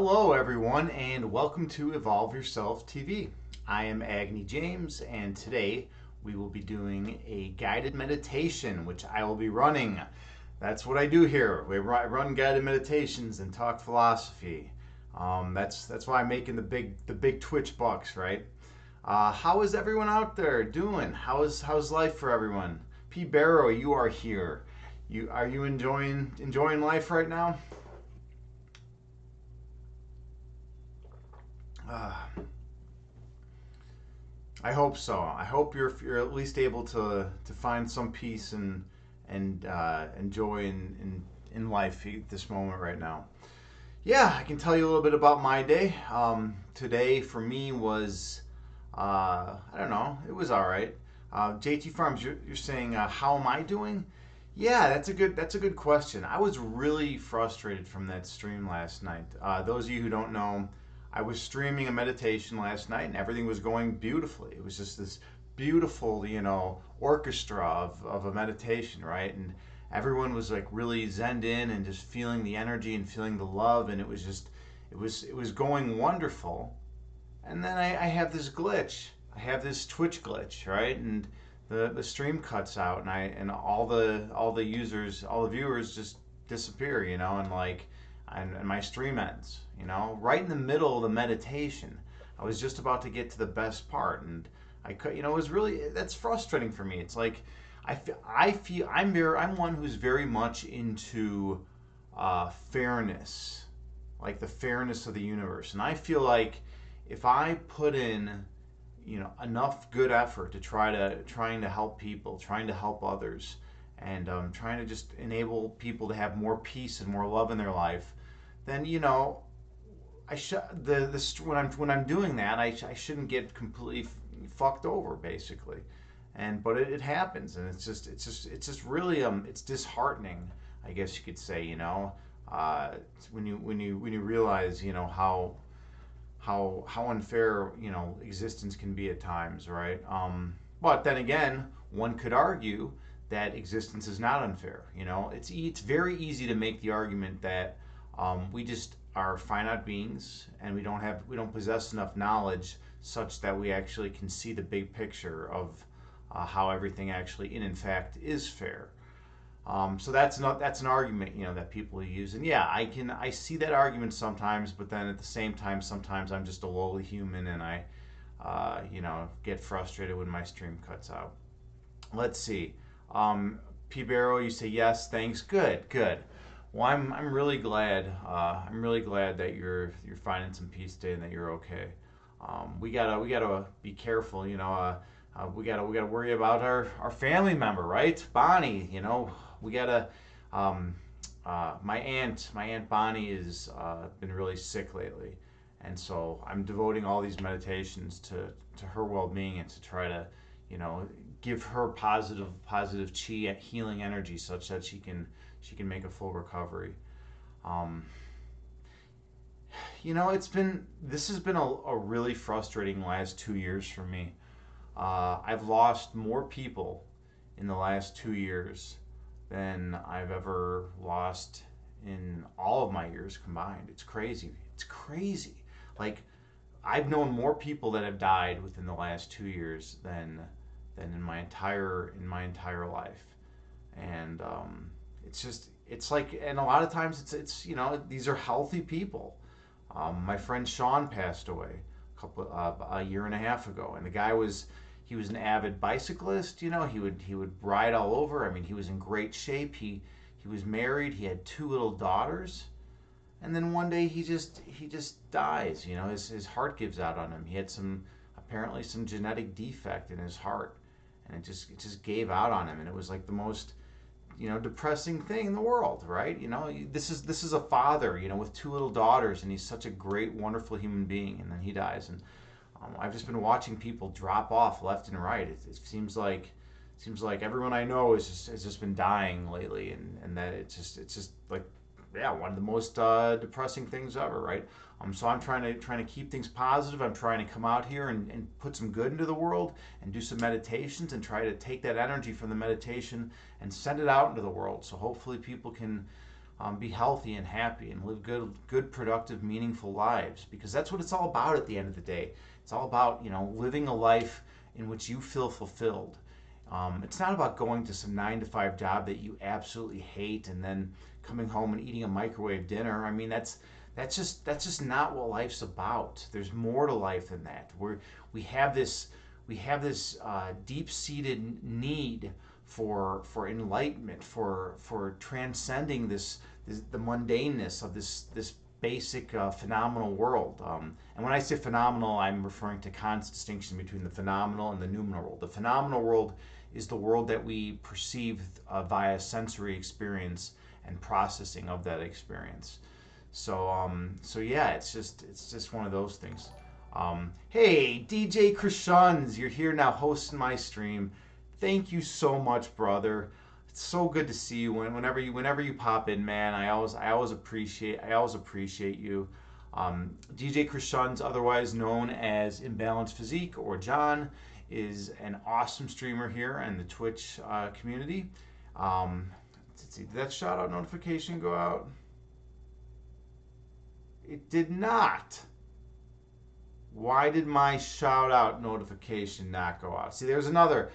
Hello, everyone, and welcome to Evolve Yourself TV. I am Agni James, and today we will be doing a guided meditation, which I will be running. That's what I do here. I run guided meditations and talk philosophy. That's why I'm making the big Twitch bucks, right? How is everyone out there doing? How's life for everyone? P. Barrow, you are here. Are you enjoying life right now? Uh, I hope so. I hope you're at least able to find some peace and joy in life at this moment right now. Yeah, I can tell you a little bit about my day. Today for me was I don't know. It was all right. JT Farms, you're saying how am I doing? Yeah, that's a good question. I was really frustrated from that stream last night. Those of you who don't know, I was streaming a meditation last night, and everything was going beautifully. It was just this beautiful, orchestra of a meditation, right? And everyone was like really zened in and just feeling the energy and feeling the love, and it was going wonderful. And then I have this glitch. I have this Twitch glitch, right? And the stream cuts out, and all the users, all the viewers just disappear, and my stream ends, right in the middle of the meditation. I was just about to get to the best part, and I could, it was really that's frustrating for me. It's like I feel I'm one who's very much into fairness, like the fairness of the universe, and I feel like if I put in enough good effort to trying to help people, trying to help others, and trying to just enable people to have more peace and more love in their life, then I should when I'm doing that, I shouldn't get completely fucked over basically. But it happens, and it's just really it's disheartening, I guess you could say, uh, when you realize how unfair existence can be at times, right? But then again, one could argue that existence is not unfair. It's very easy to make the argument that we just are finite beings, and we don't possess enough knowledge such that we actually can see the big picture of how everything actually in fact is fair. So that's an argument that people use, and yeah, I see that argument sometimes, but then at the same time, sometimes I'm just a lowly human, and I get frustrated when my stream cuts out. Let's see. P Barrow, you say yes, thanks, good. Well, I'm really glad. I'm really glad that you're finding some peace today and that you're okay. We gotta be careful, we gotta worry about our family member, right? Bonnie, we gotta. Um, my aunt Bonnie has been really sick lately, and so I'm devoting all these meditations to her well-being and to try to, you know, give her positive chi healing energy such that she can make a full recovery. Um, this has been a really frustrating last 2 years for me. I've lost more people in the last 2 years than I've ever lost in all of my years combined. It's crazy. It's crazy. Like, I've known more people that have died within the last 2 years than in my entire life. And it's like, and a lot of times these are healthy people. My friend Sean passed away a year and a half ago, and he was an avid bicyclist. He would ride all over. I mean, he was in great shape. He was married. He had two little daughters, and then one day he just dies. His heart gives out on him. He had apparently some genetic defect in his heart, and it just gave out on him, and it was like the most depressing thing in the world, right? This is a father, with two little daughters, and he's such a great, wonderful human being, and then he dies, and I've just been watching people drop off left and right. It seems like everyone I know has just been dying lately, and that it's just like, yeah, one of the most depressing things ever, right? So I'm trying to keep things positive. I'm trying to come out here and put some good into the world and do some meditations and try to take that energy from the meditation and send it out into the world. So hopefully people can be healthy and happy and live good, productive, meaningful lives, because that's what it's all about at the end of the day. It's all about, living a life in which you feel fulfilled. It's not about going to some 9 to 5 job that you absolutely hate and then coming home and eating a microwave dinner. I mean, that's just not what life's about. There's more to life than that. We have this deep-seated need for enlightenment, for transcending the mundaneness of this basic phenomenal world. And when I say phenomenal, I'm referring to Kant's distinction between the phenomenal and the noumenal world. The phenomenal world is the world that we perceive via sensory experience and processing of that experience. So yeah, it's just one of those things. Hey, DJ Krishuns, you're here now hosting my stream. Thank you so much, brother. It's so good to see you. Whenever you pop in, man, I always appreciate you. DJ Krishuns, otherwise known as Imbalanced Physique or John, is an awesome streamer here in the Twitch community. Let's see, did that shout out notification go out? It did not. Why did my shout out notification not go out? See, there's another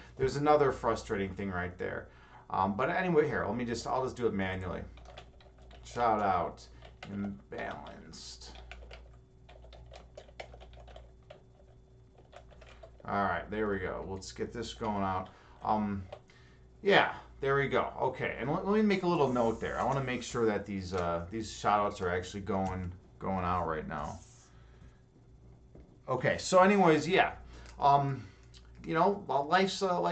frustrating thing right there. But anyway, here, I'll just do it manually. Shout out imbalanced. All right, there we go. Let's get this going out. Yeah, there we go. Okay, and let me make a little note there. I want to make sure that these shout outs are actually going out right now. Okay, so anyways, yeah. Life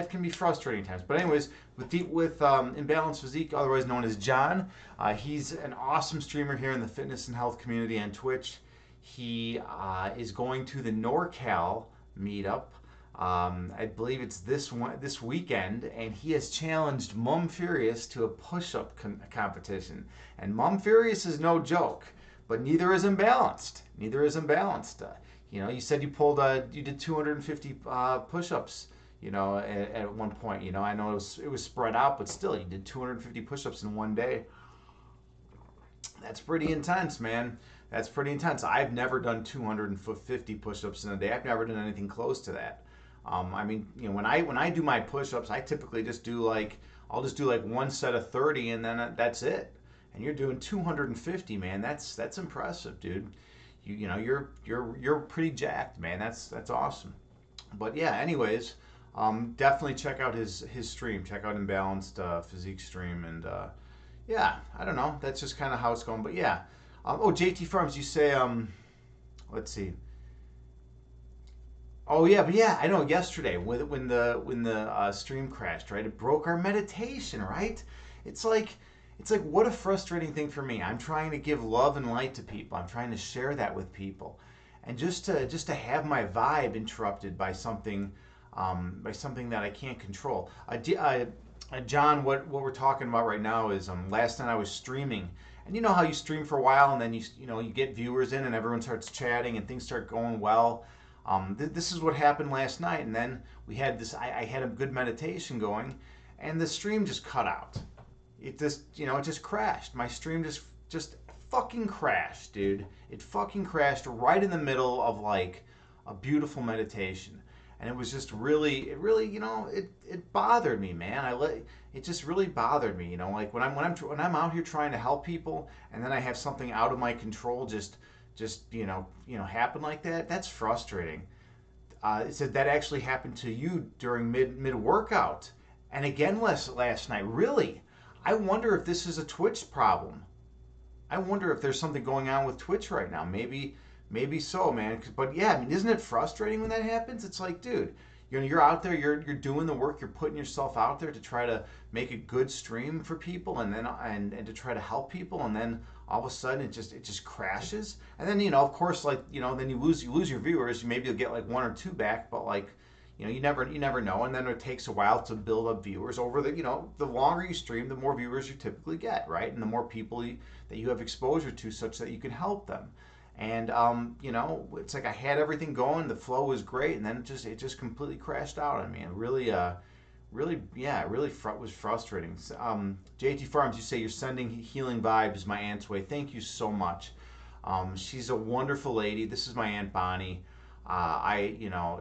can be frustrating times. But anyways, with Imbalanced Physique, otherwise known as John, he's an awesome streamer here in the fitness and health community on Twitch. He is going to the NorCal meetup. I believe it's this weekend, and he has challenged Mum Furious to a push-up competition. And Mum Furious is no joke, but neither is Imbalanced. You said you did 250 push-ups, at one point. I know it was spread out, but still, you did 250 push-ups in one day. That's pretty intense, man. That's pretty intense. I've never done 250 push-ups in a day. I've never done anything close to that. When I do my push-ups, I typically I'll just do like one set of 30, and then that's it. And you're doing 250, man. That's impressive, dude. You're pretty jacked, man. That's awesome. But yeah, anyways, definitely check out his stream. Check out Imbalanced Physique stream, and yeah, I don't know. That's just kind of how it's going. But yeah, JT Farms, you say let's see. Oh yeah, but yeah, I know. Yesterday, when the stream crashed, right? It broke our meditation, right? It's like what a frustrating thing for me. I'm trying to give love and light to people. I'm trying to share that with people, and just to have my vibe interrupted by something that I can't control. John, what we're talking about right now is last night I was streaming, and you know how you stream for a while, and then you get viewers in, and everyone starts chatting, and things start going well. This is what happened last night, and then we had this. I had a good meditation going, and the stream just cut out. It just crashed. My stream just fucking crashed, dude. It fucking crashed right in the middle of like a beautiful meditation, and it was just it really, it bothered me, man. It just really bothered me, like when I'm out here trying to help people, and then I have something out of my control just happen like that. That's frustrating. It said that actually happened to you during mid workout, and again last night. Really, I wonder if this is a Twitch problem. I wonder if there's something going on with Twitch right now. Maybe so, man. But yeah, isn't it frustrating when that happens? It's like, dude, you're out there, you're doing the work, you're putting yourself out there to try to make a good stream for people, and then and to try to help people, and then all of a sudden it just crashes, and then of course, then you lose your viewers. Maybe you'll get like one or two back, but like you never know, and then it takes a while to build up viewers over the longer you stream, the more viewers you typically get, right? And the more people that you have exposure to, such that you can help them. And it's like I had everything going, the flow was great, and then it just completely crashed out on me. And really was frustrating. JT Farms, you say you're sending healing vibes my aunt's way. Thank you so much. She's a wonderful lady. This is my Aunt Bonnie.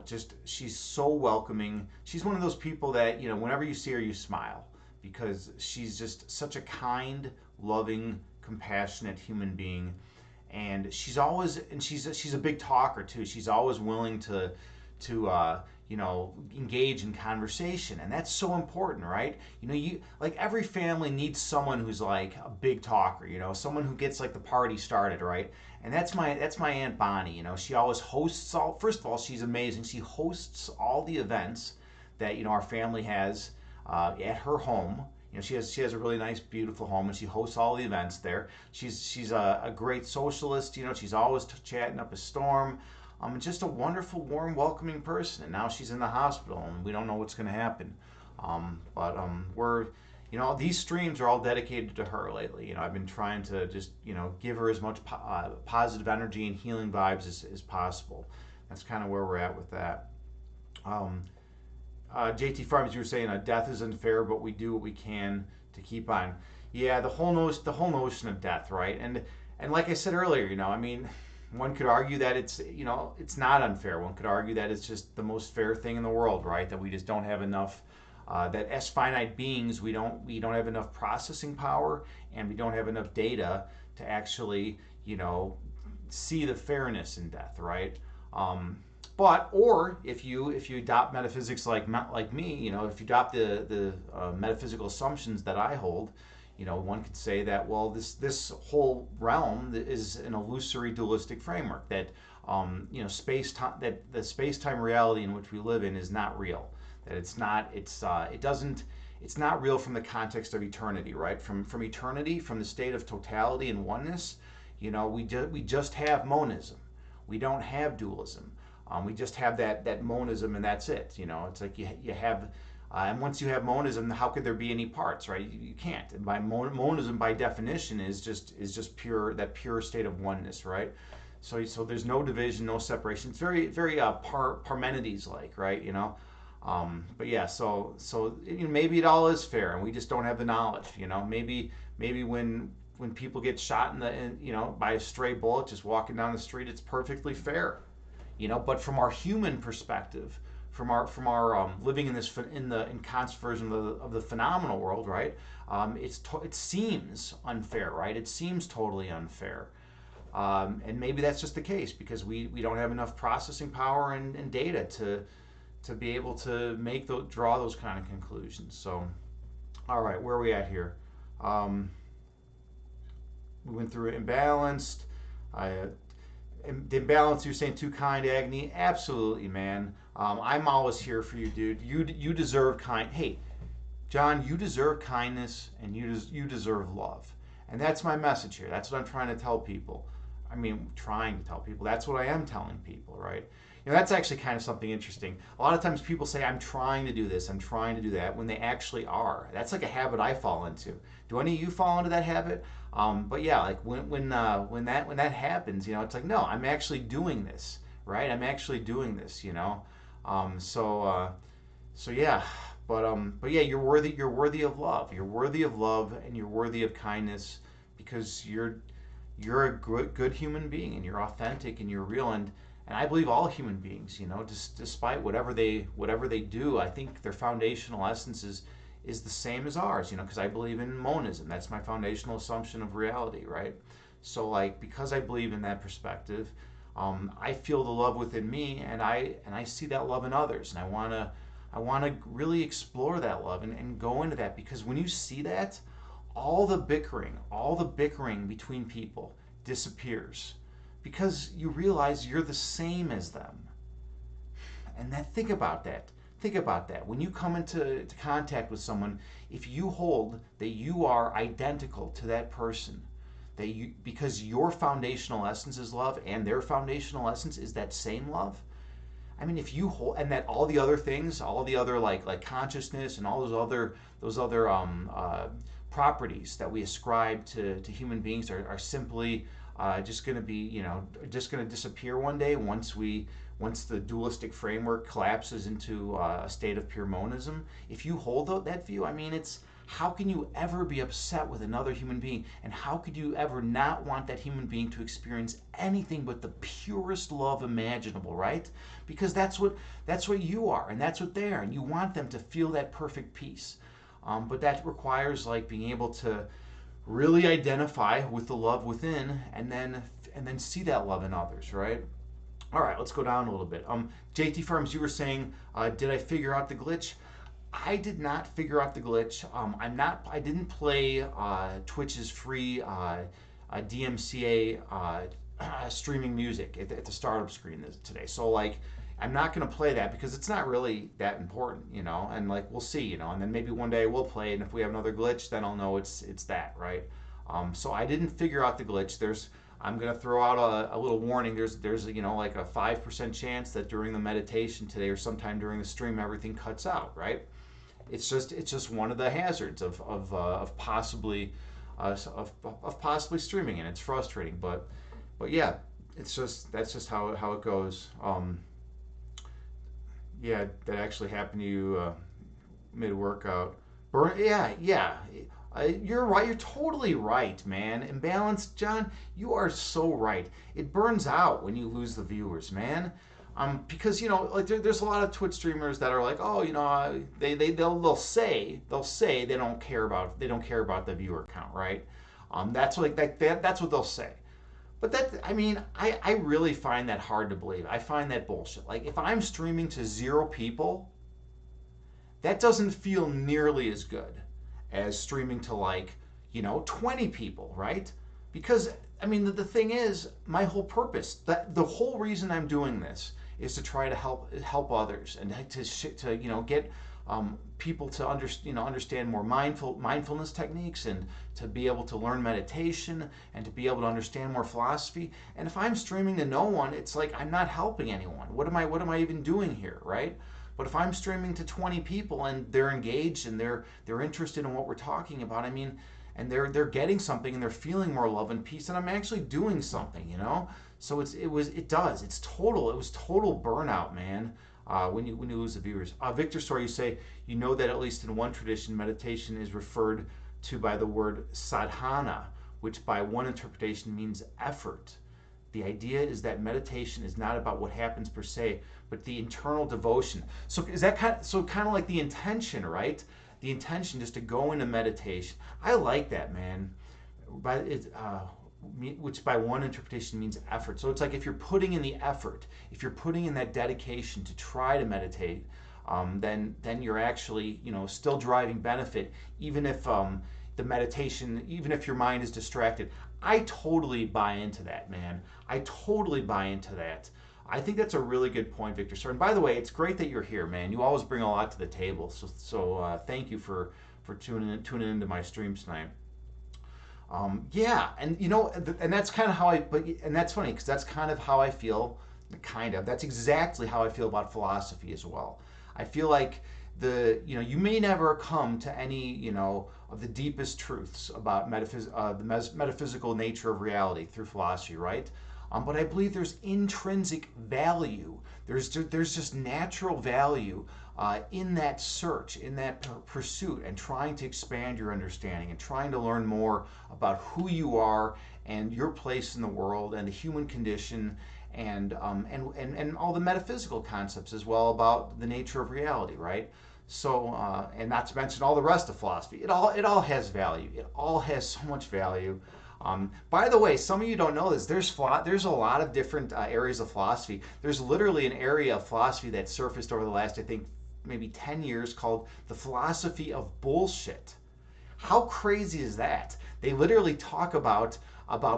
Just she's so welcoming. She's one of those people that, whenever you see her, you smile because she's just such a kind, loving, compassionate human being. And she's a big talker too. She's always willing to engage in conversation, and that's so important, right? You like every family needs someone who's like a big talker, someone who gets like the party started, right? And that's my Aunt Bonnie. She always hosts all. First of all, she's amazing. She hosts all the events that our family has at her home. She has a really nice, beautiful home, and she hosts all the events there. She's a great socialist. She's always chatting up a storm. Just a wonderful, warm, welcoming person. And now she's in the hospital, and we don't know what's going to happen. These streams are all dedicated to her lately. I've been trying to just, give her as much positive energy and healing vibes as possible. That's kind of where we're at with that. JT Farms, you were saying death is unfair, but we do what we can to keep on. Yeah, the whole notion of death, right? And like I said earlier, one could argue that it's not unfair. One could argue that it's just the most fair thing in the world, right? That we just don't have enough. That as finite beings, we don't have enough processing power, and we don't have enough data to actually see the fairness in death, right? Or if you adopt metaphysics like me, if you adopt the metaphysical assumptions that I hold, one could say that, well, this whole realm is an illusory dualistic framework, that space time, that the space time reality in which we live in is not real, that it's not real from the context of eternity, right? From eternity, from the state of totality and oneness, we just have monism. We don't have dualism. We just have that monism, and that's it. It's like you have, and once you have monism, how could there be any parts, right? You can't. And by monism, by definition, is just pure state of oneness, right? So there's no division, no separation. It's very very Parmenides like, right? But yeah, so maybe it all is fair, and we just don't have the knowledge. Maybe when people get shot by a stray bullet just walking down the street, it's perfectly fair. But from our human perspective, from our living in Kant's version of the phenomenal world, right? It seems unfair, right? It seems totally unfair, and maybe that's just the case because we don't have enough processing power and data to be able to draw those kind of conclusions. So, all right, where are we at here? We went through imbalanced. The imbalance, you're saying too kind, Agni? Absolutely, man. I'm always here for you, dude. You deserve Hey, John, you deserve kindness, and you deserve love. And that's my message here. That's what I'm trying to tell people. Trying to tell people. That's what I am telling people, right? That's actually kind of something interesting. A lot of times people say, I'm trying to do this, I'm trying to do that, when they actually are. That's like a habit I fall into. Do any of you fall into that habit? But yeah, like when that happens, it's like, no, I'm actually doing this, right? I'm actually doing this, So yeah, but yeah, you're worthy of love. You're worthy of love, and you're worthy of kindness because you're a good human being, and you're authentic, and you're real, and I believe all human beings, despite whatever they do, I think their foundational essence is the same as ours, because I believe in monism. That's my foundational assumption of reality, right? So like, because I believe in that perspective, I feel the love within me, and I see that love in others, and I wanna really explore that love and go into that, because when you see that, all the bickering between people disappears, because you realize you're the same as them. And think about that. When you come into contact with someone, if you hold that you are identical to that person, because your foundational essence is love, and their foundational essence is that same love. If you hold, and that all the other things, all the other like consciousness and all those other properties that we ascribe to human beings are simply just going to be, just going to disappear one day once the dualistic framework collapses into a state of pure monism. If you hold that view, I mean, it's how can you ever be upset with another human being, and how could you ever not want that human being to experience anything but the purest love imaginable, right? Because that's what you are, and that's what they are, and you want them to feel that perfect peace. But that requires like being able to really identify with the love within, and then see that love in others, right? All right, let's go down a little bit. JT Farms, you were saying, did I figure out the glitch? I did not figure out the glitch. I'm not. I didn't play Twitch's free DMCA streaming music at the startup screen today. So like, I'm not going to play that because it's not really that important, And like, we'll see, And then maybe one day we'll play it, and if we have another glitch, then I'll know it's that, right? So I didn't figure out the glitch. I'm going to throw out a little warning. There's like a 5% chance that during the meditation today or sometime during the stream everything cuts out, right? It's just one of the hazards of possibly streaming, and it's frustrating. But yeah, that's just how it goes. Yeah, that actually happened to you mid workout. Yeah, yeah. You're right. You're totally right, man. Imbalance, John. You are so right. It burns out when you lose the viewers, man. Because like there's a lot of Twitch streamers that are like, oh, they'll say they don't care about the viewer count, right? That's like that's what they'll say. But I mean, I really find that hard to believe. I find that bullshit. Like if I'm streaming to 0 people, that doesn't feel nearly as good as streaming to like 20 people, right? Because I mean the thing is, my whole purpose, that the whole reason I'm doing this is to try to help others, and to get people to understand more mindfulness techniques, and to be able to learn meditation, and to be able to understand more philosophy. And if I'm streaming to no one, it's like I'm not helping anyone. What am I even doing here, right? But if I'm streaming to 20 people and they're engaged and they're interested in what we're talking about, I mean, and they're getting something and they're feeling more love and peace, and I'm actually doing something. So it was total burnout, man. When you lose the viewers. Victor, sorry, you say that at least in one tradition, meditation is referred to by the word sadhana, which by one interpretation means effort. The idea is that meditation is not about what happens per se, but the internal devotion. So is that kind of like the intention, right? The intention just to go into meditation. I like that, man. Which by one interpretation means effort. So it's like if you're putting in the effort, if you're putting in that dedication to try to meditate, then you're actually still driving benefit, even if the meditation, even if your mind is distracted. I totally buy into that, man. I totally buy into that. I think that's a really good point, Victor. Sir, and by the way, it's great that you're here, man. You always bring a lot to the table. So thank you for tuning into my stream tonight. Yeah, and that's kind of how and that's funny because that's kind of how I feel. That's exactly how I feel about philosophy as well. I feel like you may never come to any of the deepest truths about the metaphysical nature of reality through philosophy, right? But I believe there's intrinsic value. There's just natural value in that search, in that pursuit, and trying to expand your understanding, and trying to learn more about who you are and your place in the world and the human condition, and all the metaphysical concepts as well about the nature of reality, right? So, and not to mention all the rest of philosophy. It all has value. It all has so much value. By the way, some of you don't know this. There's a lot of different areas of philosophy. There's literally an area of philosophy that surfaced over the last, I think, maybe 10 years called the philosophy of bullshit. How crazy is that? They literally talk about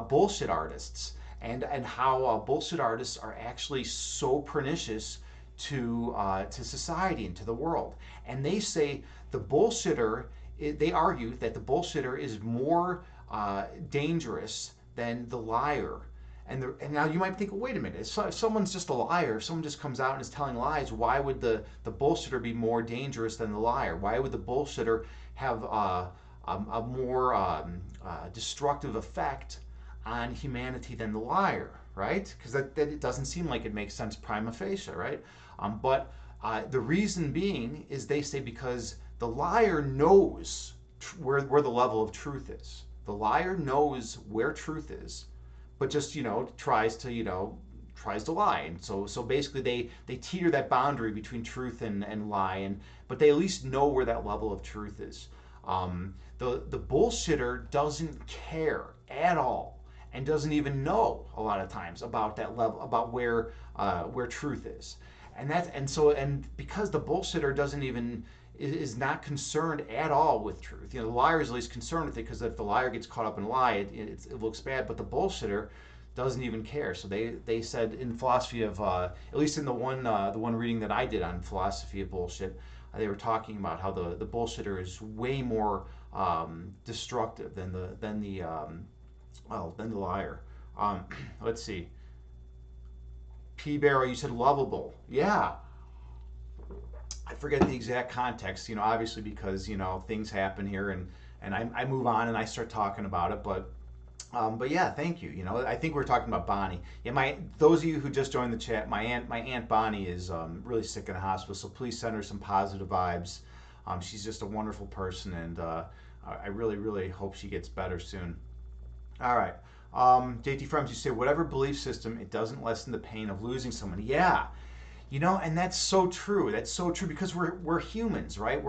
bullshit artists, and how bullshit artists are actually so pernicious to society and to the world. And they say they argue that the bullshitter is more dangerous than the liar. And now you might think, well, wait a minute, if someone's just a liar, if someone just comes out and is telling lies, why would the bullshitter be more dangerous than the liar? Why would the bullshitter have a more destructive effect on humanity than the liar, right? Because that it doesn't seem like it makes sense prima facie, right? But the reason being is they say because the liar knows where the level of truth is. The liar knows where truth is, but just tries to lie. And so basically they teeter that boundary between truth and lie, and but they at least know where that level of truth is. The bullshitter doesn't care at all and doesn't even know a lot of times about that level, about where truth is. And because the bullshitter doesn't even is not concerned at all with truth. The liar is at least concerned with it, because if the liar gets caught up in a lie, it looks bad. But the bullshitter doesn't even care. So they said in philosophy of at least in the one reading that I did on philosophy of bullshit, they were talking about how the bullshitter is way more destructive than the liar. Um, let's see. P Barrow, you said lovable. Yeah, I forget the exact context, obviously because, things happen here, and I move on and I start talking about it. But yeah, thank you. I think we're talking about Bonnie. Yeah, those of you who just joined the chat, my aunt Bonnie is really sick in the hospital, so please send her some positive vibes. She's just a wonderful person, and I really, really hope she gets better soon. All right. JT Frems, you say whatever belief system, it doesn't lessen the pain of losing someone. Yeah, and that's so true. That's so true, because we're humans, right?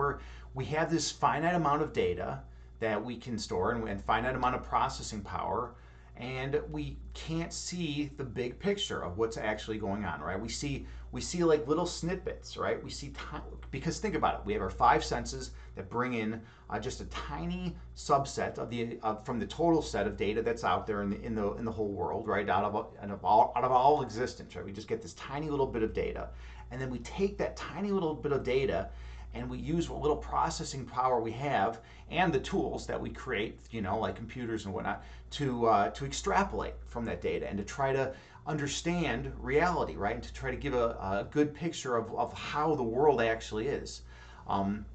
We have this finite amount of data that we can store, and finite amount of processing power, and we can't see the big picture of what's actually going on, right? We see like little snippets, right? Because think about it. We have our five senses that bring in just a tiny subset from the total set of data that's out there in the whole world, right? Out of all existence, right? We just get this tiny little bit of data, and then we take that tiny little bit of data, and we use what little processing power we have and the tools that we create, like computers and whatnot, to extrapolate from that data and to try to understand reality, right? And to try to give a good picture of how the world actually is. Um,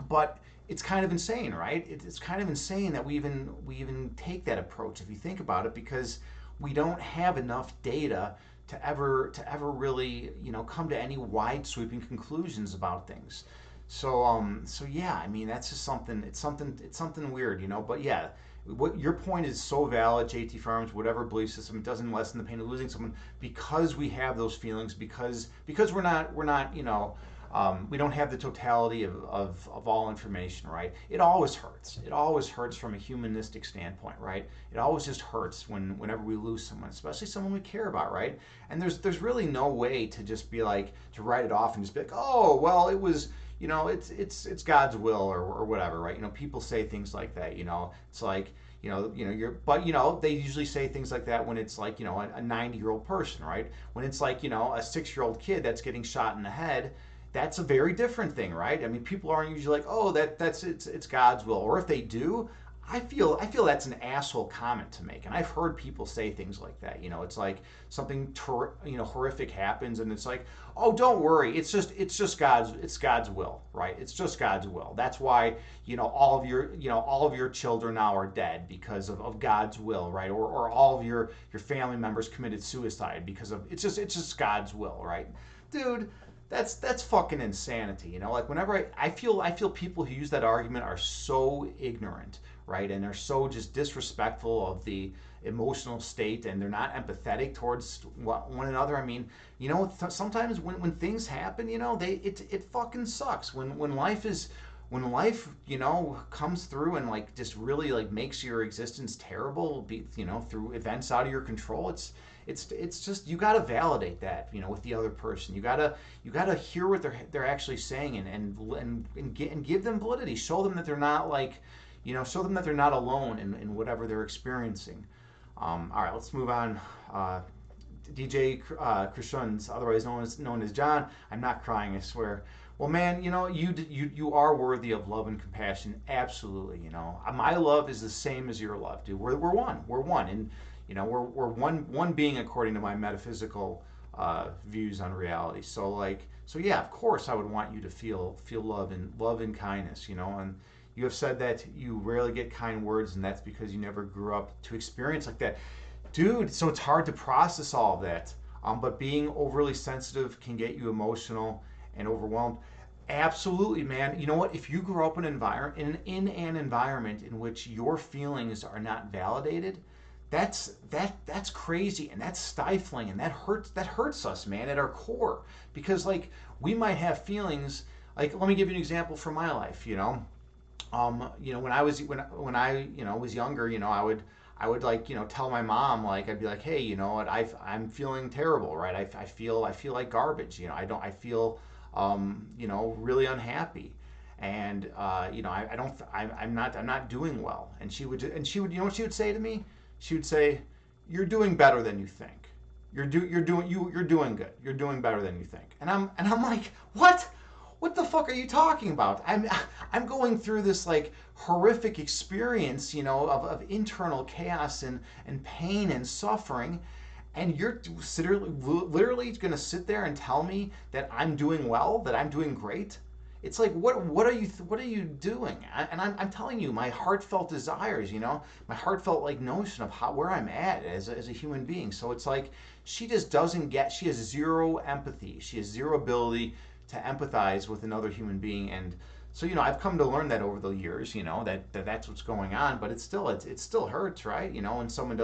but it's kind of insane, right? It's kind of insane that we even take that approach, if you think about it, because we don't have enough data to ever really come to any wide sweeping conclusions about things. So yeah, I mean that's just something. It's something weird. But yeah, what your point is so valid, JT Farms. Whatever belief system, it doesn't lessen the pain of losing someone, because we have those feelings, because we don't have the totality of all information, right? It always hurts. It always hurts from a humanistic standpoint, right? It always just hurts whenever we lose someone, especially someone we care about, right? And there's really no way to just be like, to write it off and just be like, oh well, it was, it's God's will, or whatever, right? People say things like that. It's like, but they usually say things like that when it's like, a 90-year-old person, right? When it's like, a 6-year-old kid that's getting shot in the head, that's a very different thing, right? I mean, people aren't usually like, oh, it's God's will, or if they do, I feel that's an asshole comment to make, and I've heard people say things like that. It's like something horrific happens, and it's like, oh, don't worry, it's just God's will, right? It's just God's will. That's why all of your children now are dead because of God's will, right? Or all of your family members committed suicide because of it's just God's will, right, dude? That's fucking insanity. Like whenever I feel people who use that argument are so ignorant, right? And they're so just disrespectful of the emotional state, and they're not empathetic towards one another. I mean, sometimes when things happen, it fucking sucks. When life comes through and like just really like makes your existence terrible, through events out of your control, it's just, you got to validate that, with the other person. You got to hear what they're actually saying, and give them validity. Show them that they're not like, show them that they're not alone in whatever they're experiencing. All right, let's move on. DJ Krishuns, otherwise known as John. I'm not crying, I swear. Well, man, you are worthy of love and compassion. Absolutely, my love is the same as your love, dude. We're one. We're one, and we're one being according to my metaphysical views on reality. So yeah, of course I would want you to feel love and kindness. And you have said that you rarely get kind words, and that's because you never grew up to experience like that. Dude, so it's hard to process all of that. But being overly sensitive can get you emotional and overwhelmed. Absolutely, man. You know what? If you grow up in an environment in which your feelings are not validated, that's crazy and that's stifling and that hurts us, man, at our core. Because like we might have feelings like let me give you an example from my life, when I was younger, I would like tell my mom like I'd be like, hey, you know what, I'm feeling terrible, right? I feel like garbage, I feel really unhappy, and I don't I'm not doing well, and she would you know what she would say to me? She would say, you're doing better than you think. You're doing good. You're doing better than you think. And I'm like, what? What the fuck are you talking about? I'm going through this like horrific experience, of internal chaos and pain and suffering, and you're literally going to sit there and tell me that I'm doing well, that I'm doing great. It's like what are you doing? And I'm telling you my heartfelt desires, my heartfelt like notion of where I'm at as a human being. So it's like she just doesn't get. She has zero empathy. She has zero ability to empathize with another human being. And so I've come to learn that over the years, that's what's going on. But it still hurts, right? When someone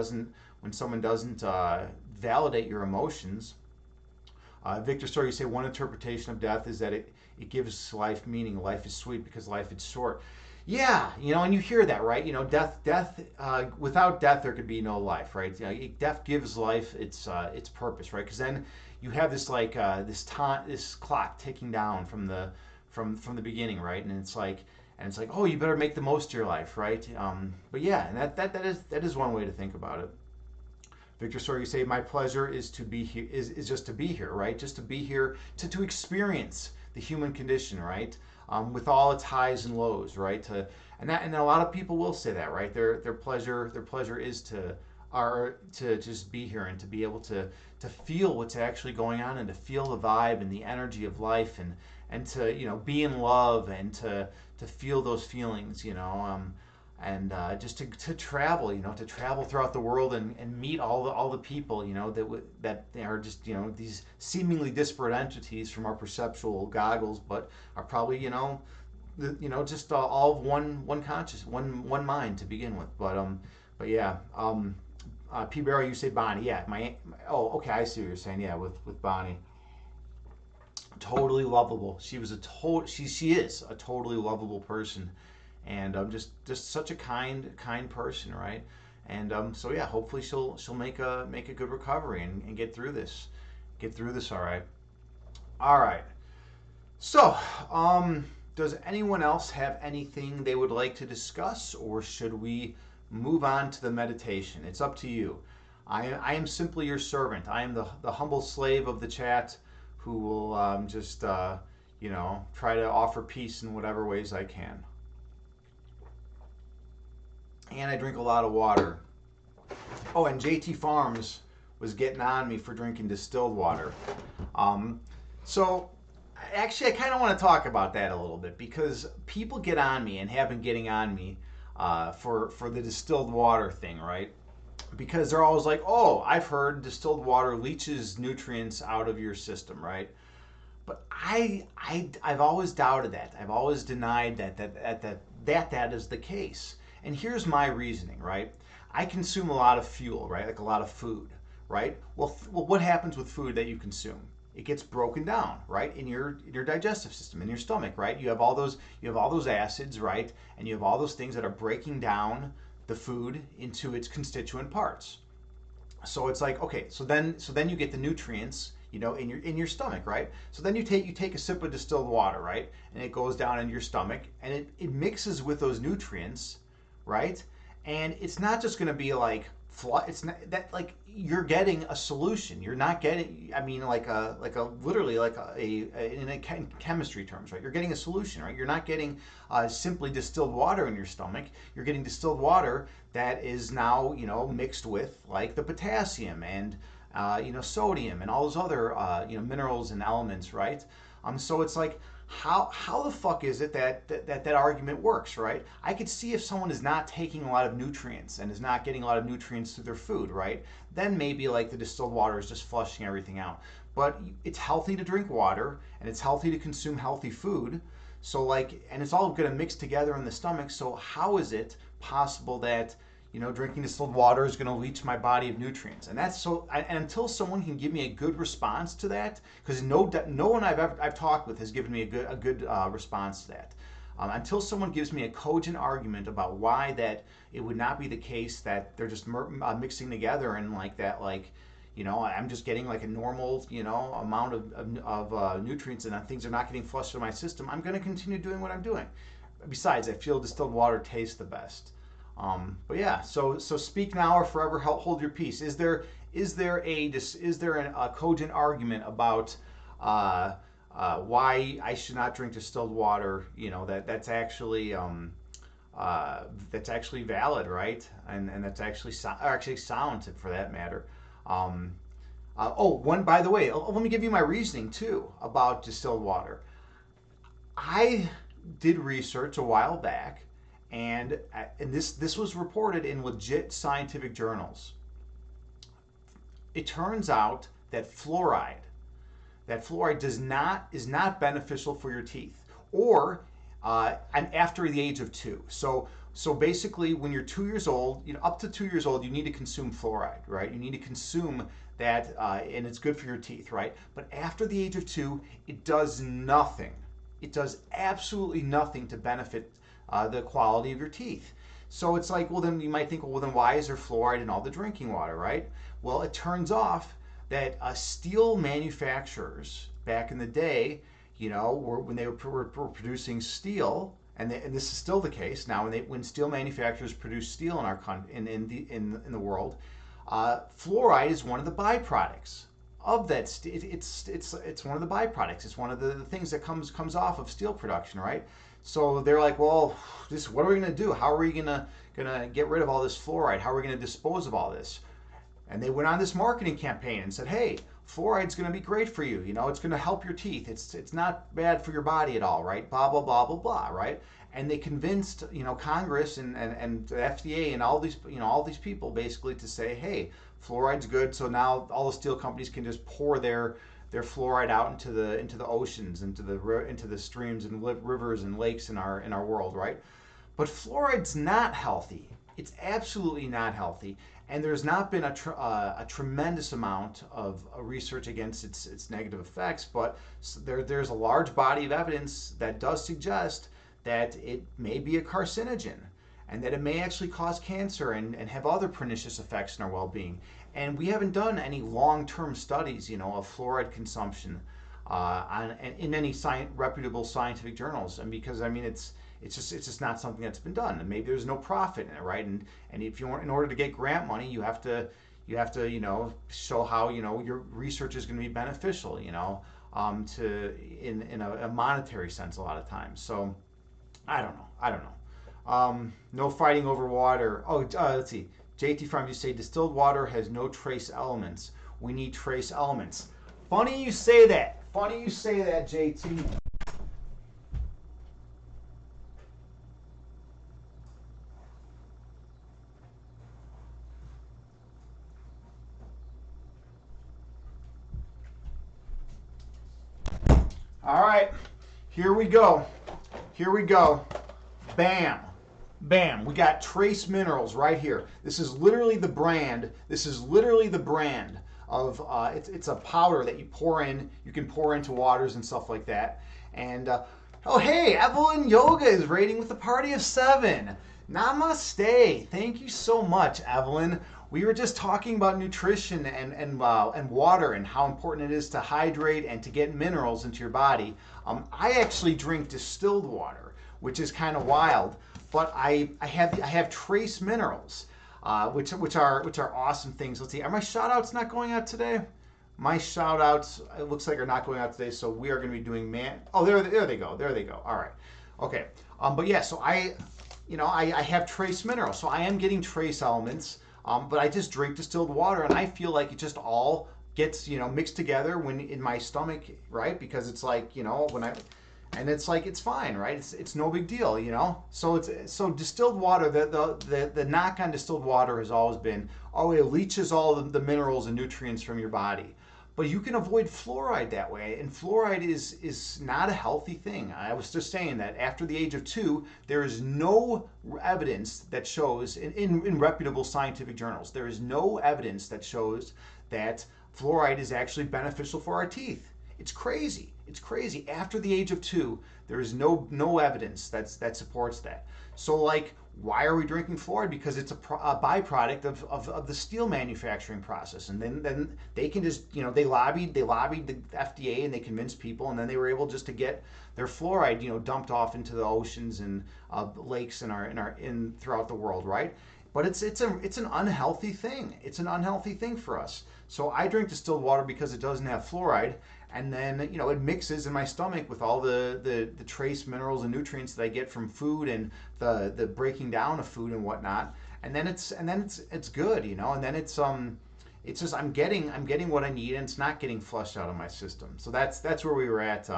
doesn't validate your emotions. Victor Story, you say one interpretation of death is that it gives life meaning. Life is sweet because life is short. Yeah, and you hear that, right? Death. Without death, there could be no life, right? Death gives life its purpose, right? Because then you have this like this clock ticking down from the beginning, right? And it's like, oh, you better make the most of your life, right? But yeah, and that is one way to think about it. Victor Story, you say my pleasure is to be here is just to be here, right? Just to be here to experience the human condition, right? With all its highs and lows, right? And a lot of people will say that, right? Their pleasure is to just be here and to be able to feel what's actually going on and to feel the vibe and the energy of life and to be in love and to feel those feelings, and just to travel, to travel throughout the world and meet all the people, that are just these seemingly disparate entities from our perceptual goggles, but are probably just all of one conscious one mind to begin with. But yeah. P Barrow, you say Bonnie. Yeah, oh, okay, I see what you're saying. Yeah, with Bonnie, totally lovable. She is a totally lovable person, and just such a kind person, right? And so yeah, hopefully she'll make a good recovery and get through this all right. All right. So, does anyone else have anything they would like to discuss, or should we move on to the meditation? It's up to you. I am simply your servant. I am the humble slave of the chat who will just, try to offer peace in whatever ways I can. And I drink a lot of water. Oh, and JT Farms was getting on me for drinking distilled water. Um, so actually, I kind of want to talk about that a little bit because people get on me and have been getting on me for the distilled water thing, right? Because they're always like, "Oh, I've heard distilled water leaches nutrients out of your system, right?" But I've always doubted that. I've always denied that is the case. And here's my reasoning, right? I consume a lot of fuel, right? Like a lot of food, right? Well, what happens with food that you consume? It gets broken down, right, in your digestive system, in your stomach, right? You have all those acids, right, and you have all those things that are breaking down the food into its constituent parts. So it's like, okay, so then you get the nutrients, in your stomach, right? So then you take a sip of distilled water, right, and it goes down in your stomach and it mixes with those nutrients, right? And it's not just going to be like it's not that like you're getting a solution. You're not getting, I mean, like a literally like in chemistry terms, right? You're getting a solution, right? You're not getting simply distilled water in your stomach. You're getting distilled water that is now mixed with like the potassium and sodium and all those other minerals and elements, right? So it's like, how the fuck is it that argument works, right? I could see if someone is not taking a lot of nutrients and is not getting a lot of nutrients through their food, right? Then maybe like the distilled water is just flushing everything out. But it's healthy to drink water and it's healthy to consume healthy food. So like, and it's all going to mix together in the stomach. So how is it possible that drinking distilled water is going to leach my body of nutrients? And that's so. And until someone can give me a good response to that, because no one I've talked with has given me a good response to that. Until someone gives me a cogent argument about why that it would not be the case that they're just mixing together and like that, like I'm just getting like a normal, amount of nutrients and things are not getting flushed through my system, I'm going to continue doing what I'm doing. Besides, I feel distilled water tastes the best. But yeah, so speak now or forever hold your peace. Is there a cogent argument about why I should not drink distilled water? That's actually valid, right? And that's actually sound for that matter. By the way, let me give you my reasoning too about distilled water. I did research a while back, and this was reported in legit scientific journals. It turns out that fluoride is not beneficial for your teeth, or and after the age of 2. So basically, when you're 2 years old, up to 2 years old, you need to consume fluoride, right? You need to consume that, and it's good for your teeth, right? But after the age of 2, it does nothing. It does absolutely nothing to benefit the quality of your teeth. So it's like, well, then you might think, well, then why is there fluoride in all the drinking water, right? Well, it turns off that steel manufacturers back in the day, when they were producing steel, and this is still the case now, when steel manufacturers produce steel in our in the world, fluoride is one of the byproducts of that. It's one of the byproducts. It's one of the things that comes off of steel production, right? So they're like, well, what are we going to do? How are we going to get rid of all this fluoride? How are we going to dispose of all this? And they went on this marketing campaign and said, hey, fluoride's going to be great for you. It's going to help your teeth. It's not bad for your body at all, right? Blah, blah, blah, blah, blah, right? And they convinced, Congress and the FDA and all these people basically to say, hey, fluoride's good. So now all the steel companies can just pour their fluoride out into the oceans, into the streams and rivers and lakes in our world, right? But fluoride's not healthy. It's absolutely not healthy. And there's not been a tremendous amount of research against its negative effects, but there's a large body of evidence that does suggest that it may be a carcinogen and that it may actually cause cancer and have other pernicious effects in our well-being. And we haven't done any long-term studies, of fluoride consumption in any reputable scientific journals, and because it's just not something that's been done, and maybe there's no profit in it, right? And if you want, in order to get grant money, you have to show how your research is going to be beneficial, to in a monetary sense a lot of times. So I don't know. No fighting over water. Let's see. JT Farm, you say distilled water has no trace elements. We need trace elements. Funny you say that, JT. All right, here we go. Bam. Bam. We got trace minerals right here. This is literally the brand. Of, it's a powder that you can pour into waters and stuff like that. And, oh, hey, Evelyn Yoga is rating with a party of 7. Namaste. Thank you so much, Evelyn. We were just talking about nutrition and water and how important it is to hydrate and to get minerals into your body. I actually drink distilled water, which is kind of wild, but I have trace minerals, which are awesome things. Let's see, are my shout outs not going out today? My shout outs, it looks like, are not going out today, so we are going to be doing there they go. All right. Okay. But yeah, so I have trace minerals, so I am getting trace elements. But I just drink distilled water, and I feel like it just all gets, mixed together when in my stomach, right? Because it's like, when I and it's like it's fine, right? It's no big deal, So so distilled water. The knock on distilled water has always been, oh, it leaches all the minerals and nutrients from your body. But you can avoid fluoride that way, and fluoride is not a healthy thing. I was just saying that after the age of 2, there is no evidence that shows in reputable scientific journals. There is no evidence that shows that fluoride is actually beneficial for our teeth. It's crazy. It's crazy. After the age of 2, there is no evidence that supports that. So like, why are we drinking fluoride? Because it's a byproduct of the steel manufacturing process. And then they can just, they lobbied the FDA, and they convinced people, and then they were able just to get their fluoride, dumped off into the oceans and lakes in throughout the world, right? But it's an unhealthy thing. It's an unhealthy thing for us. So I drink distilled water because it doesn't have fluoride, and then it mixes in my stomach with all the trace minerals and nutrients that I get from food and the breaking down of food and whatnot. And then it's good, and then it's just I'm getting what I need, and it's not getting flushed out of my system. So that's where we were at.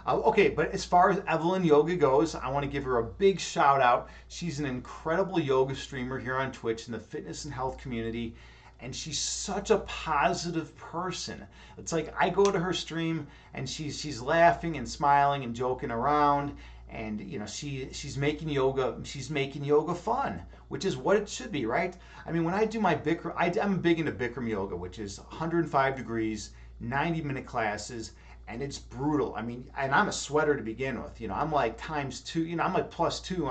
Okay, but as far as Evelyn Yoga goes, I want to give her a big shout out. She's an incredible yoga streamer here on Twitch in the fitness and health community, and she's such a positive person. It's like I go to her stream, and she's laughing and smiling and joking around, and she's making yoga fun, which is what it should be, right? I mean, when I do my Bikram, I'm big into Bikram yoga, which is 105 degrees, 90-minute classes, and it's brutal. I mean, and I'm a sweater to begin with. I'm like ×2. I'm like +2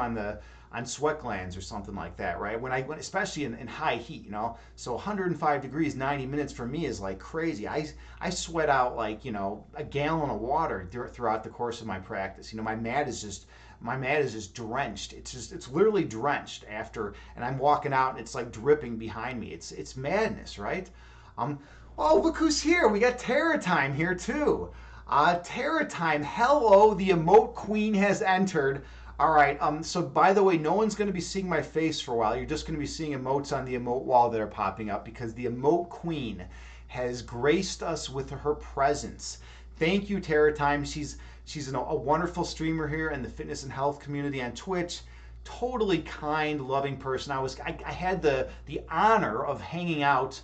on sweat glands or something like that, right? When especially in high heat, So 105 degrees, 90 minutes for me is like crazy. I sweat out like a gallon of water throughout the course of my practice. My mat is just drenched. It's literally drenched after, and I'm walking out and it's like dripping behind me. It's madness, right? Oh, look who's here. We got Terra Time here too. Terra Time, hello, the emote queen has entered. All right, so by the way, no one's going to be seeing my face for a while. You're just going to be seeing emotes on the emote wall that are popping up because the emote queen has graced us with her presence. Thank you, Terra Time. She's a wonderful streamer here in the fitness and health community on Twitch. Totally kind, loving person. I had the honor of hanging out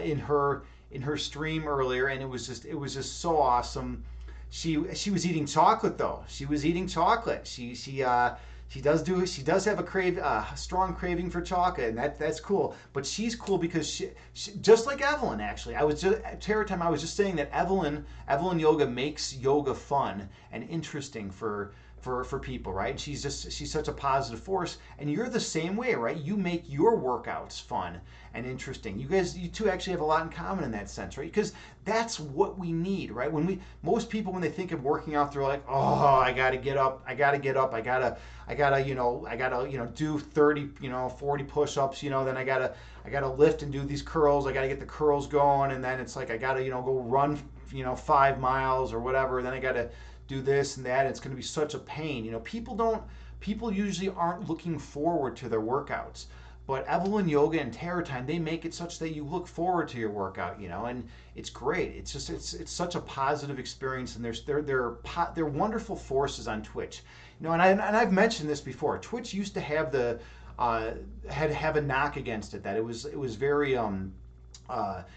in her stream earlier, and it was just so awesome. She was eating chocolate though. She was eating chocolate. She does have a strong craving for chocolate, and that's cool. But she's cool because she just like Evelyn actually. Terra Time. I was just saying that Evelyn Yoga makes yoga fun and interesting for people, right? She's such a positive force, and you're the same way, right? You make your workouts fun and interesting. You two actually have a lot in common in that sense, right? Because that's what we need, right? Most people when they think of working out, they're like, oh, I gotta get up, I gotta do 30, 40 push-ups, then I gotta lift and do these curls, I gotta get the curls going, and then it's like I gotta go run 5 miles or whatever, then I gotta do this and that. It's going to be such a pain. People usually aren't looking forward to their workouts, but Evelyn Yoga and Terra Time, they make it such that you look forward to your workout, and it's great. It's such a positive experience, and they're wonderful forces on Twitch, and I've mentioned this before. Twitch used to have had to have a knock against it, that it was very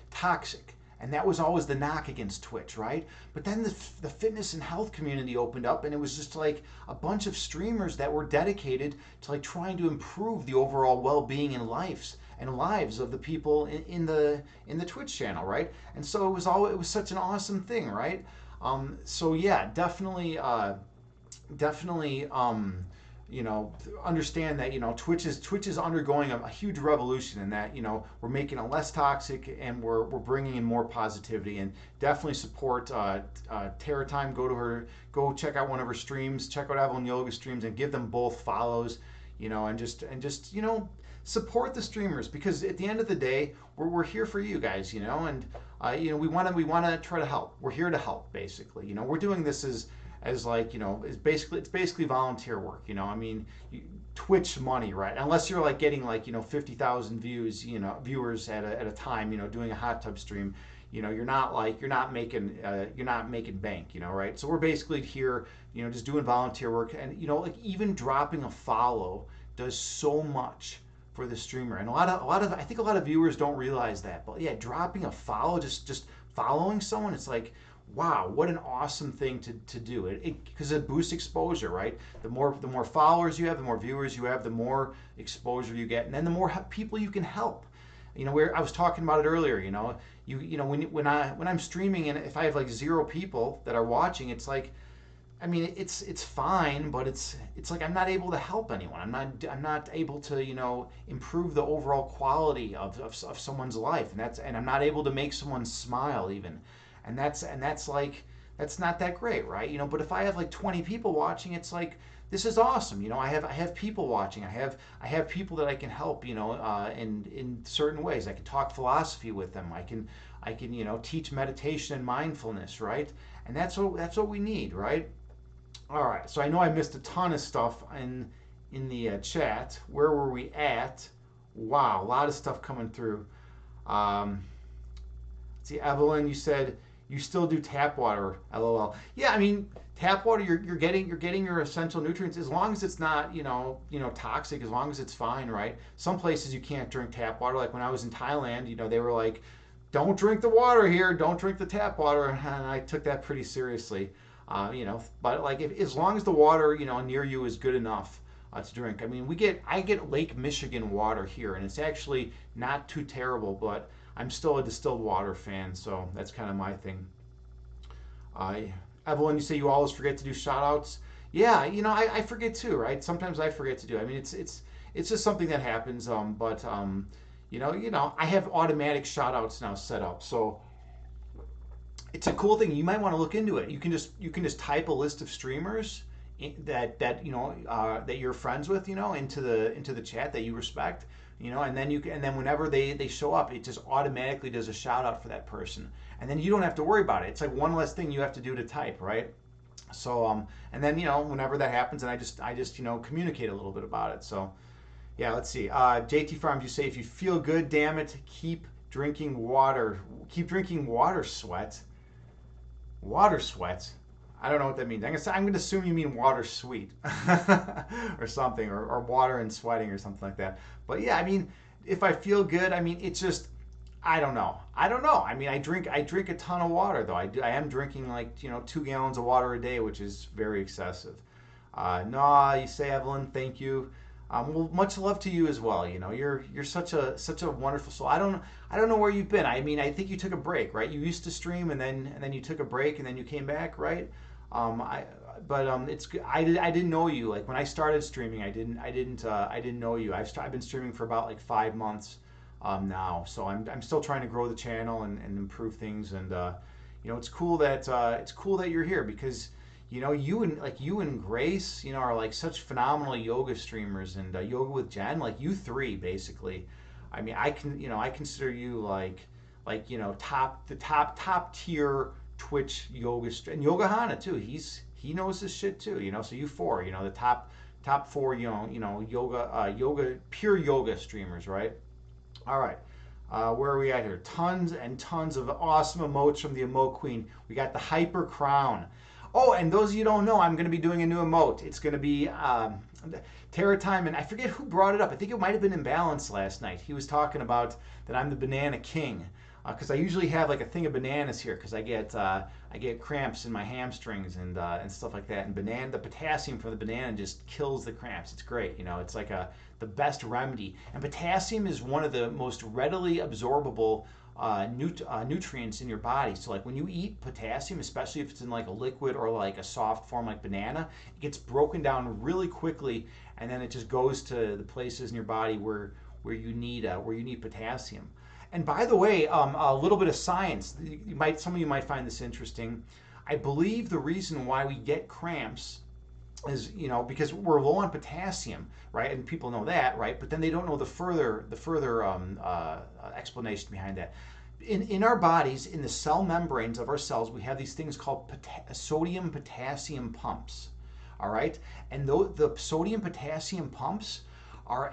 toxic. And that was always the knock against Twitch, right? But then the fitness and health community opened up, and it was just like a bunch of streamers that were dedicated to like trying to improve the overall well-being and lives of the people in the Twitch channel, right? And so it was such an awesome thing, right? So yeah, definitely understand that Twitch is undergoing a huge revolution in that we're making it less toxic, and we're bringing in more positivity, and definitely support Terra Time. Go check out one of her streams, check out Evelyn Yoga streams, and give them both follows, and just support the streamers, because at the end of the day we're here for you guys, and we want to try to help. We're here to help, basically. We're doing this as like it's basically volunteer work. I mean, Twitch money, right? Unless you're like getting like 50,000 viewers at a time, doing a hot tub stream, you're not making bank, right? So we're basically here, just doing volunteer work, and like even dropping a follow does so much for the streamer. And a lot of I think a lot of viewers don't realize that. But yeah, dropping a follow, just following someone, it's like, wow, what an awesome thing to do. Because it boosts exposure, right? The more followers you have, the more viewers you have, the more exposure you get, and then the more people you can help. Where I was talking about it earlier, when I'm streaming, and if I have like 0 people that are watching, it's like, I mean, it's fine, but it's like I'm not able to help anyone. I'm not able to improve the overall quality of someone's life, and I'm not able to make someone smile even, and that's like, that's not that great, right? But if I have like 20 people watching, it's like, this is awesome. I have people watching. I have people that I can help. In certain ways. I can talk philosophy with them. I can teach meditation and mindfulness, right? And that's what we need, right? All right, so I know I missed a ton of stuff in the chat. Where were we at? Wow, a lot of stuff coming through. Um, see, Evelyn, you said you still do tap water. LOL. Yeah, I mean, tap water. You're getting your essential nutrients as long as it's not toxic. As long as it's fine, right? Some places you can't drink tap water. Like when I was in Thailand, they were like, "Don't drink the water here. Don't drink the tap water," and I took that pretty seriously. But like as long as the water near you is good enough to drink. I mean, I get Lake Michigan water here, and it's actually not too terrible. But I'm still a distilled water fan, so that's kind of my thing. Uh, Evelyn, you say you always forget to do shout outs. Yeah, I forget too, right? Sometimes I forget to do. I mean, it's just something that happens. But I have automatic shout outs now set up, so it's a cool thing. You might want to look into it. You can just type a list of streamers that you're friends with, into the chat that you respect, and then whenever they show up, it just automatically does a shout out for that person, and then you don't have to worry about it. It's like one less thing you have to do to type, right? So and then whenever that happens, and I just communicate a little bit about it. So yeah, let's see. JT Farms, you say if you feel good, damn it, keep drinking water. Keep drinking water, sweat. Water sweat. I don't know what that means. I'm gonna assume you mean water sweet or something, or water and sweating or something like that. But yeah, I mean, if I feel good, I mean, it's just, I don't know. I don't know. I mean, I drink a ton of water though. I am drinking like 2 gallons of water a day, which is very excessive. No, you say, Evelyn, thank you. Well, much love to you as well. You're such a wonderful soul. I don't know where you've been. I mean, I think you took a break, right? You used to stream, and then you took a break, and then you came back, right? I but it's I didn't know you. Like when I started streaming, I didn't know you. I've been streaming for about like 5 months now, so I'm still trying to grow the channel and improve things. And it's cool that you're here, because you and Grace, are like such phenomenal yoga streamers, and yoga with Jen, like you three basically. I mean, I consider you top tier Twitch yoga, and Yoga Hana too. He knows his shit too. So you four, the top four, yoga pure yoga streamers, right? All right. Where are we at here? Tons and tons of awesome emotes from the emote queen. We got the hyper crown. Oh, and those of you who don't know, I'm going to be doing a new emote. It's going to be Terra Time, and I forget who brought it up. I think it might have been Imbalance last night. He was talking about that I'm the banana king, because I usually have like a thing of bananas here, because I get cramps in my hamstrings and stuff like that. And the potassium from the banana just kills the cramps. It's great. It's like the best remedy. And potassium is one of the most readily absorbable nutrients in your body. So like when you eat potassium, especially if it's in like a liquid or like a soft form like banana, it gets broken down really quickly, and then it just goes to the places in your body where you need potassium. And by the way, a little bit of science. Some of you might find this interesting. I believe the reason why we get cramps is because we're low on potassium, right? And people know that, right? But then they don't know the further explanation behind that. In our bodies, in the cell membranes of our cells, we have these things called sodium potassium pumps. All right, and the sodium potassium pumps are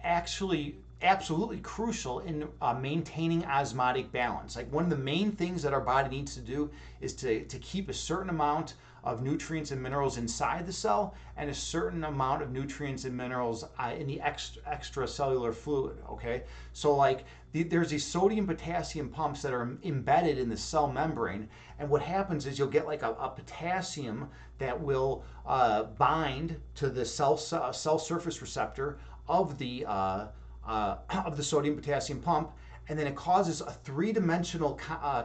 actually absolutely crucial in maintaining osmotic balance. Like one of the main things that our body needs to do is to keep a certain amount of nutrients and minerals inside the cell and a certain amount of nutrients and minerals in the extracellular fluid. Okay, so like there's these sodium potassium pumps that are embedded in the cell membrane, and what happens is you'll get like a potassium that will bind to the cell surface receptor of the sodium potassium pump, and then it causes a three-dimensional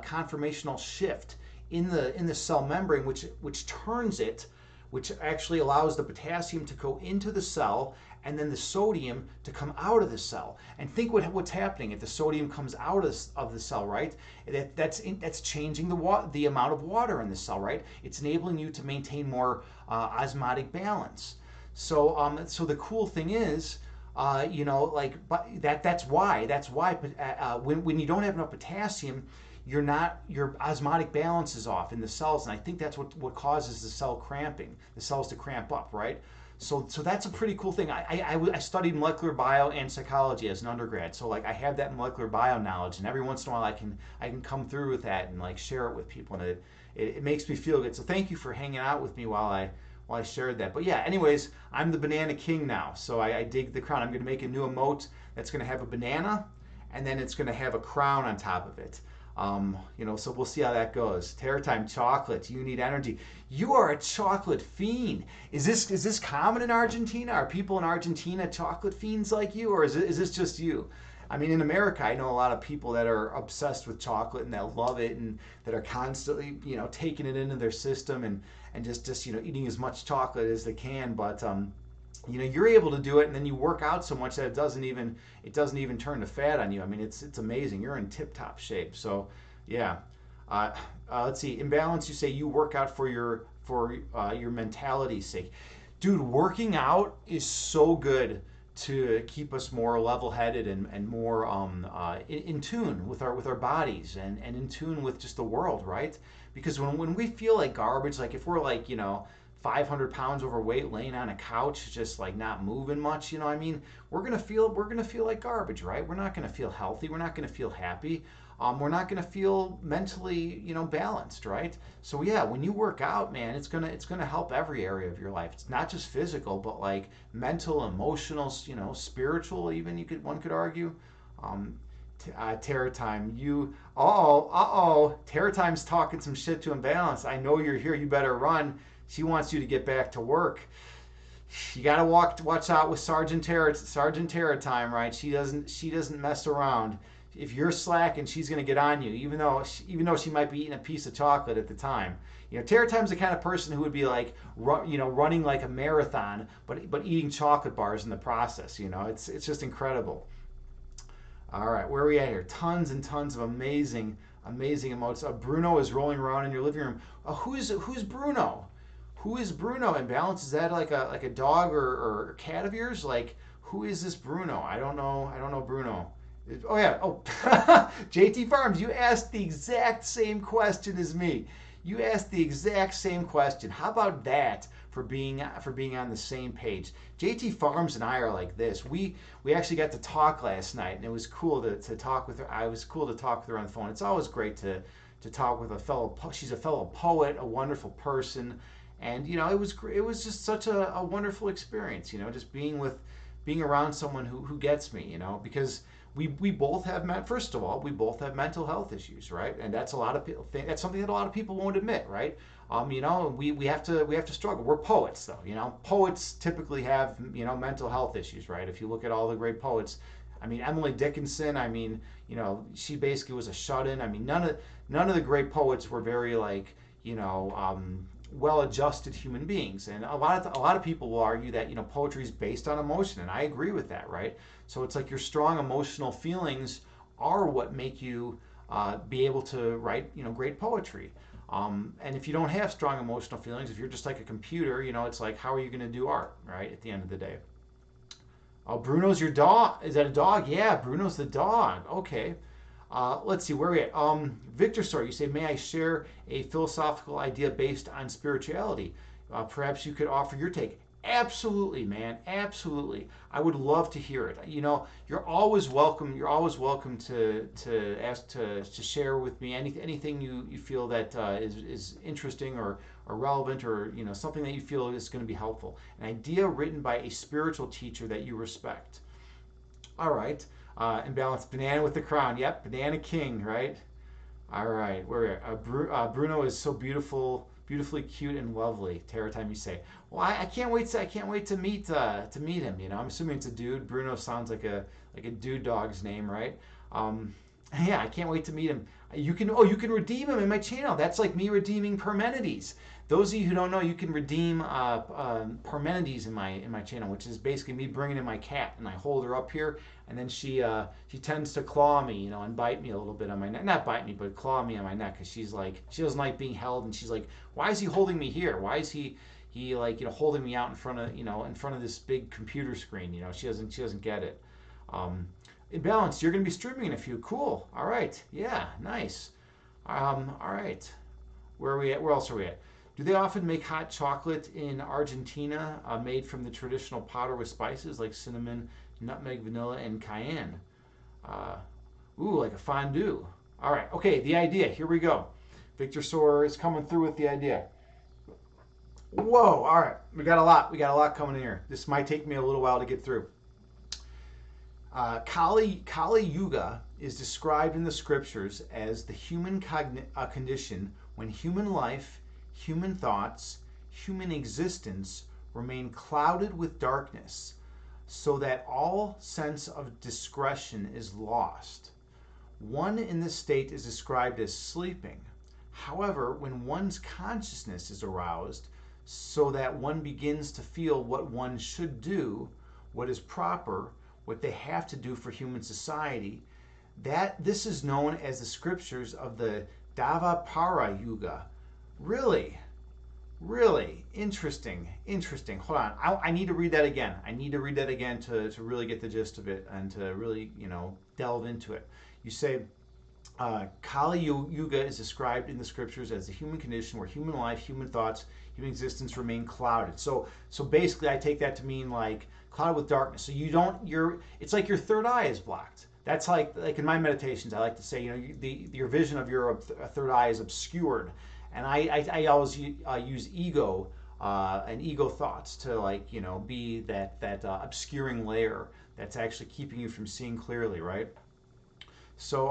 conformational shift in the cell membrane, which turns it, which actually allows the potassium to go into the cell and then the sodium to come out of the cell. And think what's happening if the sodium comes out of the cell, right? That's changing the amount of water in the cell, right? It's enabling you to maintain more osmotic balance. So the cool thing is, but that's why when you don't have enough potassium, your osmotic balance is off in the cells, and I think that's what causes the cells to cramp up, right? So that's a pretty cool thing. I studied molecular bio and psychology as an undergrad, so like I have that molecular bio knowledge, and every once in a while I can come through with that and like share it with people, and it makes me feel good. So thank you for hanging out with me while I shared that. But yeah, anyways, I'm the Banana King now, so I dig the crown. I'm going to make a new emote that's going to have a banana, and then it's going to have a crown on top of it. So we'll see how that goes. Terror Time chocolate. You need energy. You are a chocolate fiend. Is this common in Argentina? Are people in Argentina chocolate fiends like you, or is this just you? I mean, in America, I know a lot of people that are obsessed with chocolate and that love it and that are constantly, taking it into their system and just eating as much chocolate as they can. But you're able to do it, and then you work out so much that it doesn't even turn to fat on you. I mean, it's amazing. You're in tip top shape. So yeah. Let's see. Imbalance. You say you work out for your mentality's sake, dude. Working out is so good to keep us more level-headed and more in tune with our bodies and in tune with just the world, right? Because when we feel like garbage, like if we're like 500 pounds overweight laying on a couch just like not moving much, I mean, we're gonna feel like garbage, right? We're not gonna feel healthy, we're not gonna feel happy, we're not gonna feel mentally balanced, right? So yeah, when you work out, man, it's gonna help every area of your life. It's not just physical, but like mental, emotional, spiritual, even one could argue. Terror Time, Terror Time's talking some shit to Imbalance. I know you're here, you better run. She wants you to get back to work. You gotta watch out with Sergeant Terror Time, right? She doesn't mess around. If you're slacking, she's gonna get on you, even though she might be eating a piece of chocolate at the time. Terror Time's the kind of person who would be like, running like a marathon, but eating chocolate bars in the process. It's just incredible. All right, where are we at here? Tons and tons of amazing emotes. Bruno is rolling around in your living room. Who's Bruno? Who is Bruno? Imbalance? Is that like a dog or cat of yours? Like, who is this Bruno? I don't know Bruno. Oh yeah. Oh, JT Farms. You asked the exact same question as me. You asked the exact same question. How about that for being on the same page? JT Farms and I are like this. We actually got to talk last night, and it was cool to talk with her. It was cool to talk with her on the phone. It's always great to talk with she's a fellow poet, a wonderful person, and it was just such a wonderful experience. Just being around someone who gets me. Because we both have first of all, we both have mental health issues, right? And that's that's something that a lot of people won't admit, right? We have to struggle. We're poets, though. Poets typically have mental health issues, right? If you look at all the great poets, I mean, Emily Dickinson, I mean, she basically was a shut-in. I mean, none of the great poets were very like well-adjusted human beings, and a lot of people will argue that poetry is based on emotion, and I agree with that, right? So it's like your strong emotional feelings are what make you be able to write great poetry. And if you don't have strong emotional feelings, if you're just like a computer, it's like, how are you going to do art, right? At the end of the day. Oh, Bruno's your dog. Is that a dog? Yeah, Bruno's the dog. Okay. Let's see, where are we at? Victor Story, you say, may I share a philosophical idea based on spirituality? Perhaps you could offer your take. Absolutely, man. Absolutely. I would love to hear it. You're always welcome. You're always welcome to ask to share with me anything you feel that is interesting or relevant, or something that you feel is going to be helpful. An idea written by a spiritual teacher that you respect. All right. Imbalance. Banana with the crown. Yep. Banana King. Right. All right, where Bruno is so beautiful, beautifully cute and lovely. Terra time you say. Well, I can't wait to meet him. I'm assuming it's a dude. Bruno sounds like a dude dog's name, right? Um, yeah, I can't wait to meet him. You can redeem him in my channel. That's like me redeeming Parmenides. Those of you who don't know, you can redeem Parmenides in my channel, which is basically me bringing in my cat, and I hold her up here, and then she tends to claw me, and bite me a little bit on my neck. Not bite me, but claw me on my neck, because she doesn't like being held, and she's like, why is he holding me here? Why is he like holding me out in front of this big computer screen? She doesn't get it. Um, in balance, you're going to be streaming in a few. Cool. All right. Yeah. Nice. All right. Where are we at? Where else are we at? Do they often make hot chocolate in Argentina, made from the traditional powder with spices like cinnamon, nutmeg, vanilla, and cayenne? Uh, like a fondue. All right. Okay. The idea. Here we go. Victor Soar is coming through with the idea. Whoa. All right. We got a lot. We got a lot coming in here. This might take me a little while to get through. Kali Yuga is described in the scriptures as the human condition when human life, human thoughts, human existence remain clouded with darkness, so that all sense of discretion is lost. One in this state is described as sleeping. However, when one's consciousness is aroused, so that one begins to feel what one should do, what is proper, what they have to do for human society, that this is known as the scriptures of the Dvapara Yuga. Really, really interesting. Hold on, I need to read that again. I need to read that again to really get the gist of it and to really delve into it. You say Kali Yuga is described in the scriptures as the human condition where human life, human thoughts, human existence remain clouded. So basically, I take that to mean like clouded with darkness. So it's like your third eye is blocked. That's like in my meditations, I like to say, your vision of your third eye is obscured, and I always use ego and ego thoughts to be that obscuring layer that's actually keeping you from seeing clearly, right? So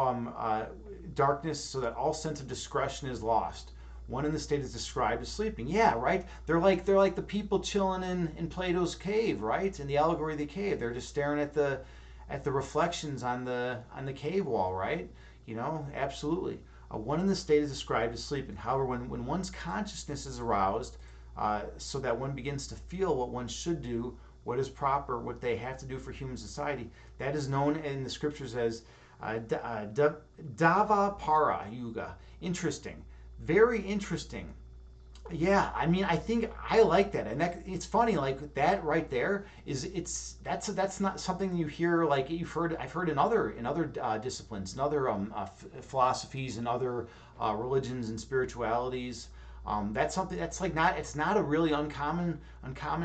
darkness, so that all sense of discretion is lost. One in the state is described as sleeping. Yeah, right. They're like the people chilling in Plato's cave, right? In the allegory of the cave, they're just staring at the reflections on the cave wall, right? Absolutely. One in the state is described as sleeping. However, when one's consciousness is aroused, so that one begins to feel what one should do, what is proper, what they have to do for human society, that is known in the scriptures as Dvapara Yuga. Interesting. Very interesting. Yeah, I mean, I think I like that, and it's funny, like that right there that's not something you hear like I've heard in other disciplines, in other philosophies, and other religions and spiritualities. That's something that's like it's not a really uncommon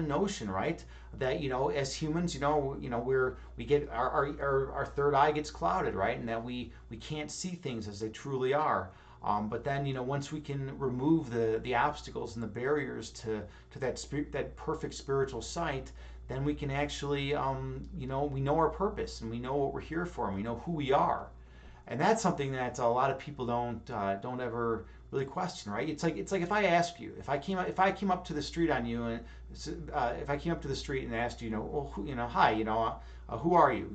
notion, right? That as humans, we get our third eye gets clouded, right? And that we can't see things as they truly are. But then once we can remove the obstacles and the barriers to that perfect spiritual sight, then we can actually we know our purpose, and we know what we're here for, and we know who we are. And that's something that a lot of people don't ever really question, right? It's like if I ask you, if I came up to the street on you, and if I came up to the street and asked you, well, hi, who are you,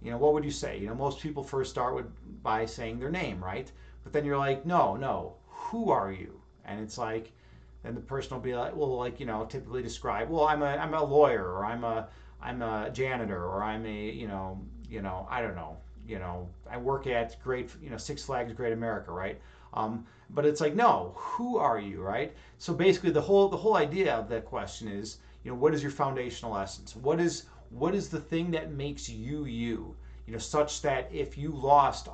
what would you say? Most people first start by saying their name, right? But then you're like, no, who are you? And it's like, then the person will be like, well, typically describe, well, I'm a lawyer, or I'm a janitor, or I'm a, I don't know, I work at Six Flags Great America, right? But it's like, no, who are you, right? So basically, the whole idea of that question is, what is your foundational essence? What is the thing that makes you you? Such that if you lost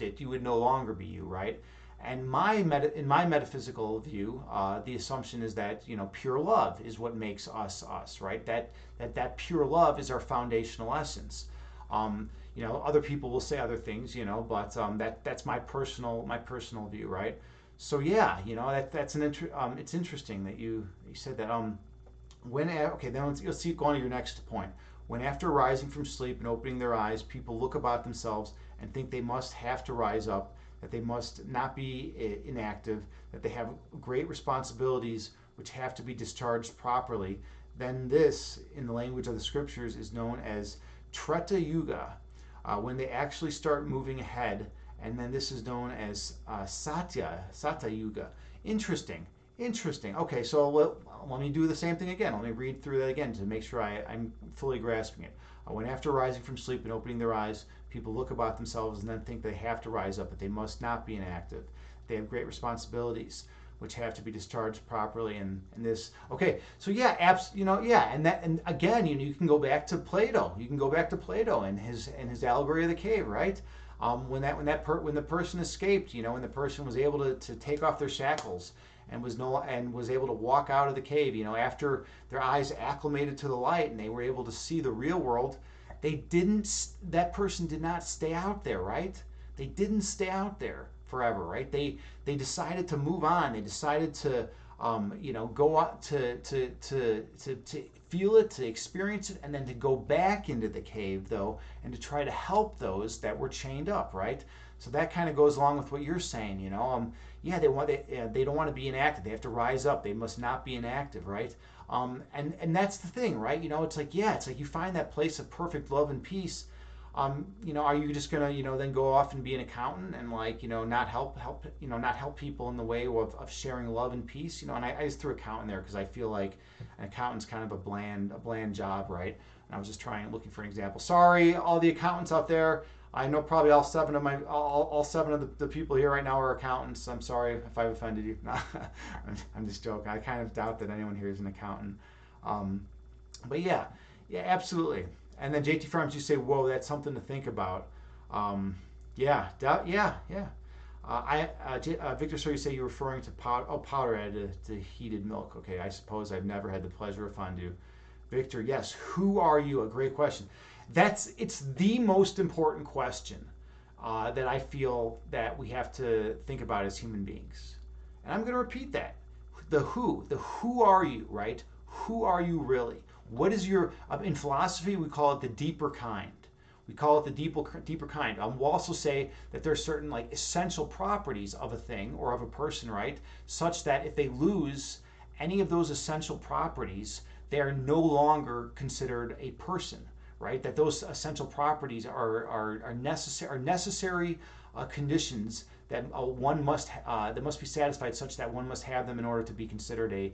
it, you would no longer be you, right? And in my metaphysical view, the assumption is that pure love is what makes us us, right? That pure love is our foundational essence. Other people will say other things, but that's my personal view, right? So yeah, it's interesting that you said that. Okay, then let's see, go on to your next point. When after rising from sleep and opening their eyes, people look about themselves and think they must have to rise up, that they must not be inactive, that they have great responsibilities which have to be discharged properly, then this, in the language of the scriptures, is known as Treta Yuga, when they actually start moving ahead, and then this is known as Satya Yuga. Interesting. Interesting. Okay, so let me do the same thing again. Let me read through that again to make sure I'm fully grasping it. When after rising from sleep and opening their eyes, people look about themselves and then think they have to rise up, but they must not be inactive. They have great responsibilities which have to be discharged properly. And this, okay, so yeah, yeah, and again, you can go back to Plato. You can go back to Plato and his allegory of the cave, right? When the person escaped, when the person was able to take off their shackles and was able to walk out of the cave, after their eyes acclimated to the light and they were able to see the real world, that person did not stay out there, right? They didn't stay out there forever, right? They decided to move on. They decided to go out to feel it, to experience it, and then to go back into the cave, though, and to try to help those that were chained up, right? So that kind of goes along with what you're saying, yeah, they don't want to be inactive. They have to rise up. They must not be inactive, right? And that's the thing, right? It's like you find that place of perfect love and peace. Are you just gonna, then go off and be an accountant and not help people in the way of sharing love and peace? And I just threw accountant there because I feel like an accountant's kind of a bland job, right? And I was just looking for an example. Sorry, all the accountants out there. I know probably all seven of the people here right now are accountants. I'm sorry if I've offended you. I'm just joking. I kind of doubt that anyone here is an accountant. But yeah, absolutely. And then JT Farms, you say, "Whoa, that's something to think about." Yeah, yeah. Victor, so you say you're referring to powder added to heated milk. Okay, I suppose I've never had the pleasure of fondue. Victor, yes. Who are you? A great question. It's the most important question that I feel that we have to think about as human beings. And I'm going to repeat that. The who are you, right? Who are you really? What is in philosophy, we call it the deeper kind. We call it the deeper kind. We'll also say that there are certain essential properties of a thing or of a person, right? Such that if they lose any of those essential properties, they are no longer considered a person, right? That those essential properties are necessary conditions that one must that must be satisfied, such that one must have them in order to be considered a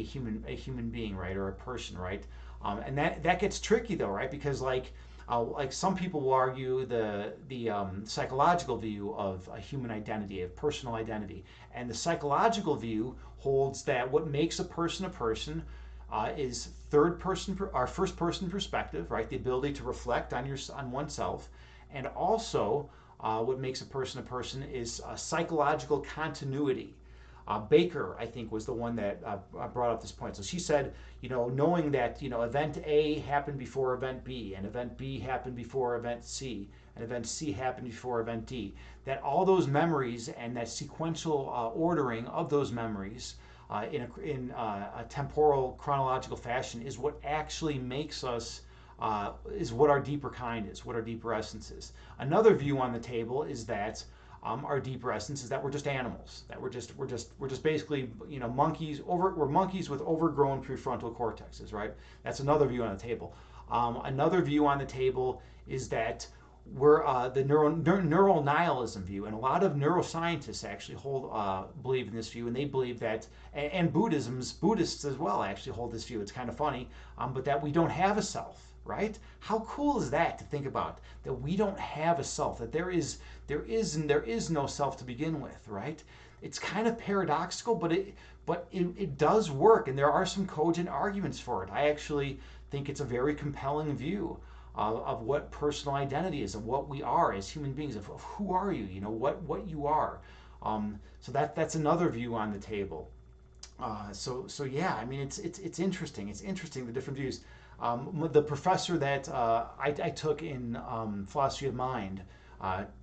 human being, right, or a person, right? And that gets tricky though, right? Because like some people will argue the psychological view of a human identity, of personal identity, and the psychological view holds that what makes a person is third person or first person perspective, right? The ability to reflect on oneself, and also what makes a person is psychological continuity. Baker, I think, was the one that brought up this point. So she said, knowing that event A happened before event B, and event B happened before event C, and event C happened before event D, that all those memories and that sequential ordering of those memories in a temporal chronological fashion is what actually makes us is what our deeper kind is, what our deeper essence is. Another view on the table is that our deeper essence is that we're just animals, that we're just basically monkeys. We're monkeys with overgrown prefrontal cortexes, right? That's another view on the table. Another view on the table is that we're the neural nihilism view, and a lot of neuroscientists actually believe in this view, and they believe that, and Buddhists as well actually hold this view. It's kind of funny, but that we don't have a self. Right? How cool is that to think about, that we don't have a self, that there is no self to begin with, right? It's kind of paradoxical, but it does work, and there are some cogent arguments for it. I actually think it's a very compelling view of what personal identity is, of what we are as human beings, of who are you, what you are. So that's another view on the table. So yeah, I mean it's interesting. It's interesting the different views. The professor that I took in philosophy of mind,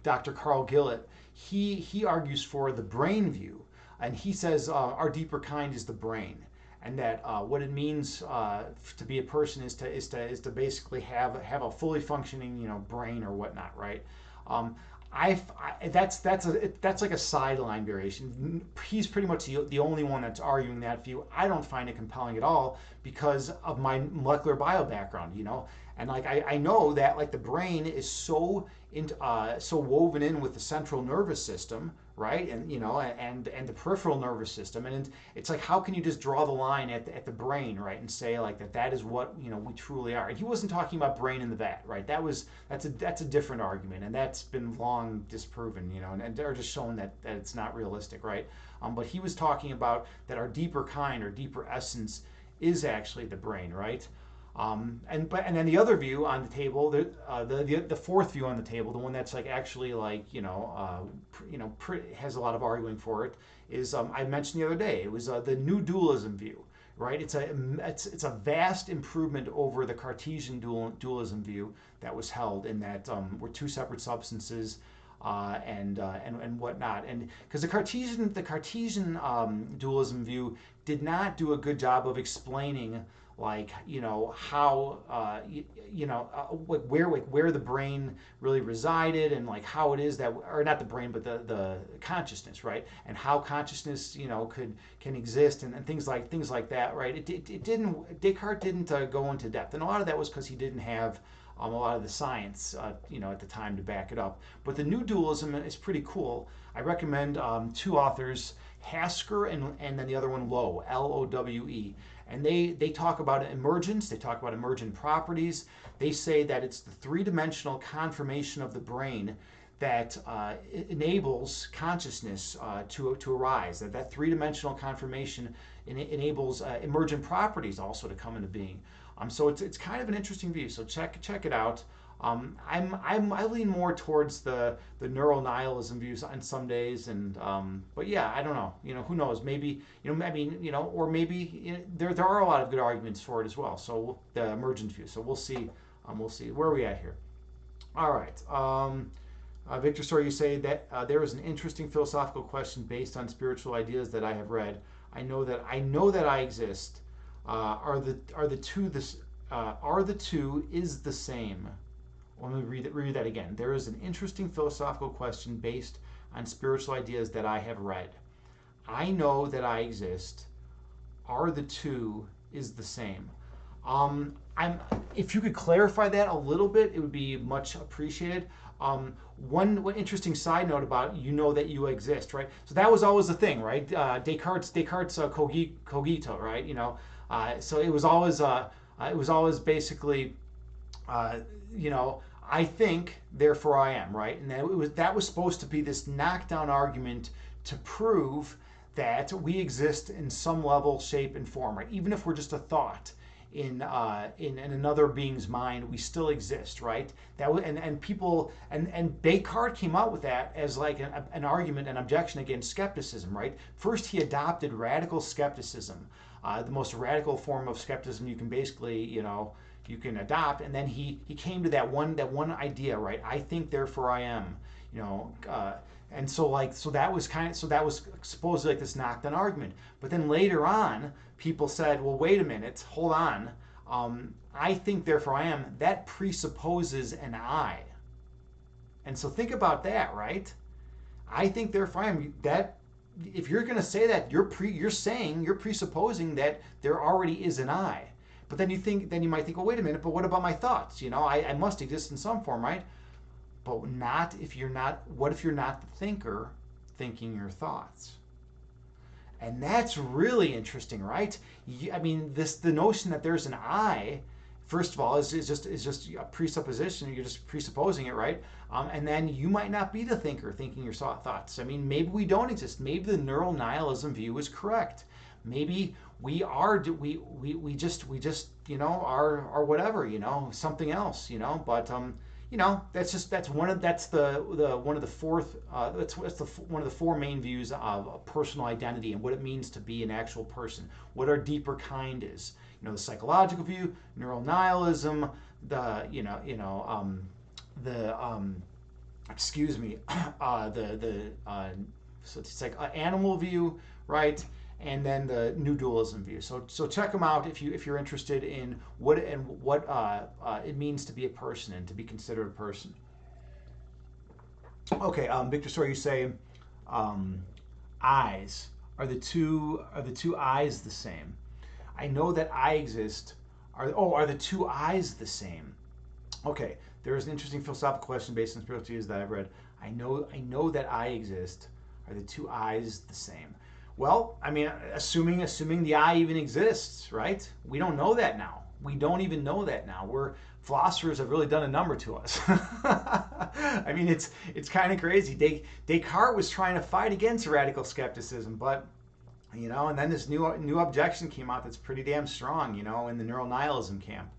Dr. Carl Gillett, he argues for the brain view, and he says our deeper kind is the brain, and that what it means to be a person is to basically have a fully functioning brain or whatnot, right? Um, that's like a sideline variation. He's pretty much the only one that's arguing that view. I don't find it compelling at all because of my molecular bio background, and like I know that like the brain is so woven in with the central nervous system, right? And and the peripheral nervous system, and it's like how can you just draw the line at the brain, right, and say like that is what we truly are. And he wasn't talking about brain in the vat, right? That's a different argument, and that's been long disproven, and they're just showing that it's not realistic, right? But he was talking about that our deeper kind or deeper essence is actually the brain, right? And then the other view on the table, the fourth view on the table, the one that's like actually like has a lot of arguing for it, is I mentioned the other day. It was the new dualism view, right? It's a vast improvement over the Cartesian dualism view that was held in that we're two separate substances. And whatnot, and because the Cartesian dualism view did not do a good job of explaining like how where the brain really resided, and like how it is that, or not the brain but the consciousness, right, and how consciousness can exist, and things like that, right. It didn't Descartes didn't go into depth, and a lot of that was because he didn't have a lot of the science at the time to back it up. But the new dualism is pretty cool. I recommend two authors, Hasker and then the other one Lowe, Lowe, and they talk about emergence. They talk about emergent properties. They say that it's the three-dimensional conformation of the brain that enables consciousness to arise. That three-dimensional conformation enables emergent properties also to come into being. So it's kind of an interesting view. So check it out. I lean more towards the neural nihilism views on some days, and but yeah, I don't know. Who knows? Maybe or maybe there are a lot of good arguments for it as well. So the emergent view. So we'll see. We'll see. Where are we at here? All right. Victor Story, you say that there is an interesting philosophical question based on spiritual ideas that I have read. I know that I exist. Are the two is the same? Let me read that again. There is an interesting philosophical question based on spiritual ideas that I have read. I know that I exist. Are the two is the same? If you could clarify that a little bit, it would be much appreciated. One interesting side note about that you exist, right? So that was always the thing, right? Descartes cogito, right? So it was always basically, I think, therefore I am, right? And that was supposed to be this knockdown argument to prove that we exist in some level, shape, and form, right? Even if we're just a thought in another being's mind, we still exist, right? And Descartes came out with that as like an argument, an objection against skepticism, right? First, he adopted radical skepticism, the most radical form of skepticism you can basically, you can adopt, and then he came to that one idea, right? I think, therefore I am, and so that was supposedly like this knockdown argument. But then later on, people said, well, wait a minute, hold on. I think, therefore I am, that presupposes an I. And so think about that, right? I think, therefore I am, that if you're going to say that, you're presupposing that there already is an I. But then you might think, well, wait a minute, but what about my thoughts? I must exist in some form, right? But what if you're not the thinker thinking your thoughts? And that's really interesting, right? The notion that there's an I, first of all, is just a presupposition. You're just presupposing it, right? And then you might not be the thinker thinking your thoughts. Maybe we don't exist. Maybe the neural nihilism view is correct. Maybe we are. We just are whatever. Something else. But that's one of that's the one of the fourth that's the one of the four main views of personal identity and what it means to be an actual person, what our deeper kind is. The psychological view, neural nihilism, the the excuse me, so it's like animal view, right? And then the new dualism view. So check them out if you're interested in what it means to be a person and to be considered a person. Okay, Victor, sorry, you say um, eyes are the two eyes the same? I know that I exist. Are the two eyes the same? Okay, there is an interesting philosophical question based on spiritual views that I've read. I know that I exist. Are the two eyes the same? Well, I mean, assuming the eye even exists, right? We don't know that now. We don't even know that now. Philosophers have really done a number to us. I mean, it's kind of crazy. Descartes was trying to fight against radical skepticism, but and then this new objection came out that's pretty damn strong, in the neural nihilism camp.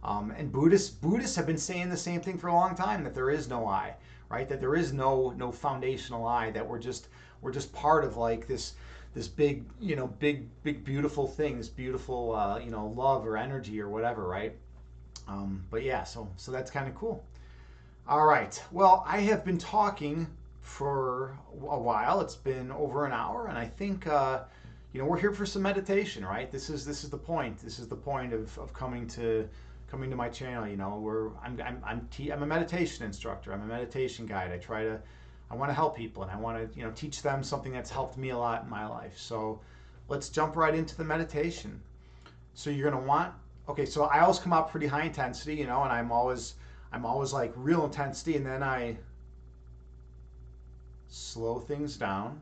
And Buddhists have been saying the same thing for a long time, that there is no I, right? That there is no foundational I, that we're just part of like this big big beautiful thing, this beautiful love or energy or whatever, right? But yeah, so that's kind of cool. All right. Well, I have been talking for a while. It's been over an hour, and I think we're here for some meditation, right? This is the point. This is the point of coming to my channel. Where I'm a meditation instructor. I'm a meditation guide. I want to help people, and I want to teach them something that's helped me a lot in my life. So let's jump right into the meditation. So you're gonna want. Okay, so I always come out pretty high intensity, and I'm always like real intensity, and then I slow things down.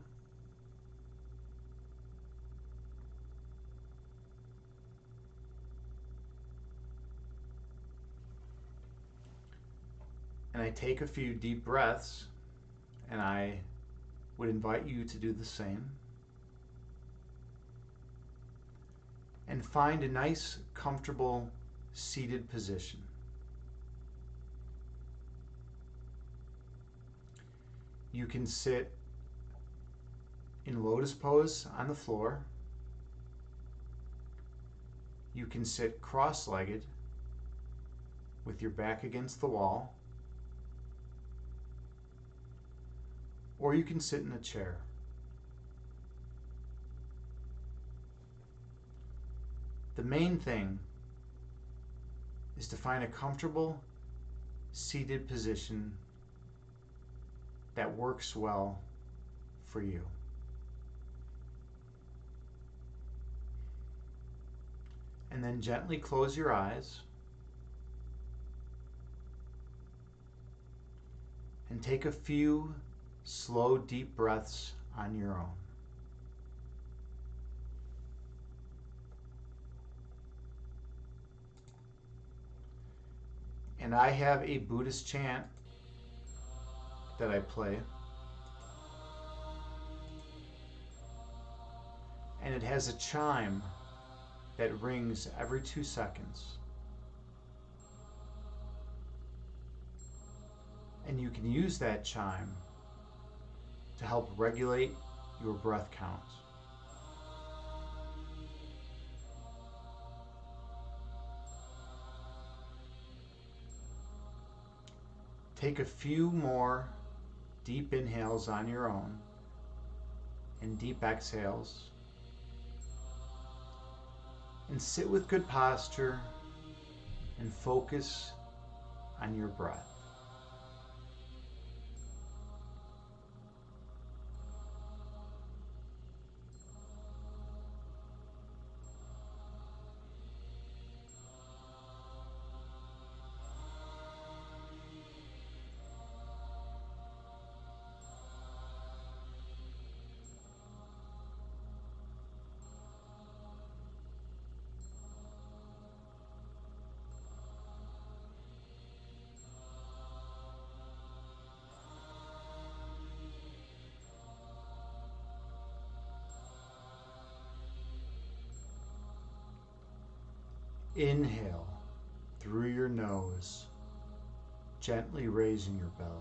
And I take a few deep breaths, and I would invite you to do the same. And find a nice, comfortable, seated position. You can sit in lotus pose on the floor. You can sit cross-legged with your back against the wall. Or you can sit in a chair. The main thing is to find a comfortable seated position that works well for you. And then gently close your eyes and take a few slow, deep breaths on your own. And I have a Buddhist chant that I play, and it has a chime that rings every 2 seconds. And you can use that chime to help regulate your breath count. Take a few more deep inhales on your own and deep exhales. And sit with good posture and focus on your breath. Inhale through your nose gently raising your belly.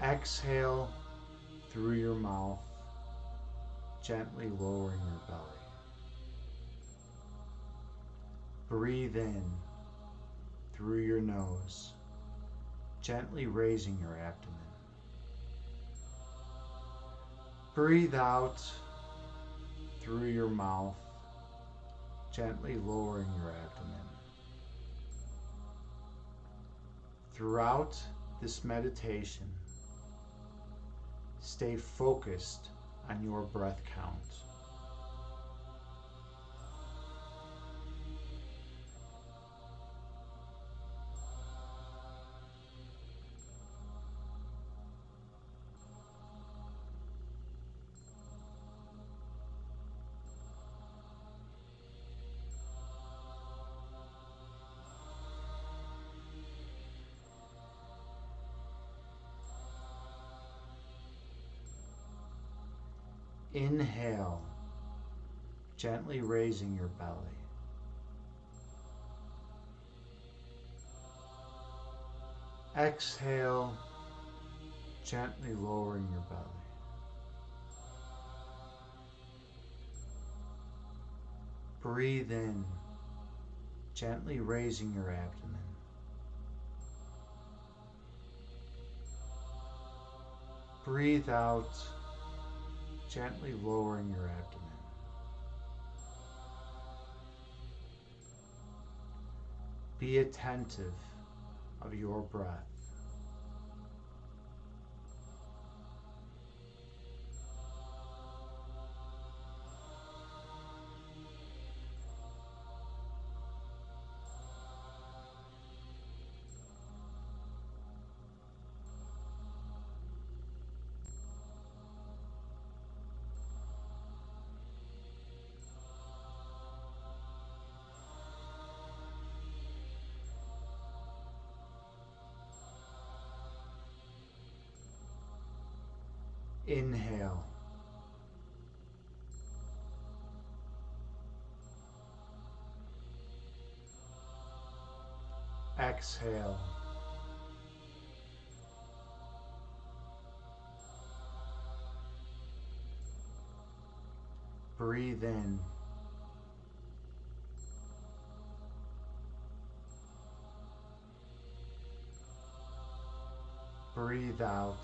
Exhale through your mouth, gently lowering your belly. Breathe in through your nose, gently raising your abdomen. Breathe out through your mouth, gently lowering your abdomen. Throughout this meditation, stay focused on your breath count. Inhale, gently raising your belly. Exhale, gently lowering your belly. Breathe in, gently raising your abdomen. Breathe out, gently lowering your abdomen. Be attentive of your breath. Inhale. Exhale. Breathe in. Breathe out.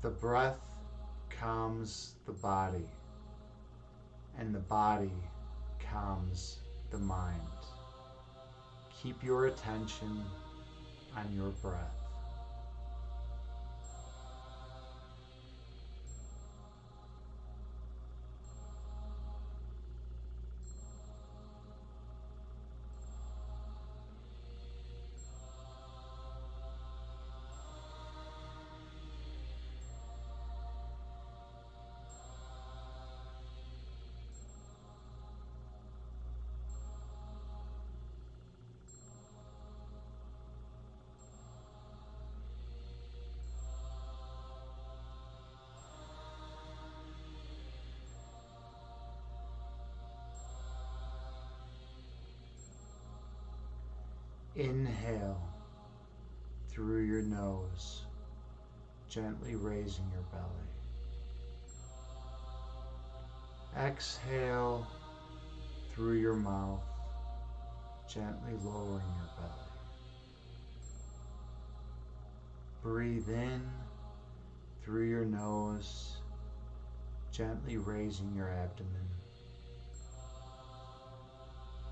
The breath calms the body, and the body calms the mind. Keep your attention on your breath. Inhale through your nose, gently raising your belly. Exhale through your mouth, gently lowering your belly. Breathe in through your nose, gently raising your abdomen.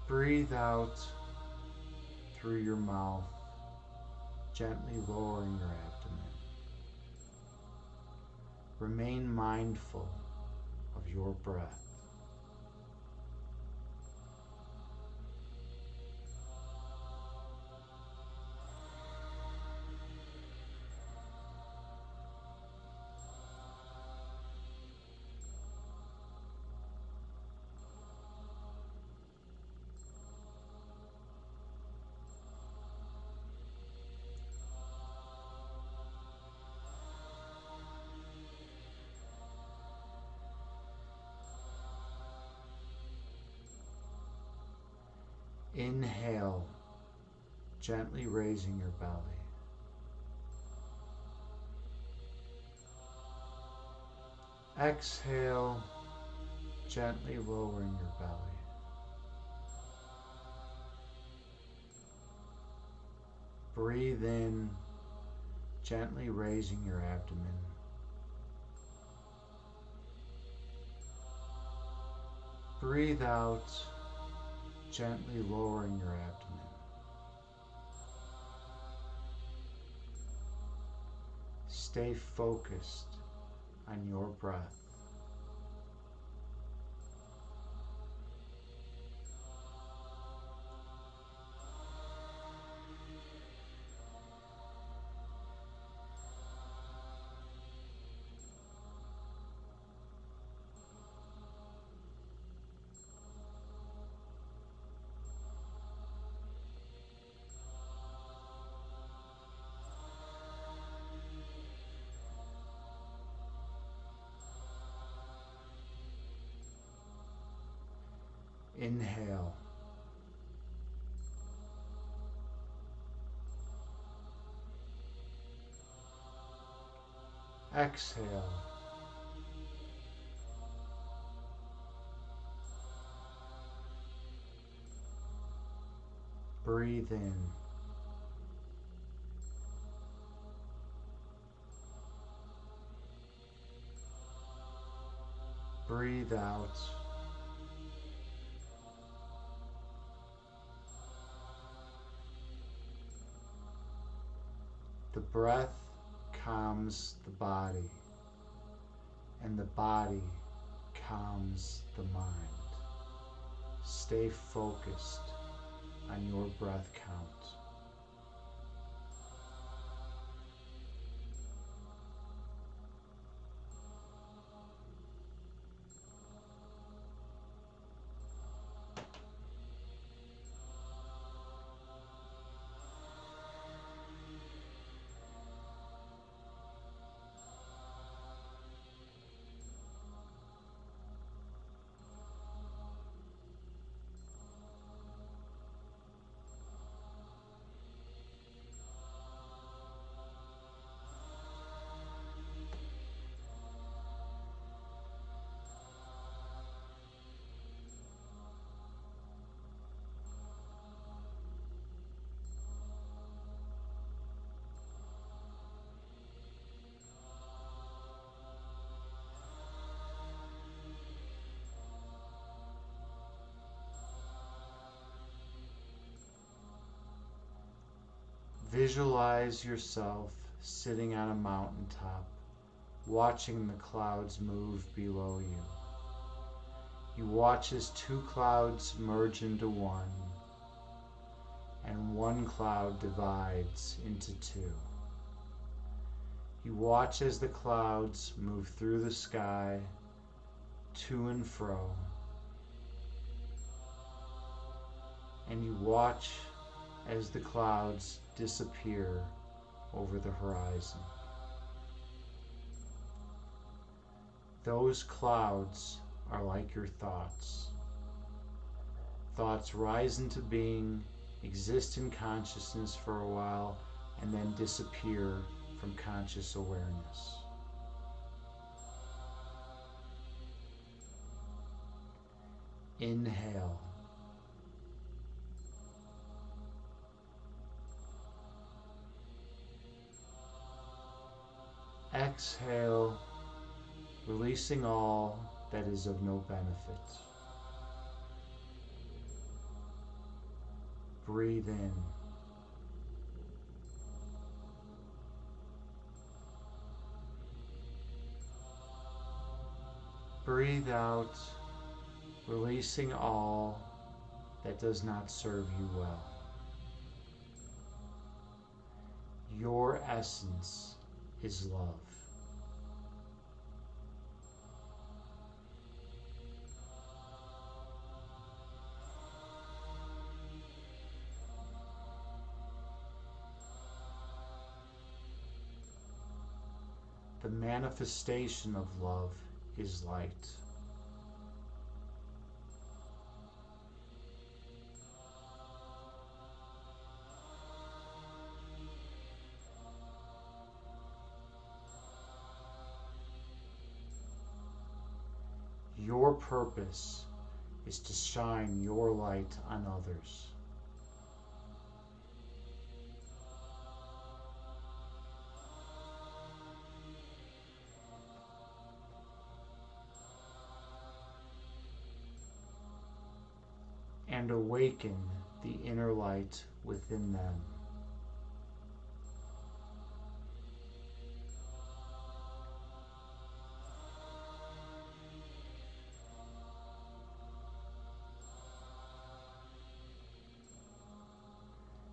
Breathe out through your mouth, gently lowering your abdomen. Remain mindful of your breath. Inhale, gently raising your belly. Exhale, gently lowering your belly. Breathe in, gently raising your abdomen. Breathe out, gently lowering your abdomen. Stay focused on your breath. Inhale. Exhale. Breathe in. Breathe out. The breath calms the body, and the body calms the mind. Stay focused on your breath count. Visualize yourself sitting on a mountaintop, watching the clouds move below you. You watch as two clouds merge into one, and one cloud divides into two. You watch as the clouds move through the sky, to and fro, and you watch as the clouds disappear over the horizon. Those clouds are like your thoughts. Thoughts rise into being, exist in consciousness for a while, and then disappear from conscious awareness. Inhale. Exhale, releasing all that is of no benefit. Breathe in. Breathe out, releasing all that does not serve you well. Your essence is love. The manifestation of love is light. your purpose is to shine your light on others. And awaken the inner light within them.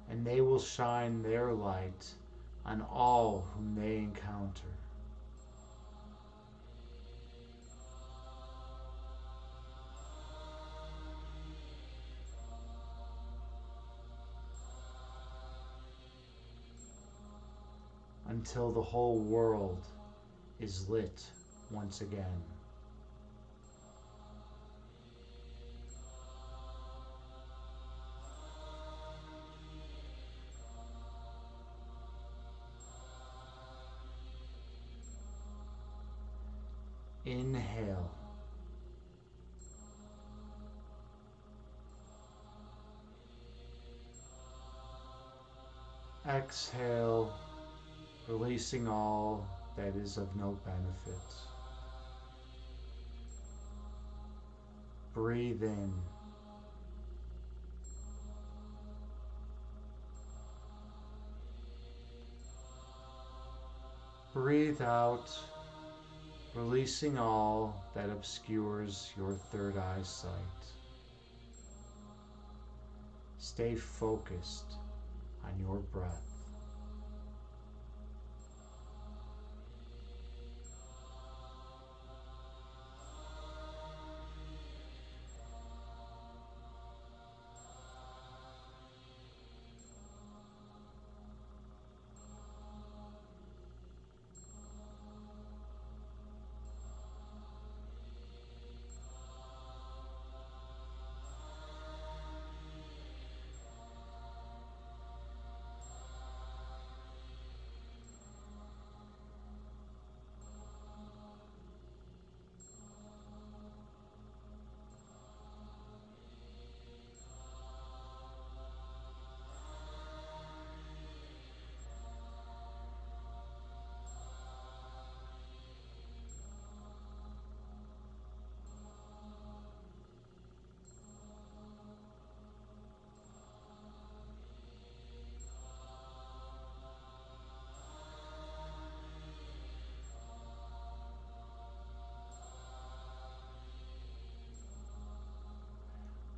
And they will shine their light on all whom they encounter. Until the whole world is lit once again. Inhale. Exhale, releasing all that is of no benefit. Breathe in. Breathe out, releasing all that obscures your third eye sight. Stay focused on your breath.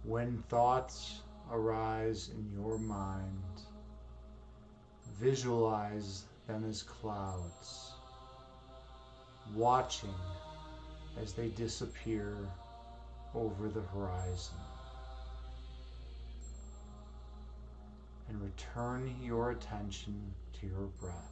When thoughts arise in your mind, visualize them as clouds, watching as they disappear over the horizon. And return your attention to your breath.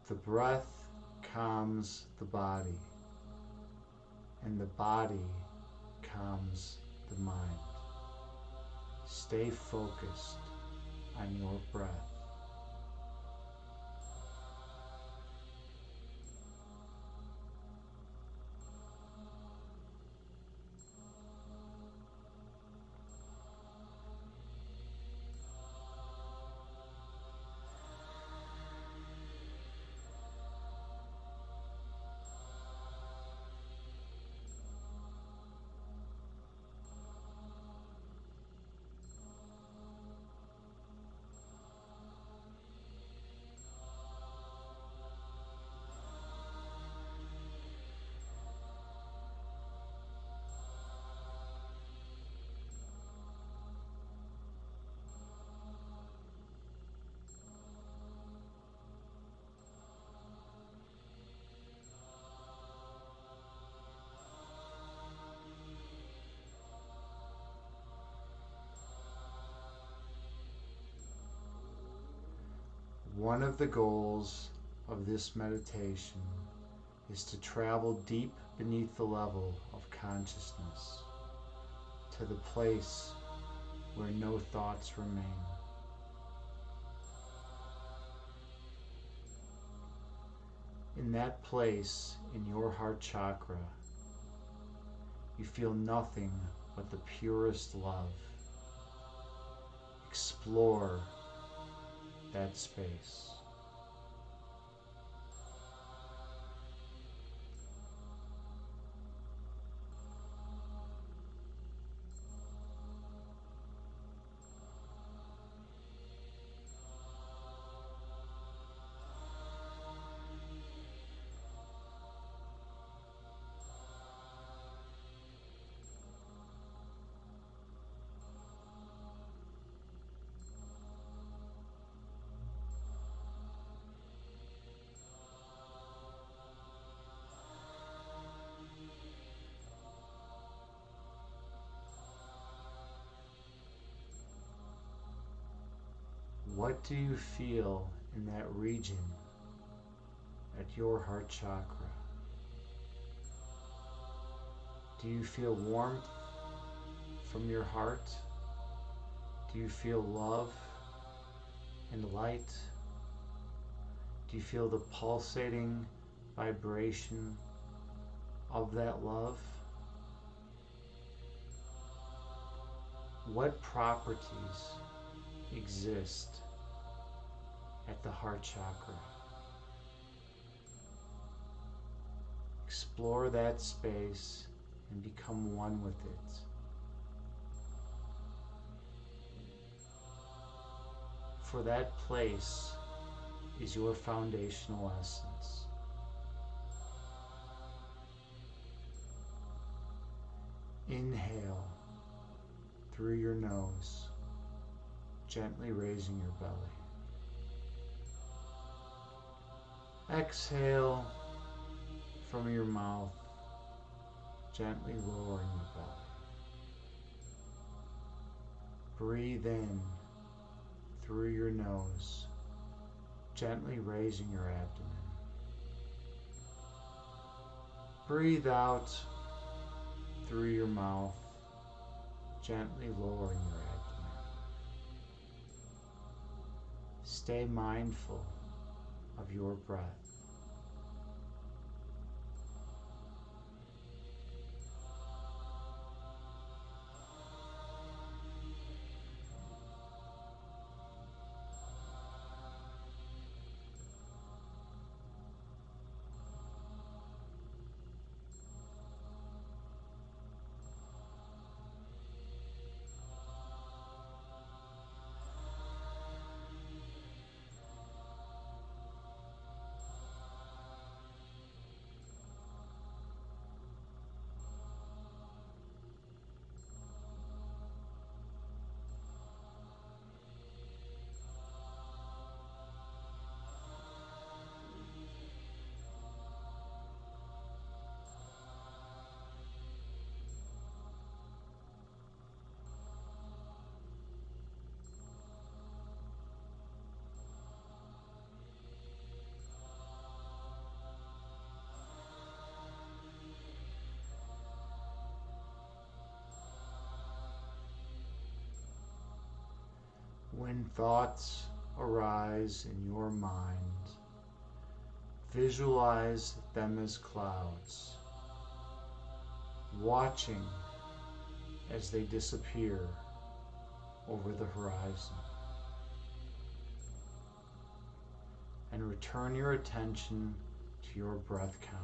The breath calms the body, and the body calms the mind. Stay focused on your breath. One of the goals of this meditation is to travel deep beneath the level of consciousness to the place where no thoughts remain. In that place, in your heart chakra, you feel nothing but the purest love. Explore that space. What do you feel in that region at your heart chakra? Do you feel warmth from your heart? Do you feel love and light? Do you feel the pulsating vibration of that love? What properties exist at the heart chakra? Explore that space and become one with it. For that place is your foundational essence. Inhale through your nose, gently raising your belly. Exhale from your mouth, gently lowering your belly. Breathe in through your nose, gently raising your abdomen. Breathe out through your mouth, gently lowering your abdomen. Stay mindful of your breath. When thoughts arise in your mind, visualize them as clouds, watching as they disappear over the horizon. And return your attention to your breath count.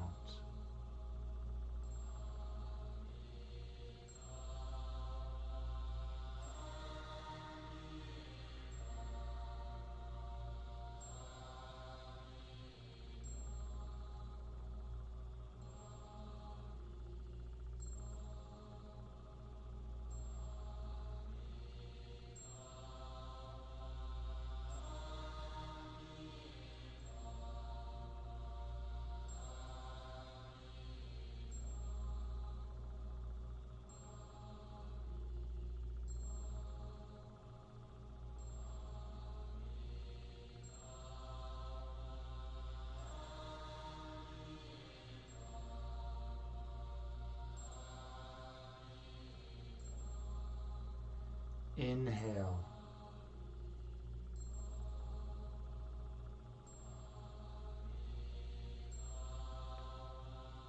Inhale.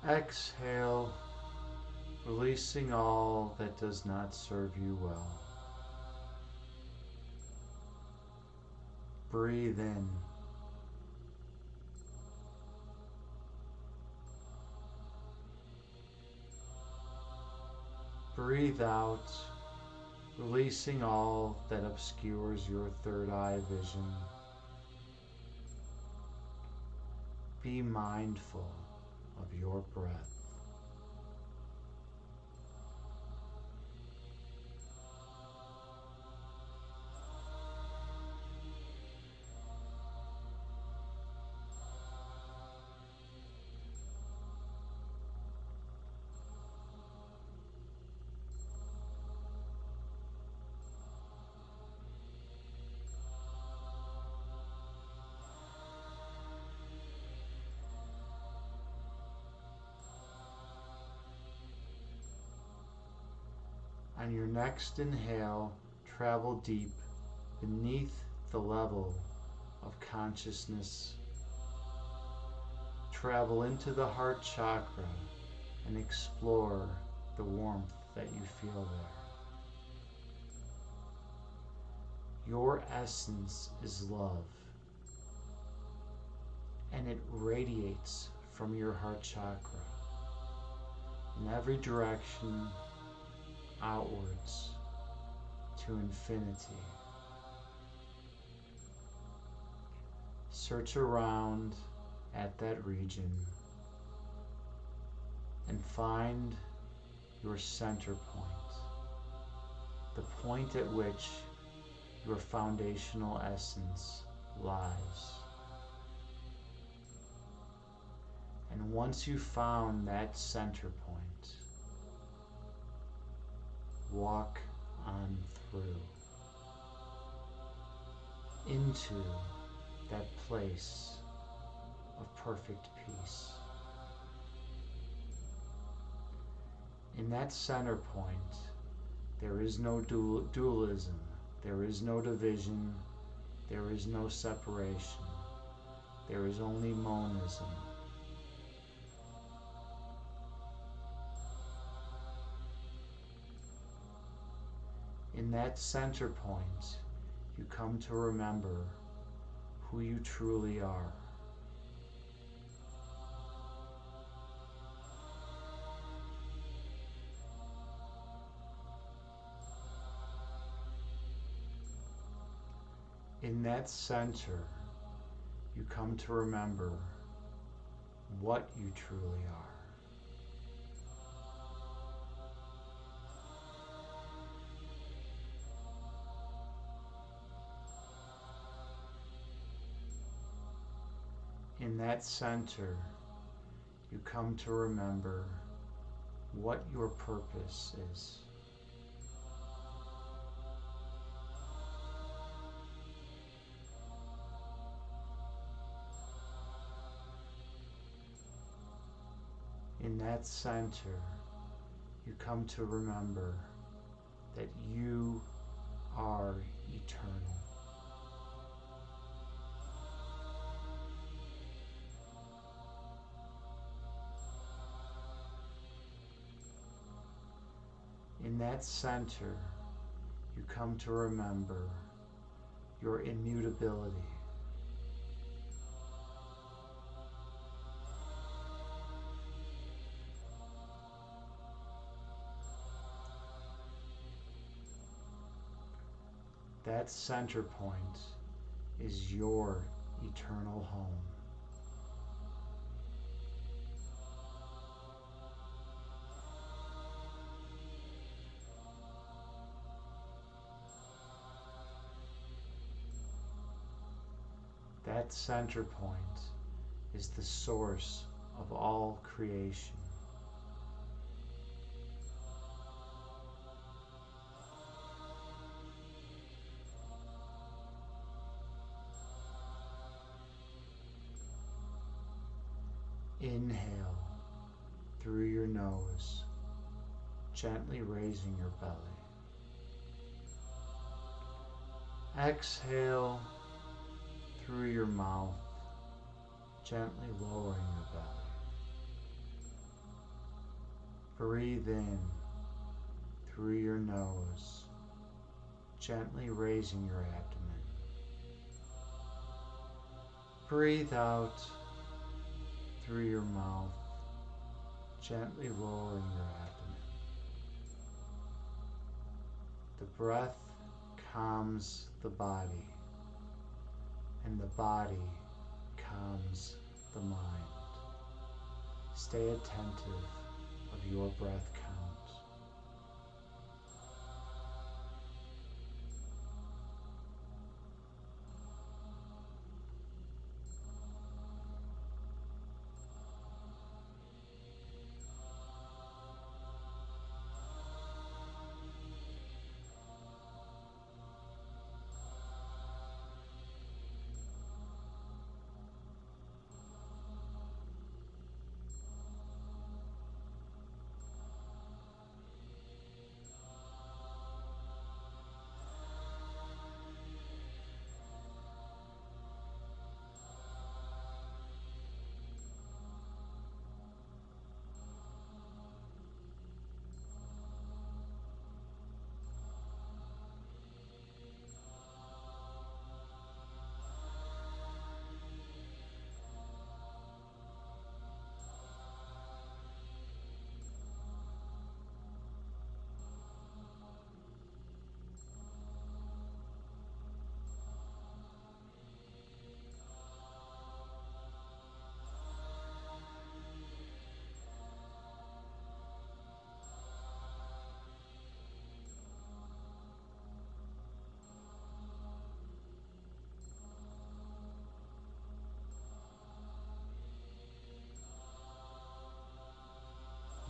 Exhale, releasing all that does not serve you well. Breathe in. Breathe out, releasing all that obscures your third eye vision. Be mindful of your breath. On your next inhale, travel deep beneath the level of consciousness. Travel into the heart chakra and explore the warmth that you feel there. Your essence is love, and it radiates from your heart chakra in every direction outwards to infinity. Search around at that region and find your center point, the point at which your foundational essence lies. And once you've found that center point, walk on through into that place of perfect peace. In that center point, there is no dualism, there is no division, there is no separation, there is only monism. In that center point, you come to remember who you truly are. In that center, you come to remember what you truly are. In that center, you come to remember what your purpose is. In that center, you come to remember that you are eternal. In that center, you come to remember your immutability. That center point is your eternal home. That center point is the source of all creation. Inhale through your nose, gently raising your belly. Exhale through your mouth, gently lowering your belly. Breathe in through your nose, gently raising your abdomen. Breathe out through your mouth, gently lowering your abdomen. The breath calms the body, and the body calms the mind. Stay attentive of your breath count.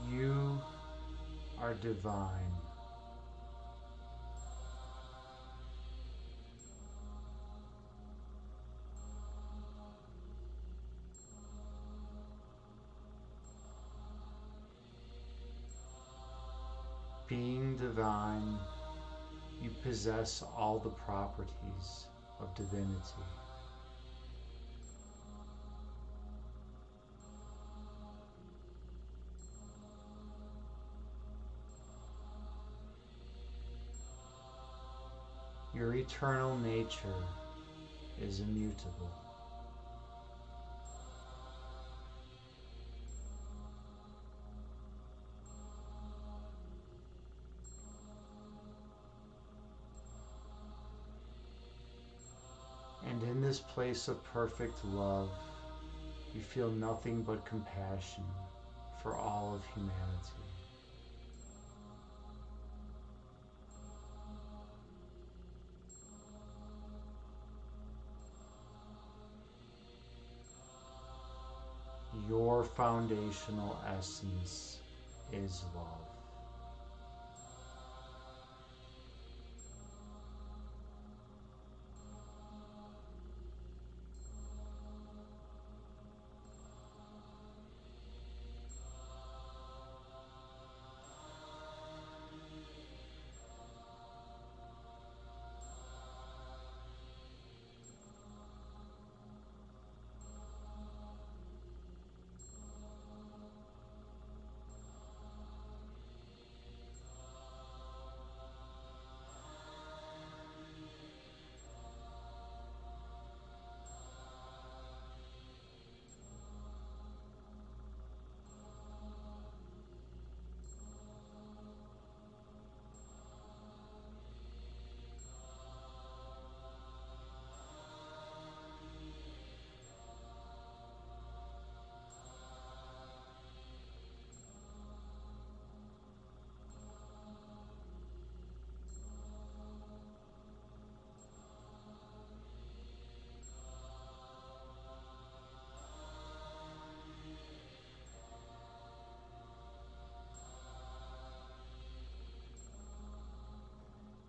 You are divine. Being divine, you possess all the properties of divinity. Your eternal nature is immutable. And in this place of perfect love, you feel nothing but compassion for all of humanity. Your foundational essence is love.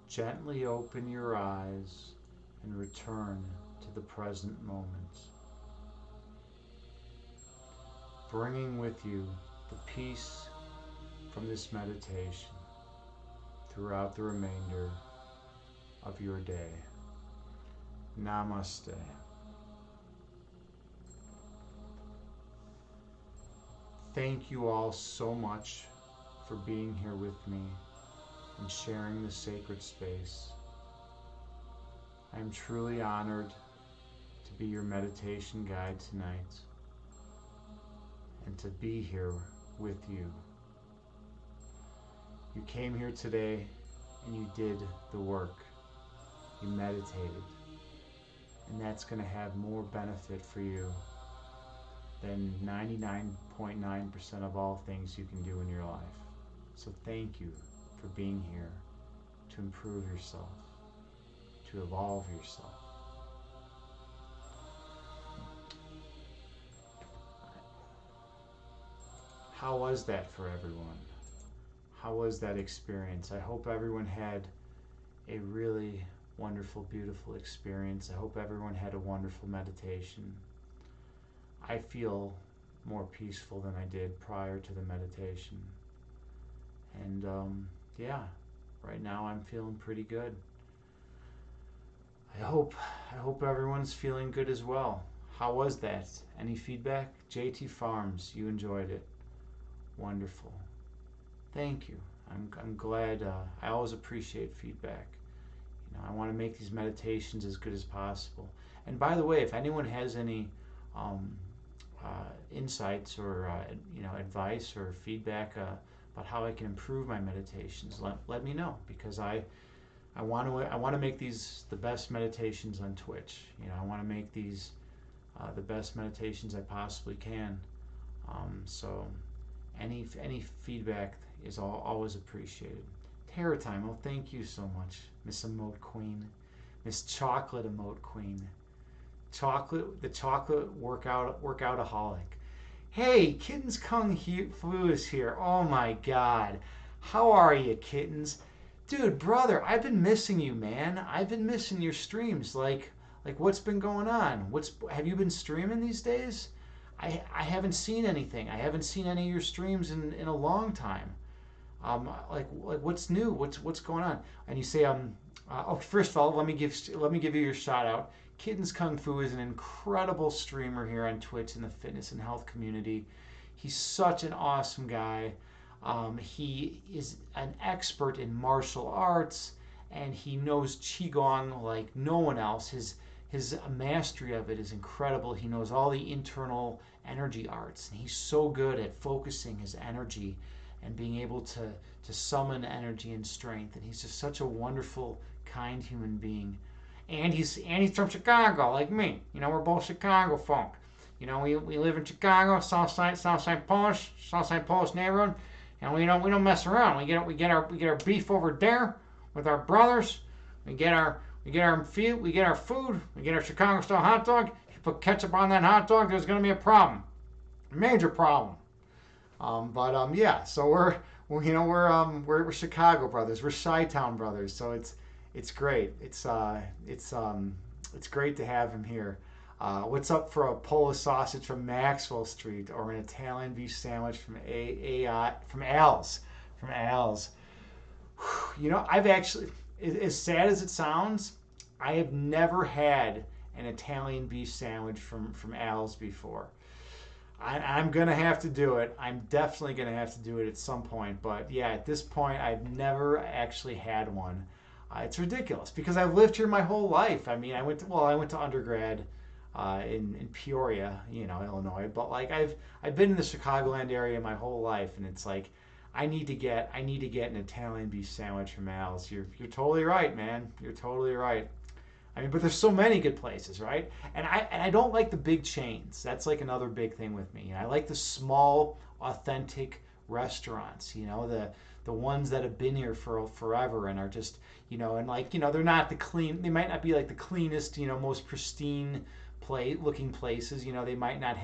Gently open your eyes and return to the present moment, bringing with you the peace from this meditation throughout the remainder of your day. Namaste. Thank you all so much for being here with me and sharing this sacred space. I am truly honored to be your meditation guide tonight and to be here with you. You came here today and you did the work. You meditated. And that's going to have more benefit for you than 99.9% of all things you can do in your life. So thank you for being here to improve yourself, to evolve yourself. How was that for everyone? How was that experience? I hope everyone had a really wonderful, beautiful experience. I hope everyone had a wonderful meditation. I feel more peaceful than I did prior to the meditation. And yeah, right now I'm feeling pretty good. I hope everyone's feeling good as well. How was that? Any feedback? JT Farms, you enjoyed it. Wonderful. Thank you. I'm glad. I always appreciate feedback. I want to make these meditations as good as possible. And by the way, if anyone has any insights or advice or feedback about how I can improve my meditations, let me know, because I want to make these the best meditations on Twitch. I want to make these the best meditations I possibly can. So any feedback is always appreciated. Terror Time, oh, thank you so much, Miss Emote Queen, Miss Chocolate Emote Queen, the chocolate workoutaholic. Hey, Kittens Kung Fu is here. Oh my God, how are you, Kittens? Dude, brother, I've been missing you, man. I've been missing your streams. Like what's been going on? Have you been streaming these days? I haven't seen anything. I haven't seen any of your streams in a long time. Like what's new? What's going on? And you say, first of all, let me give you your shout out. Kittens Kung Fu is an incredible streamer here on Twitch in the fitness and health community. He's such an awesome guy. He is an expert in martial arts, and he knows Qigong like no one else. His mastery of it is incredible. He knows all the internal energy arts, and he's so good at focusing his energy and being able to summon energy and strength. And he's just such a wonderful, kind human being. And he's from Chicago, like me. We're both Chicago folk. We live in Chicago, South Side Polish neighborhood, and we don't mess around. We get our beef over there with our brothers. We get our food. We get our Chicago style hot dog. If you put ketchup on that hot dog, there's gonna be a problem, a major problem. Yeah. So we're Chicago brothers. We're Chi-Town brothers. So it's great. It's great to have him here. What's up for a Polish sausage from Maxwell Street or an Italian beef sandwich from Al's? From Al's. I've actually, as sad as it sounds, I have never had an Italian beef sandwich from Al's before. I'm going to have to do it. I'm definitely going to have to do it at some point. But yeah, at this point, I've never actually had one. It's ridiculous because I've lived here my whole life. I mean, I went to undergrad in Peoria, Illinois. But like I've been in the Chicagoland area my whole life, and it's like I need to get an Italian beef sandwich from Al's. You're totally right, man. You're totally right. I mean, but there's so many good places, right? And I don't like the big chains. That's like another big thing with me. I like the small, authentic restaurants. The ones that have been here for forever and are just they're not the clean. They might not be like the cleanest, most pristine looking places. They might not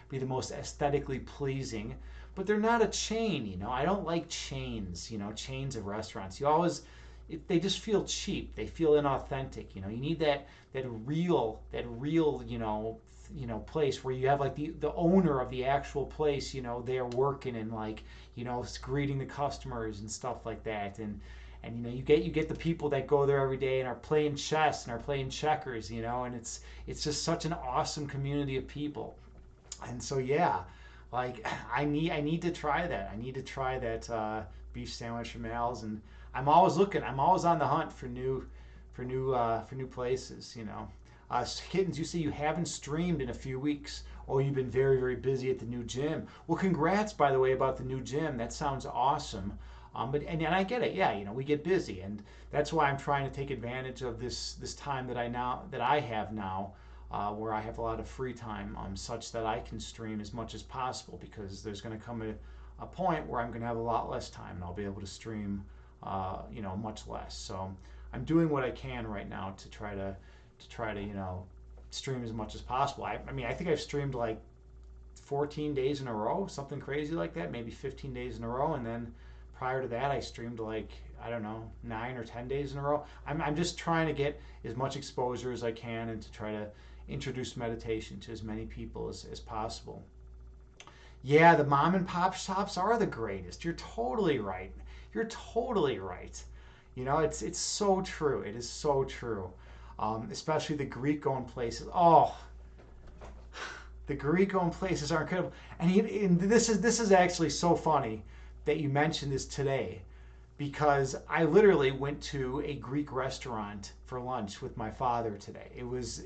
be the most aesthetically pleasing, but they're not a chain. I don't like chains. Chains of restaurants. They just feel cheap. They feel inauthentic. You need that real place where you have like the owner of the actual place, they're working and greeting the customers and stuff like that. and you get the people that go there every day and are playing chess and are playing checkers, and it's just such an awesome community of people. And so yeah, like I need to try that. I need to try that beef sandwich from Al's, and I'm always looking. I'm always on the hunt for new places. Kittens, you say you haven't streamed in a few weeks. Oh, you've been very, very busy at the new gym. Well, congrats, by the way, about the new gym. That sounds awesome. But I get it. Yeah, we get busy, and that's why I'm trying to take advantage of this time that I have now, where I have a lot of free time, such that I can stream as much as possible. Because there's going to come a point where I'm going to have a lot less time, and I'll be able to stream, much less. So I'm doing what I can right now to try to stream as much as possible. I mean, I think I've streamed like 14 days in a row, something crazy like that, maybe 15 days in a row, and then prior to that, I streamed like, I don't know, 9 or 10 days in a row. I'm just trying to get as much exposure as I can and to try to introduce meditation to as many people as possible. Yeah, the mom and pop shops are the greatest. You're totally right. You're totally right. It's so true. It is so true. Especially the Greek-owned places. Oh, the Greek-owned places are incredible. And this is actually so funny that you mentioned this today, because I literally went to a Greek restaurant for lunch with my father today. It was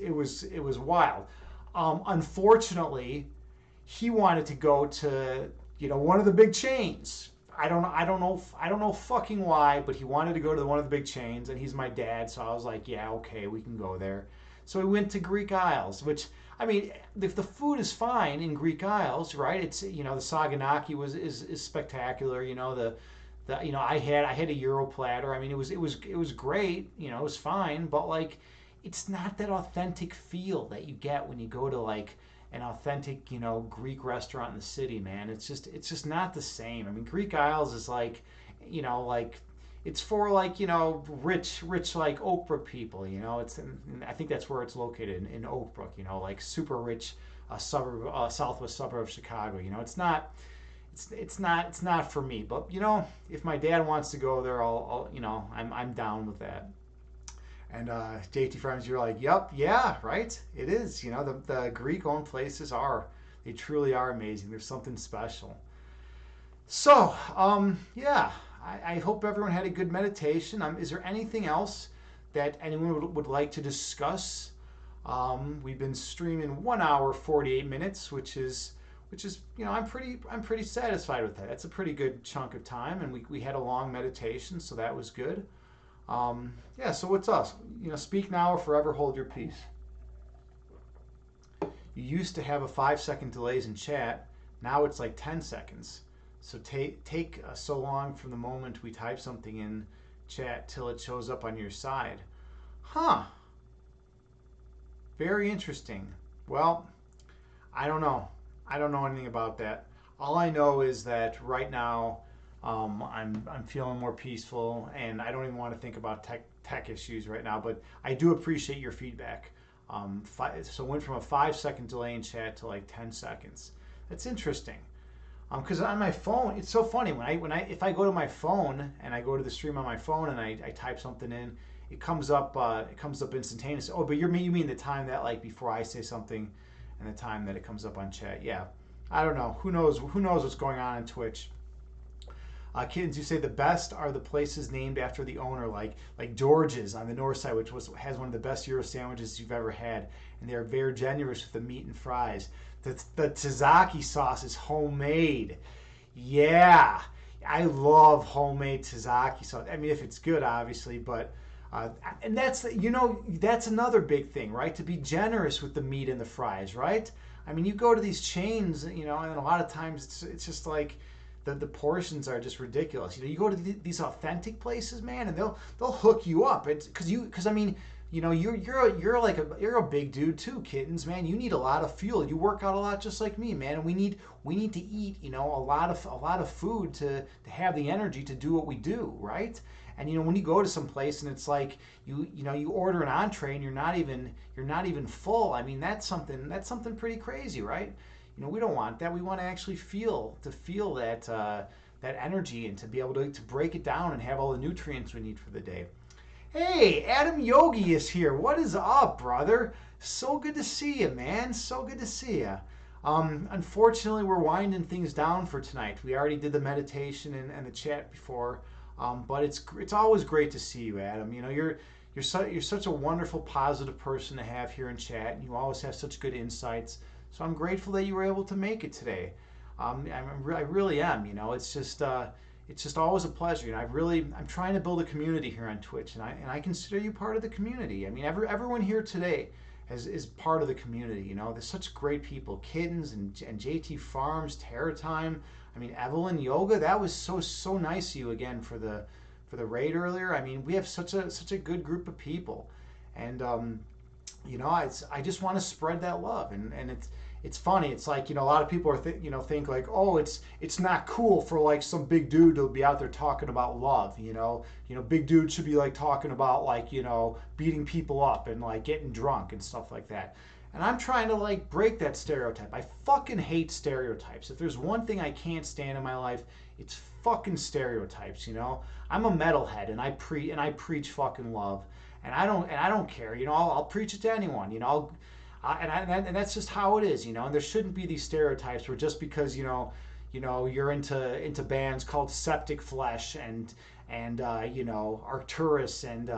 wild. Unfortunately, he wanted to go to one of the big chains. I don't know fucking why, but he wanted to go to one of the big chains, and he's my dad, so I was like, yeah, okay, we can go there. So we went to Greek Isles, which, I mean, if the food is fine in Greek Isles, right? It's the saganaki is spectacular. I had a Euro platter. I mean, it was great. It was fine, but like, it's not that authentic feel that you get when you go to like an authentic, Greek restaurant in the city, man. It's just not the same. I mean, Greek Isles is like, like it's for like, rich like Oak Brook people. I think that's where it's located in Oak Brook. Like super rich suburb, southwest suburb of Chicago. It's not for me. But if my dad wants to go there, I'm down with that. And JT Friends, you're like, yep, yeah, right. It is. The Greek-owned places they truly are amazing. There's something special. So, yeah, I hope everyone had a good meditation. Is there anything else that anyone would like to discuss? We've been streaming 1 hour 48 minutes, which is I'm pretty satisfied with that. That's a pretty good chunk of time, and we had a long meditation, so that was good. Yeah, so what's us? Speak now or forever hold your peace. You used to have a 5-second delays in chat. Now it's like 10 seconds. So take so long from the moment we type something in chat till it shows up on your side. Huh. Very interesting. Well, I don't know. I don't know anything about that. All I know is that right now I'm feeling more peaceful, and I don't even want to think about tech issues right now. But I do appreciate your feedback. So it went from a 5-second delay in chat to like 10 seconds. That's interesting. Because on my phone, it's so funny if I go to my phone and I go to the stream on my phone and I type something in, it comes up instantaneously. Oh, but you mean the time that like before I say something, and the time that it comes up on chat. Yeah, I don't know. Who knows what's going on Twitch? Kittens, you say the best are the places named after the owner, like George's on the north side, which has one of the best Euro sandwiches you've ever had, and they are very generous with the meat and fries. The tzatziki sauce is homemade. Yeah, I love homemade tzatziki sauce. I mean, if it's good, obviously, but and that's another big thing, right? To be generous with the meat and the fries, right? I mean, you go to these chains, and a lot of times it's just like the portions are just ridiculous. You go to these authentic places, man, and they'll hook you up. It's because I mean, you're a big dude too, Kittens, man. You need a lot of fuel. You work out a lot just like me, man, and we need to eat, a lot of food to have the energy to do what we do, right? And when you go to some place and it's like you order an entree and you're not even full. I mean, that's something pretty crazy, right? We don't want that. We want to actually feel that that energy and to be able to break it down and have all the nutrients we need for the day. Hey, Adam Yogi is here. What is up, brother? So good to see you, man. So good to see you. Unfortunately, we're winding things down for tonight. We already did the meditation and the chat before, but it's always great to see you, Adam. You know, you're such a wonderful, positive person to have here in chat, and you always have such good insights. So I'm grateful that you were able to make it today. I really am. You know, it's just always a pleasure. You know, I'm trying to build a community here on Twitch, and I consider you part of the community. I mean, everyone here today is part of the community. You know, there's such great people, Kittens and JT Farms, Terra Time. I mean, Evelyn Yoga. That was so nice of you again for the raid earlier. I mean, we have such a good group of people, and you know, I just want to spread that love, and it's funny. It's like, you know, a lot of people are think like, oh, it's not cool for like some big dude to be out there talking about love. Big dudes should be like talking about like, you know, beating people up and like getting drunk and stuff like that. And I'm trying to like break that stereotype. I fucking hate stereotypes. If there's one thing I can't stand in my life, it's fucking stereotypes. You know, I'm a metalhead and I preach fucking love, and I don't care. You know, I'll preach it to anyone. You know, and that's just how it is, you know. And there shouldn't be these stereotypes where just because you're into bands called Septic Flesh and Arcturus and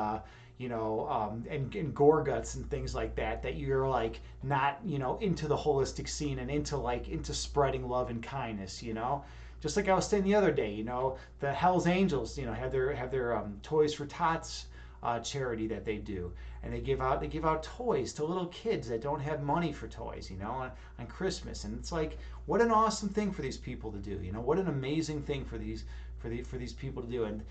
and Gorguts and things like that you're like not into the holistic scene and into spreading love and kindness, you know. Just like I was saying the other day, you know, the Hell's Angels, you know, have their Toys for Tots charity that they do, and they give out toys to little kids that don't have money for toys, you know, on Christmas. And it's like, what an awesome thing for these people to do, you know. What an amazing thing for these people to do. And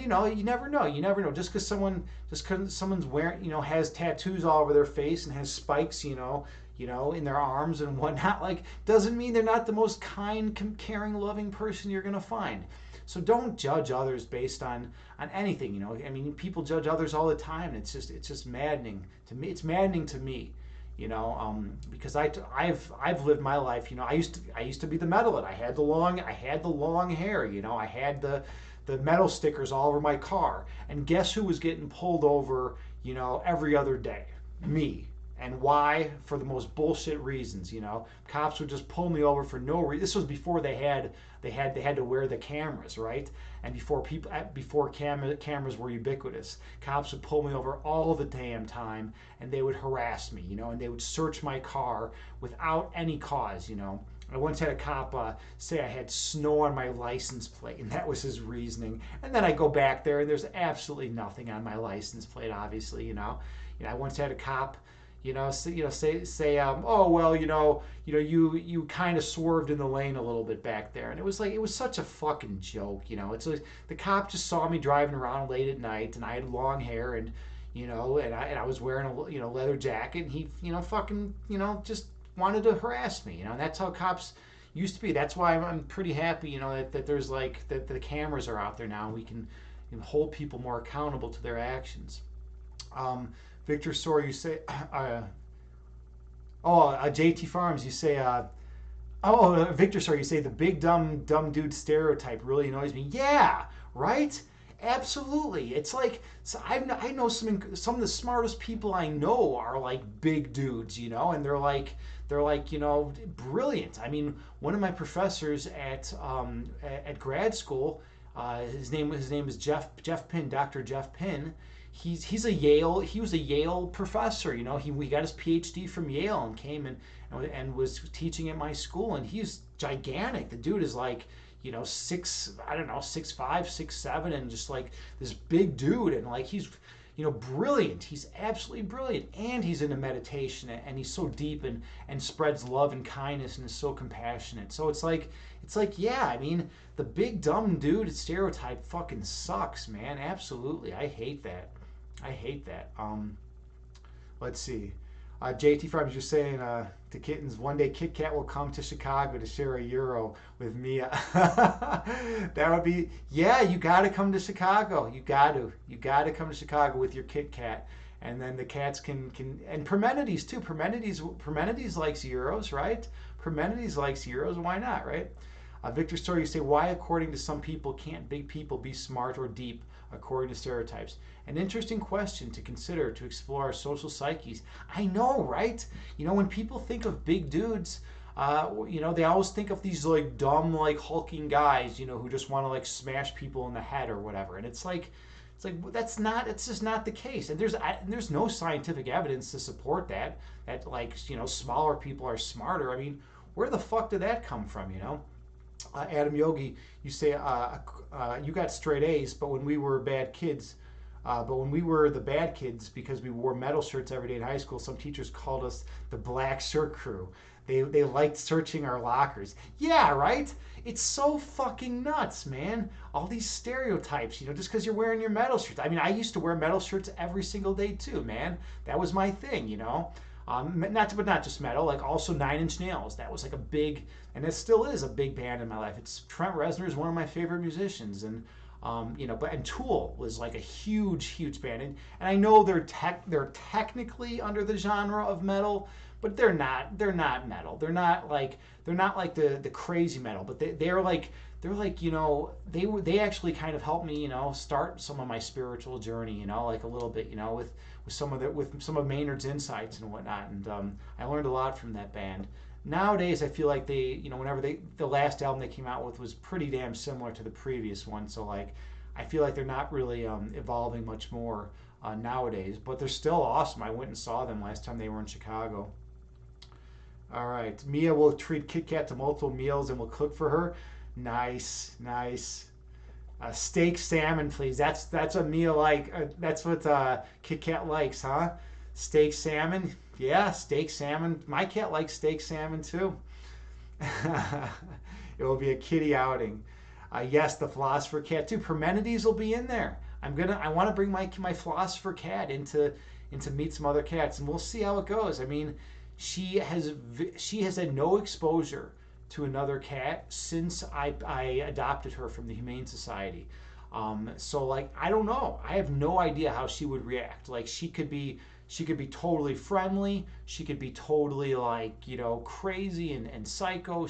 you know, you never know, just because someone's wearing, you know, has tattoos all over their face and has spikes, you know, in their arms and whatnot, like, doesn't mean they're not the most kind, caring, loving person you're gonna find. So don't judge others based on anything, you know. I mean, people judge others all the time, and it's just maddening to me. It's maddening to me, you know, because I've lived my life. You know, I used to be the metalhead. I had the long hair. You know, I had the metal stickers all over my car. And guess who was getting pulled over, you know, every other day? Me. And why? For the most bullshit reasons, you know. Cops would just pull me over for no reason. This was before they had to wear the cameras, right? And before cameras were ubiquitous. Cops would pull me over all the damn time, and they would harass me, you know, and they would search my car without any cause, you know. I once had a cop say I had snow on my license plate, and that was his reasoning. And then I go back there, and there's absolutely nothing on my license plate, obviously, you know. I once had a cop, say, oh well, you kind of swerved in the lane a little bit back there, and it was such a fucking joke, you know. It's like the cop just saw me driving around late at night, and I had long hair, and I was wearing a leather jacket, and he fucking just wanted to harass me, you know. And that's how cops used to be. That's why I'm pretty happy, you know, that there's that the cameras are out there now. We can hold people more accountable to their actions. Victor Sor, you say, JT Farms, you say, Victor Sor, you say the big dumb dude stereotype really annoys me. Yeah, right? Absolutely. It's like, so I know some of the smartest people I know are like big dudes, you know, and they're like brilliant. I mean, one of my professors at grad school, his name is Jeff Pinn, Dr. Jeff Pinn. He was a Yale professor, you know. He got his PhD from Yale and came and was teaching at my school, and he's gigantic. The dude is like, you know, 6'5", 6'7", and just like this big dude, and like he's, you know, brilliant. He's absolutely brilliant, and he's into meditation, and he's so deep and spreads love and kindness and is so compassionate. So it's like, yeah, I mean, the big dumb dude stereotype fucking sucks, man. Absolutely, I hate that. Let's see. JT Farms, you're saying to Kittens, one day Kit Kat will come to Chicago to share a euro with Mia. That would be, yeah, you got to come to Chicago. You got to come to Chicago with your Kit Kat. And then the cats can and Parmenides too. Parmenides likes euros, right? Parmenides likes euros. Why not, right? Victor Story, you say, why, according to some people, can't big people be smart or deep, according to stereotypes? An interesting question to consider to explore our social psyches. I know, right? When people think of big dudes, they always think of these like dumb, like hulking guys, who just want to like smash people in the head or whatever. And it's like that's just not the case. And there's no scientific evidence to support that like smaller people are smarter. I mean, where the fuck did that come from? Adam Yogi, you say you got straight A's, but when we were bad kids, but when we were the bad kids because we wore metal shirts every day in high school, some teachers called us the black shirt crew. They liked searching our lockers. Yeah, right? It's so fucking nuts, man. All these stereotypes, just because you're wearing your metal shirts. I mean, I used to wear metal shirts every single day too, man. That was my thing. Not just metal, like also Nine Inch Nails. That was like a big, and it still is a big band in my life. It's Trent Reznor is one of my favorite musicians, and and Tool was like a huge band, and I know they're technically under the genre of metal, but they're not metal. They're not like the crazy metal, but they're like they actually kind of helped me start some of my spiritual journey like a little bit with some of Maynard's insights and whatnot, and I learned a lot from that band. Nowadays I feel like whenever the last album they came out with was pretty damn similar to the previous one, so like I feel like they're not really evolving much more nowadays, but they're still awesome. I went and saw them last time they were in Chicago. All right, Mia will treat Kit Kat to multiple meals and will cook for her. Nice. Steak salmon, please. That's a meal like that's what Kit Kat likes, huh? Steak salmon. Yeah, steak salmon. My cat likes steak salmon too. It will be a kitty outing. Yes, the philosopher cat too. Parmenides will be in there. I want to bring my philosopher cat into meet some other cats, and we'll see how it goes. I mean, she has had no exposure to another cat since I adopted her from the Humane Society. So like I don't know. I have no idea how she would react. Like she could be totally friendly. She could be totally like crazy and psycho.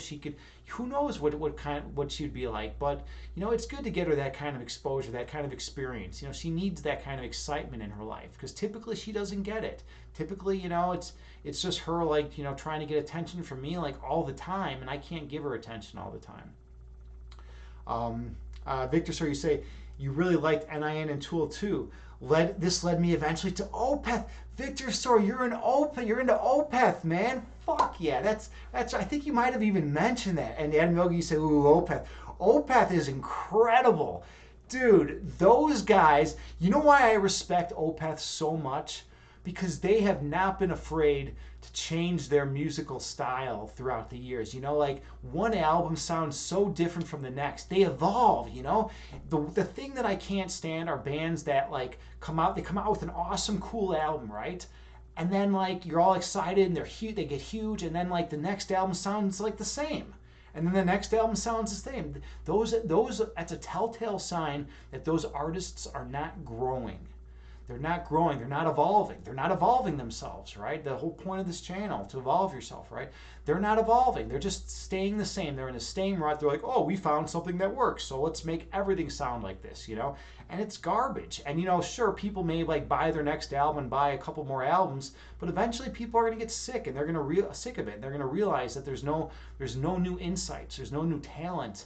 Who knows what she'd be like. But it's good to get her that kind of exposure, that kind of experience. She needs that kind of excitement in her life because typically she doesn't get it. Typically it's just her like trying to get attention from me like all the time, and I can't give her attention all the time. Victor, so you say you really liked NIN and Tool too. This led me eventually to Opeth. Victor, sorry, you're into Opeth, man. Fuck yeah, that's. I think you might have even mentioned that. And Adam Yogi, you say, ooh, Opeth. Opeth is incredible, dude. Those guys. You know why I respect Opeth so much? Because they have not been afraid to change their musical style throughout the years. Like one album sounds so different from the next. They evolve. The thing that I can't stand are bands that like they come out with an awesome, cool album, right? And then like you're all excited and they get huge, and then like the next album sounds like the same. And then the next album sounds the same. That's a telltale sign that those artists are not growing. They're not growing. They're not evolving. They're not evolving themselves, right? The whole point of this channel, to evolve yourself, right? They're not evolving. They're just staying the same. They're in the same rut. They're like, oh, we found something that works, so let's make everything sound like this, And it's garbage. And, sure, people may like buy their next album and buy a couple more albums, but eventually people are going to get sick, and they're going to sick of it. And they're going to realize that there's no new insights. There's no new talent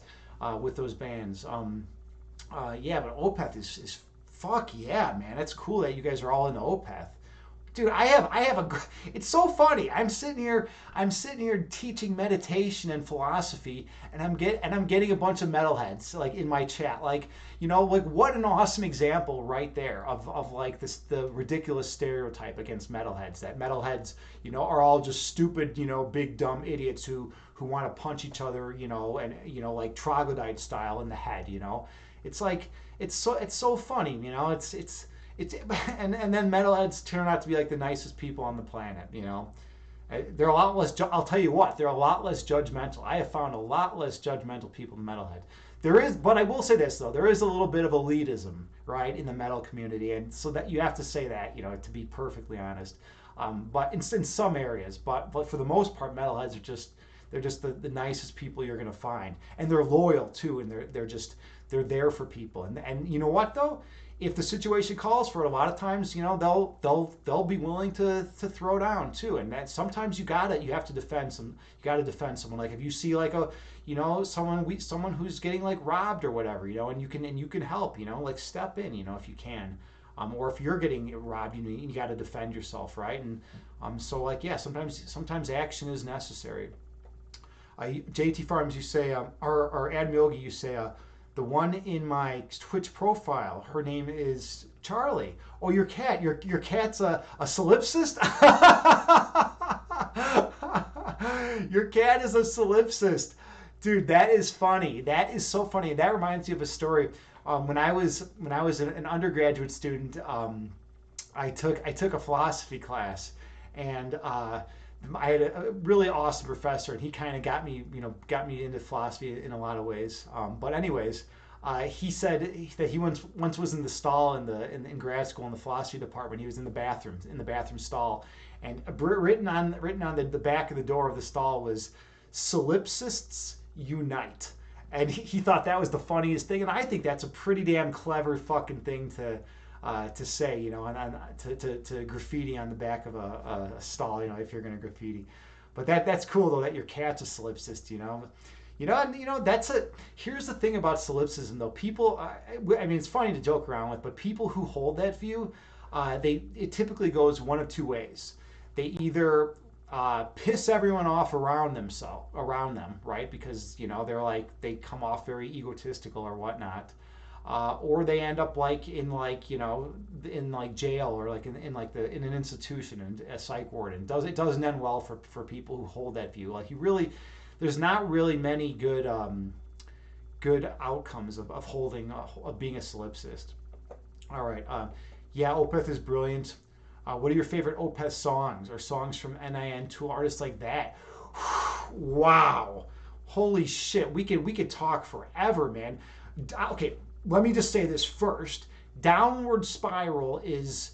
with those bands. Yeah, but Opeth is fuck yeah, man. That's cool that you guys are all into Opeth. Dude, it's so funny. I'm sitting here teaching meditation and philosophy, and I'm getting a bunch of metalheads like in my chat. Like, like what an awesome example right there of like the ridiculous stereotype against metalheads, that metalheads, are all just stupid, big dumb idiots who want to punch each other, and like troglodyte style in the head, It's like it's so funny, it's and then metalheads turn out to be like the nicest people on the planet, They're a lot less. I'll tell you what, they're a lot less judgmental. I have found a lot less judgmental people in metalhead. There is, but I will say this though, there is a little bit of elitism, right, in the metal community, and so that you have to say that, to be perfectly honest. But in some areas, but for the most part, metalheads are just They're just the nicest people you're gonna find, and they're loyal too, and they're there for people. And you know what though? If the situation calls for it, a lot of times, they'll be willing to throw down too. And that sometimes you have to defend some. You got to defend someone. Like if you see like a someone who's getting like robbed or whatever, and you can help, like step in, if you can. Or if you're getting robbed, you got to defend yourself, right? And so like yeah, sometimes action is necessary. JT Farms, you say, or Adam Yogi, you say, the one in my Twitch profile, her name is Charlie. Oh, your cat's a solipsist? Your cat is a solipsist. Dude, that is funny. That is so funny. That reminds me of a story. When I was an undergraduate student, I took a philosophy class, and I had a really awesome professor, and he kind of got me into philosophy in a lot of ways. But anyways, he said that he once was in the stall in grad school in the philosophy department. He was in the bathroom stall, and written on the back of the door of the stall was "Solipsists Unite." And he thought that was the funniest thing, and I think that's a pretty damn clever fucking thing to say, and to graffiti on the back of a stall, if you're going to graffiti. But that's cool though that your cat's a solipsist, that's a. Here's the thing about solipsism though. People, I mean, it's funny to joke around with, but people who hold that view, it typically goes one of two ways. They either piss everyone off around them, right? Because they're like they come off very egotistical or whatnot. Or they end up in jail or in an institution and a psych ward, and it doesn't end well for people who hold that view. Like there's not really many good outcomes of being a solipsist. All right, yeah, Opeth is brilliant. What are your favorite Opeth songs or songs from NIN Tool artists like that? Wow, holy shit, we could talk forever, man. Okay. Let me just say this first. Downward Spiral it's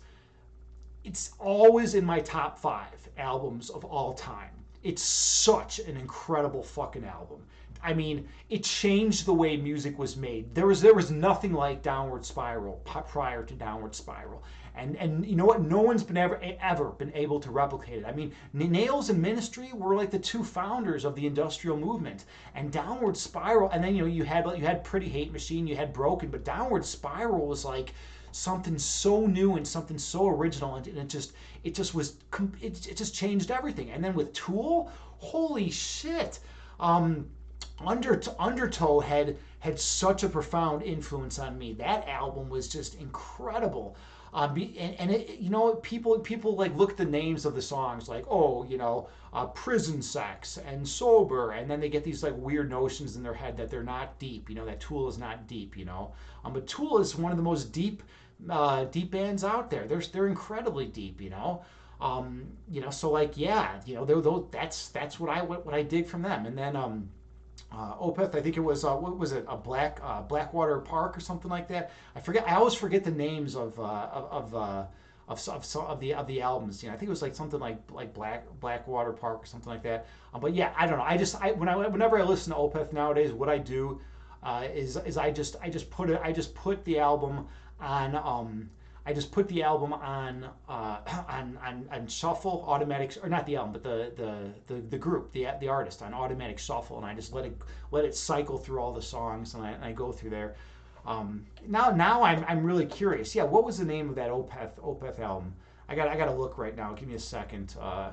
always in my top 5 albums of all time. It's such an incredible fucking album. I mean, it changed the way music was made. There was nothing like Downward Spiral prior to Downward Spiral. And you know what? No one's ever been able to replicate it. I mean, Nails and Ministry were like the 2 founders of the industrial movement, and Downward Spiral. And then you had Pretty Hate Machine, you had Broken, but Downward Spiral was like something so new and something so original, and it just changed everything. And then with Tool, holy shit. Undertow had such a profound influence on me. That album was just incredible. People like look at the names of the songs like, Prison Sex and Sober, and then they get these like weird notions in their head that they're not deep, that Tool is not deep, but Tool is one of the most deep bands out there. They're incredibly deep, so like, yeah, that's what I dig from them. And then Opeth, I think it was what was it, a Blackwater Park or something like that. I forget. I always forget the names of the albums. I think it was like something like Blackwater Park or something like that. But yeah, I don't know. Whenever I listen to Opeth nowadays, what I do is I just put the album on. I just put the album on shuffle, automatic, or not the album, but the group, the artist on automatic shuffle, and I just let it cycle through all the songs, and I go through there. Now I'm really curious. Yeah, what was the name of that Opeth album? I gotta look right now. Give me a second. Opeth.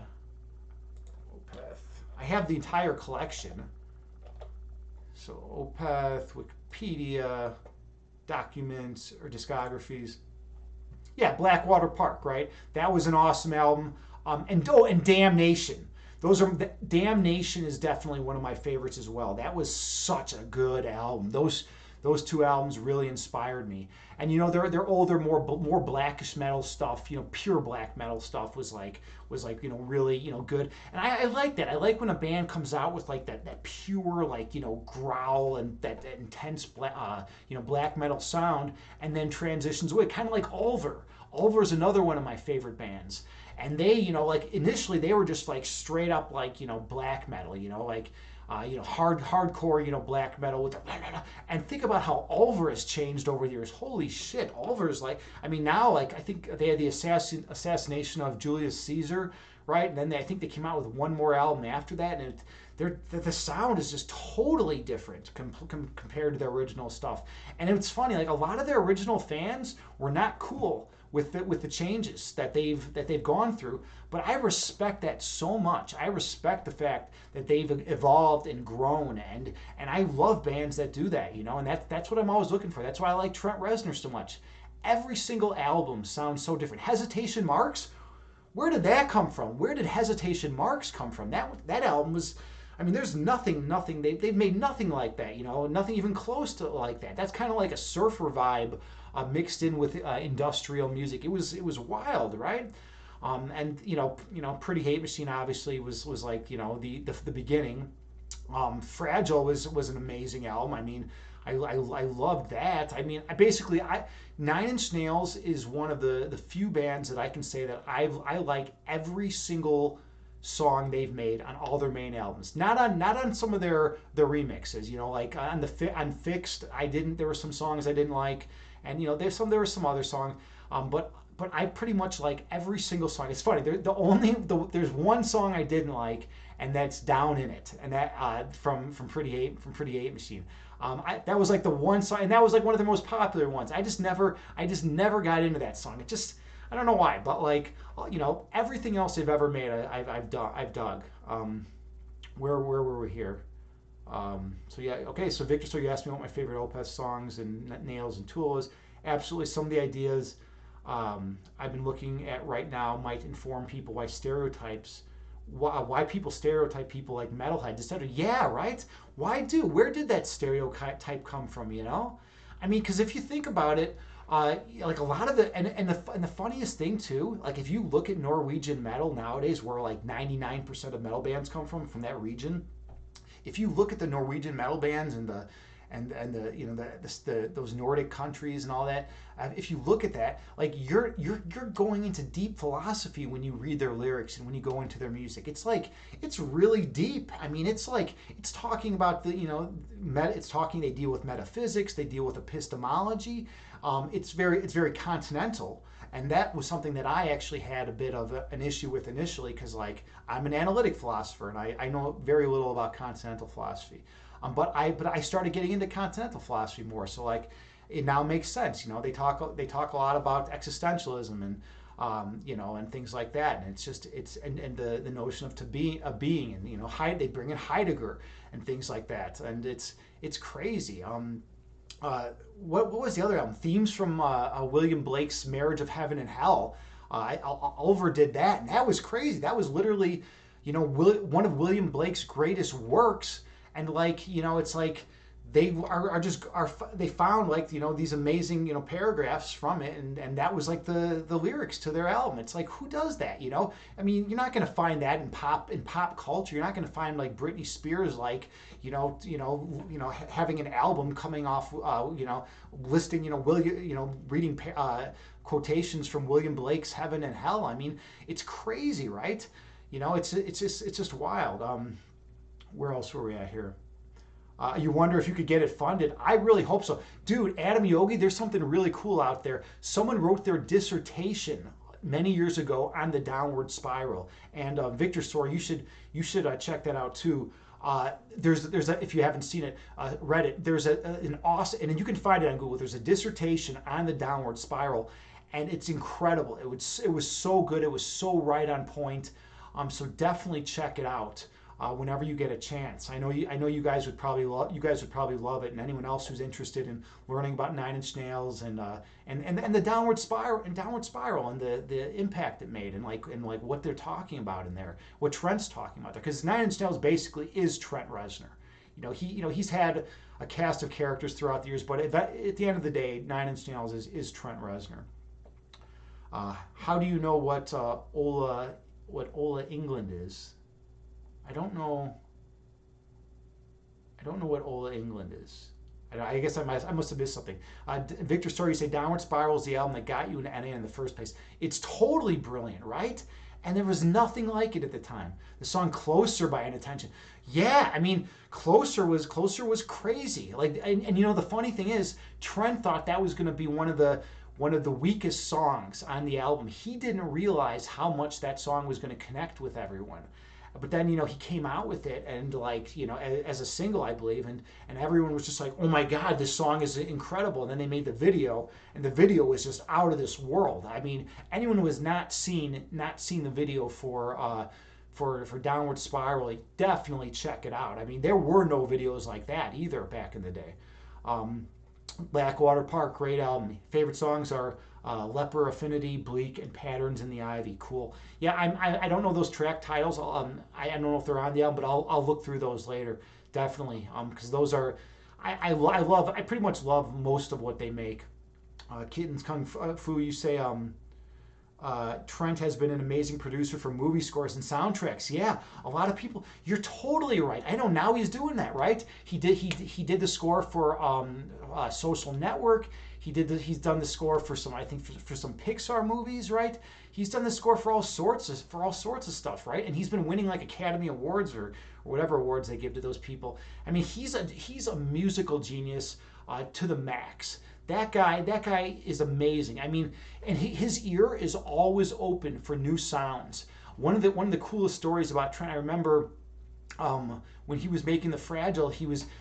I have the entire collection. So Opeth, Wikipedia, documents or discographies. Yeah, Blackwater Park, right? That was an awesome album. And Damnation. Damnation is definitely one of my favorites as well. That was such a good album. those two albums really inspired me. And you know, their older, more blackish metal stuff, you know, pure black metal stuff was like you know really you know good. And I like that. I like when a band comes out with like that pure like you know growl and that intense you know black metal sound, and then transitions away, kind of like Ulver. Ulver is another one of my favorite bands. And they, you know, like initially they were just like straight up like, you know, black metal, you know, like, you know, hardcore, you know, black metal with the blah, blah, blah. And think about how Ulver has changed over the years. Holy shit, Ulver's like, I mean, now like I think they had the assassination of Julius Caesar, right? And then I think they came out with one more album after that, and the sound is just totally different compared to their original stuff. And it's funny, like a lot of their original fans were not cool with the changes that they've gone through. But I respect that so much. I respect the fact that they've evolved and grown, and I love bands that do that, you know. And that's what I'm always looking for. That's why I like Trent Reznor so much. Every single album sounds so different. Hesitation Marks, where did that come from? Where did Hesitation Marks come from? That album was, I mean, there's nothing they've made nothing like that, you know, nothing even close to like that. That's kind of like a surfer vibe mixed in with industrial music. It was wild, right? And Pretty Hate Machine obviously was like the beginning. Fragile was an amazing album. I mean, I loved that. I mean, I Nine Inch Nails is one of the few bands that I can say that I like every single song they've made on all their main albums. Not on some of their remixes. You know, like on Fixed, there were some songs I didn't like, and you know there were some other songs, but I pretty much like every single song. It's funny. There's one song I didn't like, and that's Down in It, and that from Pretty Hate Machine. That was like the one song, and that was like one of the most popular ones. I just never got into that song. It just, I don't know why, but like you know everything else they've ever made, I've dug. Where were we here? So yeah, okay. So Victor, so you asked me what my favorite Opeth songs and Nails and Tool is. Absolutely, some of the ideas I've been looking at right now might inform people why people stereotype people like metalheads, etc. Yeah, right. Where did that stereotype come from? You know, I mean, because if you think about it, like a lot of the funniest thing too, like if you look at Norwegian metal nowadays, where like 99% of metal bands come from that region. If you look at the Norwegian metal bands and the you know those Nordic countries and all that, if you look at that, like you're going into deep philosophy when you read their lyrics and when you go into their music. It's really deep. I mean, it's talking about they deal with metaphysics, they deal with epistemology. It's very continental. And that was something that I actually had a bit of an issue with initially, because like I'm an analytic philosopher and I know very little about continental philosophy. But I started getting into continental philosophy more. So like it now makes sense. You know, they talk a lot about existentialism and and things like that. And and the notion of being, and you know, they bring in Heidegger and things like that. And it's crazy. What was the other album? Themes from William Blake's Marriage of Heaven and Hell. Ulver did that, and that was crazy. That was literally, you know, one of William Blake's greatest works. And like, you know, it's like they they found like, you know, these amazing, you know, paragraphs from it, and that was like the lyrics to their album. It's like, who does that, you know? I mean, you're not going to find that in pop culture. You're not going to find like Britney Spears like having an album coming off listing, you know, reading quotations from William Blake's Heaven and Hell. I mean, it's crazy, right? You know, it's just wild. Where else were we at here? You wonder if you could get it funded. I really hope so. Dude, Adam Yogi, there's something really cool out there. Someone wrote their dissertation many years ago on the downward spiral. And Victor Sor, you should check that out too. There's if you haven't seen it, read it. There's an awesome, and you can find it on Google. There's a dissertation on the downward spiral, and it's incredible. It was so good. It was so right on point. So definitely check it out. Whenever you get a chance. I know you guys would probably love it, and anyone else who's interested in learning about Nine Inch Nails and the downward spiral and the impact it made, and like what they're talking about in there, what Trent's talking about there, because Nine Inch Nails basically is Trent Reznor. he's had a cast of characters throughout the years, but at the end of the day, Nine Inch Nails is Trent Reznor. How do you know what Ola England is? I don't know. I don't know what Ola England is. I guess I must have missed something. Victor Story, you say Downward Spiral is the album that got you into NA in the first place. It's totally brilliant, right? And there was nothing like it at the time. The song Closer by Inattention. Yeah, I mean, Closer was crazy. Like, and the funny thing is, Trent thought that was going to be one of the weakest songs on the album. He didn't realize how much that song was going to connect with everyone. But then, he came out with it and as a single, I believe, and everyone was just like, oh my God, this song is incredible. And then they made the video, and the video was just out of this world. I mean, anyone who has not seen the video for Downward Spiral, definitely check it out. I mean, there were no videos like that either back in the day. Blackwater Park, great album. Favorite songs are Leper, Affinity, Bleak, and Patterns in the Ivy. Cool. Yeah, I don't know those track titles. I don't know if they're on the album, but I'll look through those later. Definitely, because those are I pretty much love most of what they make. Kittens Kung Fu, you say Trent has been an amazing producer for movie scores and soundtracks. Yeah, a lot of people. You're totally right. I know now he's doing that, right? He did the score for Social Network. He's done the score for some, I think, for some Pixar movies, right? He's done the score for all sorts of stuff, right? And he's been winning like Academy Awards or whatever awards they give to those people. I mean, he's a musical genius to the max. That guy is amazing. I mean, and his ear is always open for new sounds. One of the coolest stories about Trent, I remember when he was making the Fragile,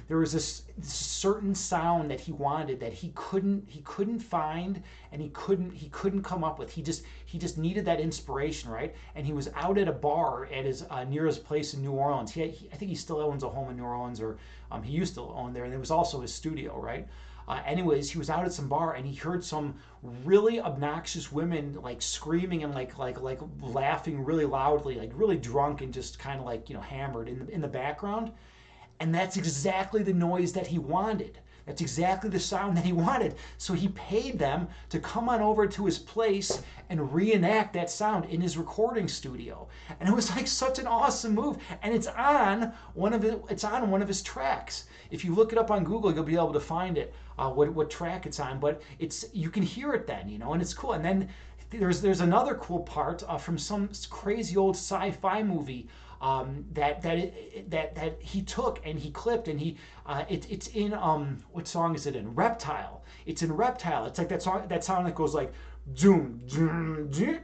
there was this certain sound that he wanted that he couldn't find, and he couldn't come up with. He just needed that inspiration, right? And he was out at a bar at his near his place in New Orleans. I think he still owns a home in New Orleans, or he used to own there, and it was also his studio, right? Anyways, he was out at some bar and he heard some really obnoxious women like screaming and like laughing really loudly, like really drunk and just kind of like hammered in the background. And that's exactly the noise that he wanted. That's exactly the sound that he wanted. So he paid them to come on over to his place and reenact that sound in his recording studio. And it was like such an awesome move. And it's on one of his tracks. If you look it up on Google, you'll be able to find it, what track it's on. But you can hear it then, and it's cool. And then there's another cool part from some crazy old sci-fi movie that he took and he clipped, and it's in what song is it in? Reptile. It's in Reptile. It's like that sound that goes like doom doom doom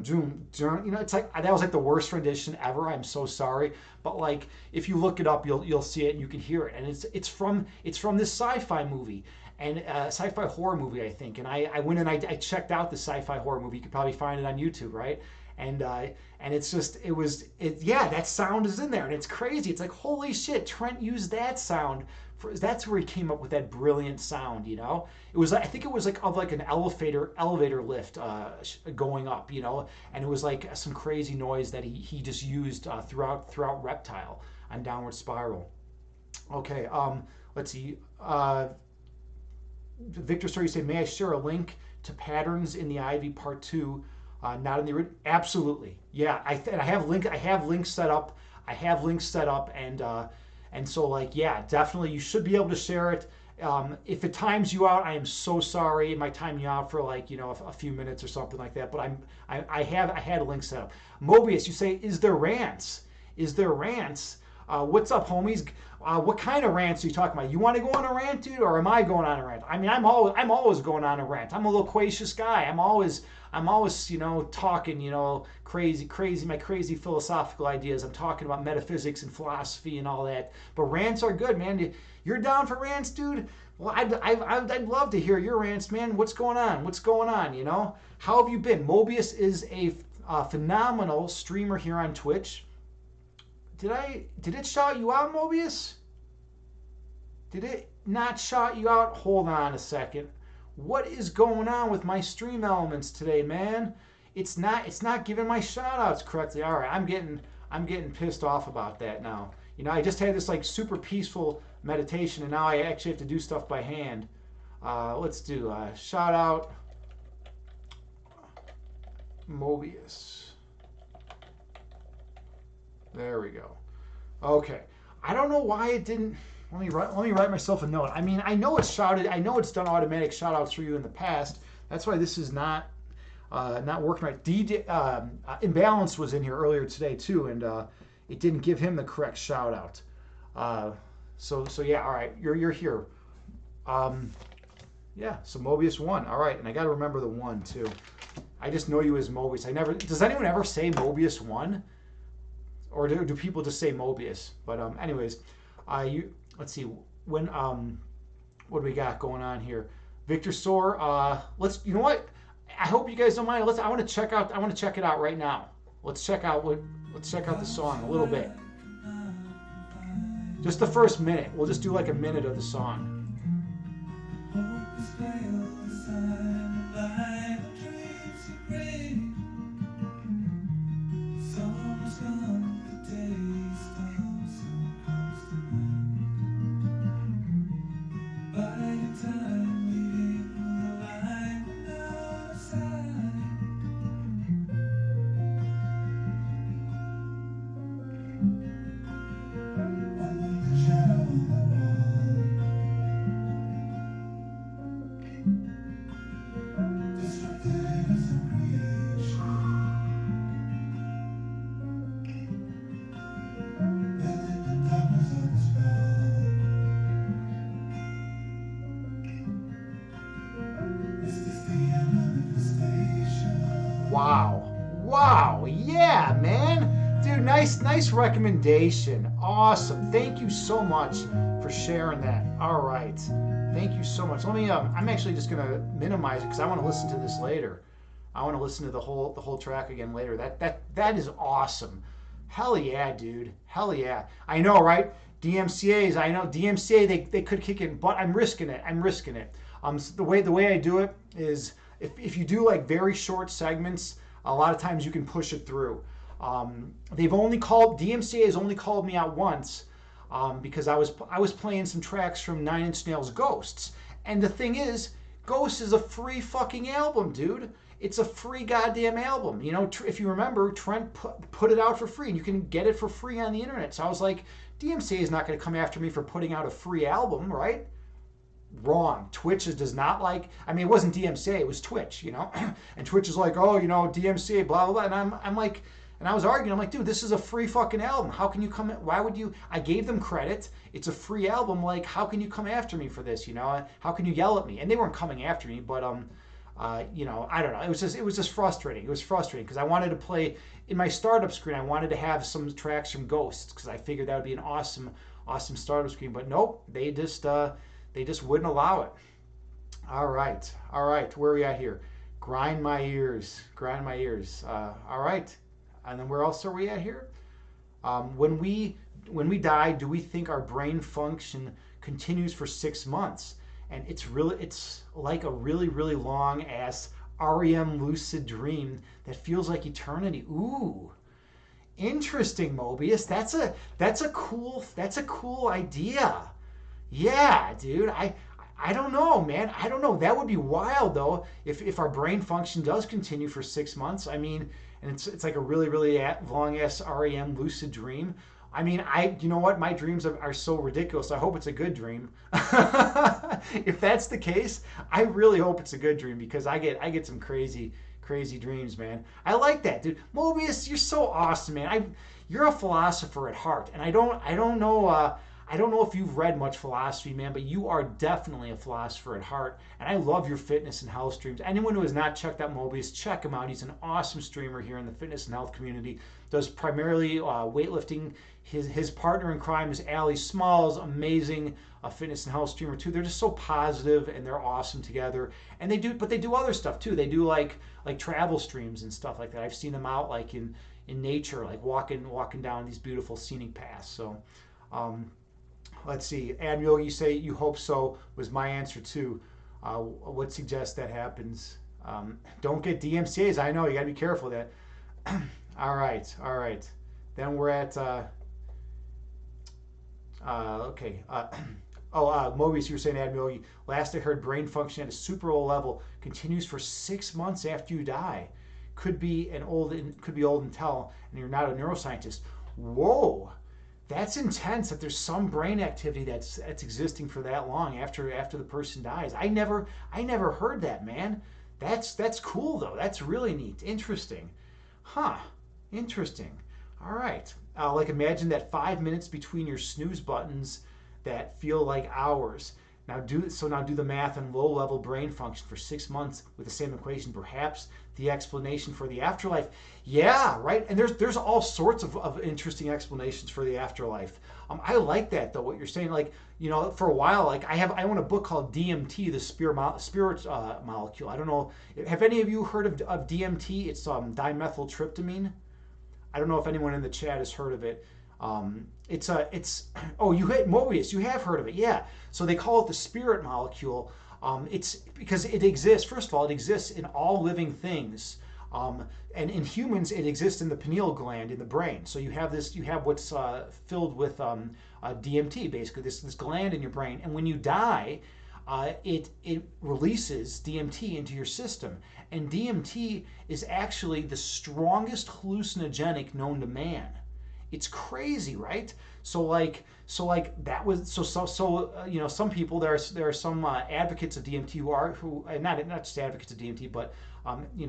doom doom. It's like that was like the worst rendition ever. I'm so sorry, but like if you look it up, you'll see it and you can hear it. And it's from this sci-fi movie. And sci-fi horror movie, I think. And I went and I checked out the sci-fi horror movie. You could probably find it on YouTube, right? And it's just that sound is in there, and it's crazy. It's like, holy shit, Trent used that sound that's where he came up with that brilliant sound. It was, I think it was like of like an elevator lift going up, and it was like some crazy noise that he just used throughout Reptile on Downward Spiral. Okay, let's see. Victor Story, you say, may I share a link to Patterns in the Ivy Part 2? Not in the original. Absolutely, yeah. I have links set up. And so like, yeah, definitely you should be able to share it. If it times you out, I am so sorry. It might time you out for like a few minutes or something like that. But I had a link set up. Mobius, you say, is there rants? What's up, homies? What kind of rants are you talking about? You want to go on a rant, dude, or am I going on a rant? I mean, I'm always going on a rant. I'm a loquacious guy. I'm always talking, crazy, my crazy philosophical ideas. I'm talking about metaphysics and philosophy and all that. But rants are good, man. You're down for rants, dude? Well, I'd love to hear your rants, man. What's going on? How have you been? Mobius is a phenomenal streamer here on Twitch. Did it shout you out, Mobius? Did it not shout you out? Hold on a second. What is going on with my stream elements today, man? It's not giving my shout outs correctly. All right, I'm getting pissed off about that now. You know, I just had this like super peaceful meditation, and now I actually have to do stuff by hand. Let's do shout out Mobius. There we go. Okay. I don't know why it didn't. Let me write myself a note. I mean, I know it's shouted. I know it's done automatic shout outs for you in the past. That's why this is not working right. DJ Imbalance was in here earlier today too, and it didn't give him the correct shout out. So yeah, all right, you're here. Yeah, so Mobius won. All right, and I got to remember the one too. I just know you as Mobius. I never. Does anyone ever say Mobius won, or do people just say Mobius? But anyways, let's see when what do we got going on here? Victor Soar. Let's. You know what? I hope you guys don't mind. I want to check out. I want to check it out right now. Let's check out the song a little bit. Just the first minute. We'll just do like a minute of the song. Wow, yeah, man. Dude, nice recommendation. Awesome. Thank you so much for sharing that. All right. Thank you so much. Let me I'm actually just going to minimize it because I want to listen to this later. I want to listen to the whole track again later. That is awesome. Hell yeah, dude. Hell yeah. I know, right? DMCA, they could kick it, but I'm risking it. So the way I do it is if you do like very short segments, a lot of times you can push it through. DMCA has only called me out once because I was playing some tracks from Nine Inch Nails' Ghosts, and the thing is, Ghosts is a free fucking album, dude. It's a free goddamn album. You know, if you remember, Trent put it out for free, and you can get it for free on the internet. So I was like, DMCA is not going to come after me for putting out a free album, right? Wrong. Twitch does not like. I mean, it wasn't DMCA, it was Twitch, you know. And Twitch is like, oh, you know, DMCA, blah blah blah. And I'm like, and I was arguing. I'm like, dude, this is a free fucking album. How can you come? Why would you? I gave them credit. It's a free album. Like, how can you come after me for this? You know, how can you yell at me? And they weren't coming after me, but you know, I don't know. It was just frustrating. It was frustrating because I wanted to play in my startup screen. I wanted to have some tracks from Ghosts because I figured that would be an awesome startup screen. But nope, they just wouldn't allow it. All right. Where are we at here? Grind my ears. All right. And then where else are we at here? When we die, do we think our brain function continues for 6 months? And it's like a really, really long ass REM lucid dream that feels like eternity. Ooh, interesting, Mobius. That's a cool idea. Yeah, dude. I don't know, man. I don't know. That would be wild though if our brain function does continue for 6 months. I mean, and it's like a really, really long ass REM lucid dream. I mean, you know what? My dreams are so ridiculous. I hope it's a good dream. If that's the case, I really hope it's a good dream because I get some crazy dreams, man. I like that, dude. Mobius, you're so awesome, man. You're a philosopher at heart, and I don't know if you've read much philosophy, man, but you are definitely a philosopher at heart. And I love your fitness and health streams. Anyone who has not checked out Mobius, check him out. He's an awesome streamer here in the fitness and health community. Does primarily weightlifting. His partner in crime is Allie Smalls, amazing fitness and health streamer too. They're just so positive and they're awesome together. And they do other stuff too. They do like travel streams and stuff like that. I've seen them out like in nature, like walking down these beautiful scenic paths. So. Let's see. Admiral, you say you hope so was my answer too. What suggests that happens? Don't get DMCAs. I know you got to be careful of that. All right. Then we're at Okay. Mobius, you were saying, Admiral, last I heard, brain function at a super low level continues for 6 months after you die. Could be old and tell, and you're not a neuroscientist. Whoa, that's intense. That there's some brain activity that's existing for that long after the person dies. I never heard that, man. That's cool though. That's really neat. Interesting. Huh. Interesting. All right. Like imagine that 5 minutes between your snooze buttons that feel like hours. Now do the math on low level brain function for 6 months with the same equation. Perhaps the explanation for the afterlife. Yeah, right. And there's all sorts of interesting explanations for the afterlife. I like that though. What you're saying, like for a while, like I own a book called DMT, the spirit molecule. I don't know. Have any of you heard of DMT? It's dimethyltryptamine. I don't know if anyone in the chat has heard of it. It's oh, you hit Mobius, you have heard of it, yeah. So they call it the spirit molecule. It's because it exists. First of all, it exists in all living things, and in humans, it exists in the pineal gland in the brain. So you have what's filled with DMT, basically this gland in your brain, and when you die, it releases DMT into your system. And DMT is actually the strongest hallucinogenic known to man. It's crazy, right? So like that was some people there are some advocates of DMT who not just advocates of DMT, but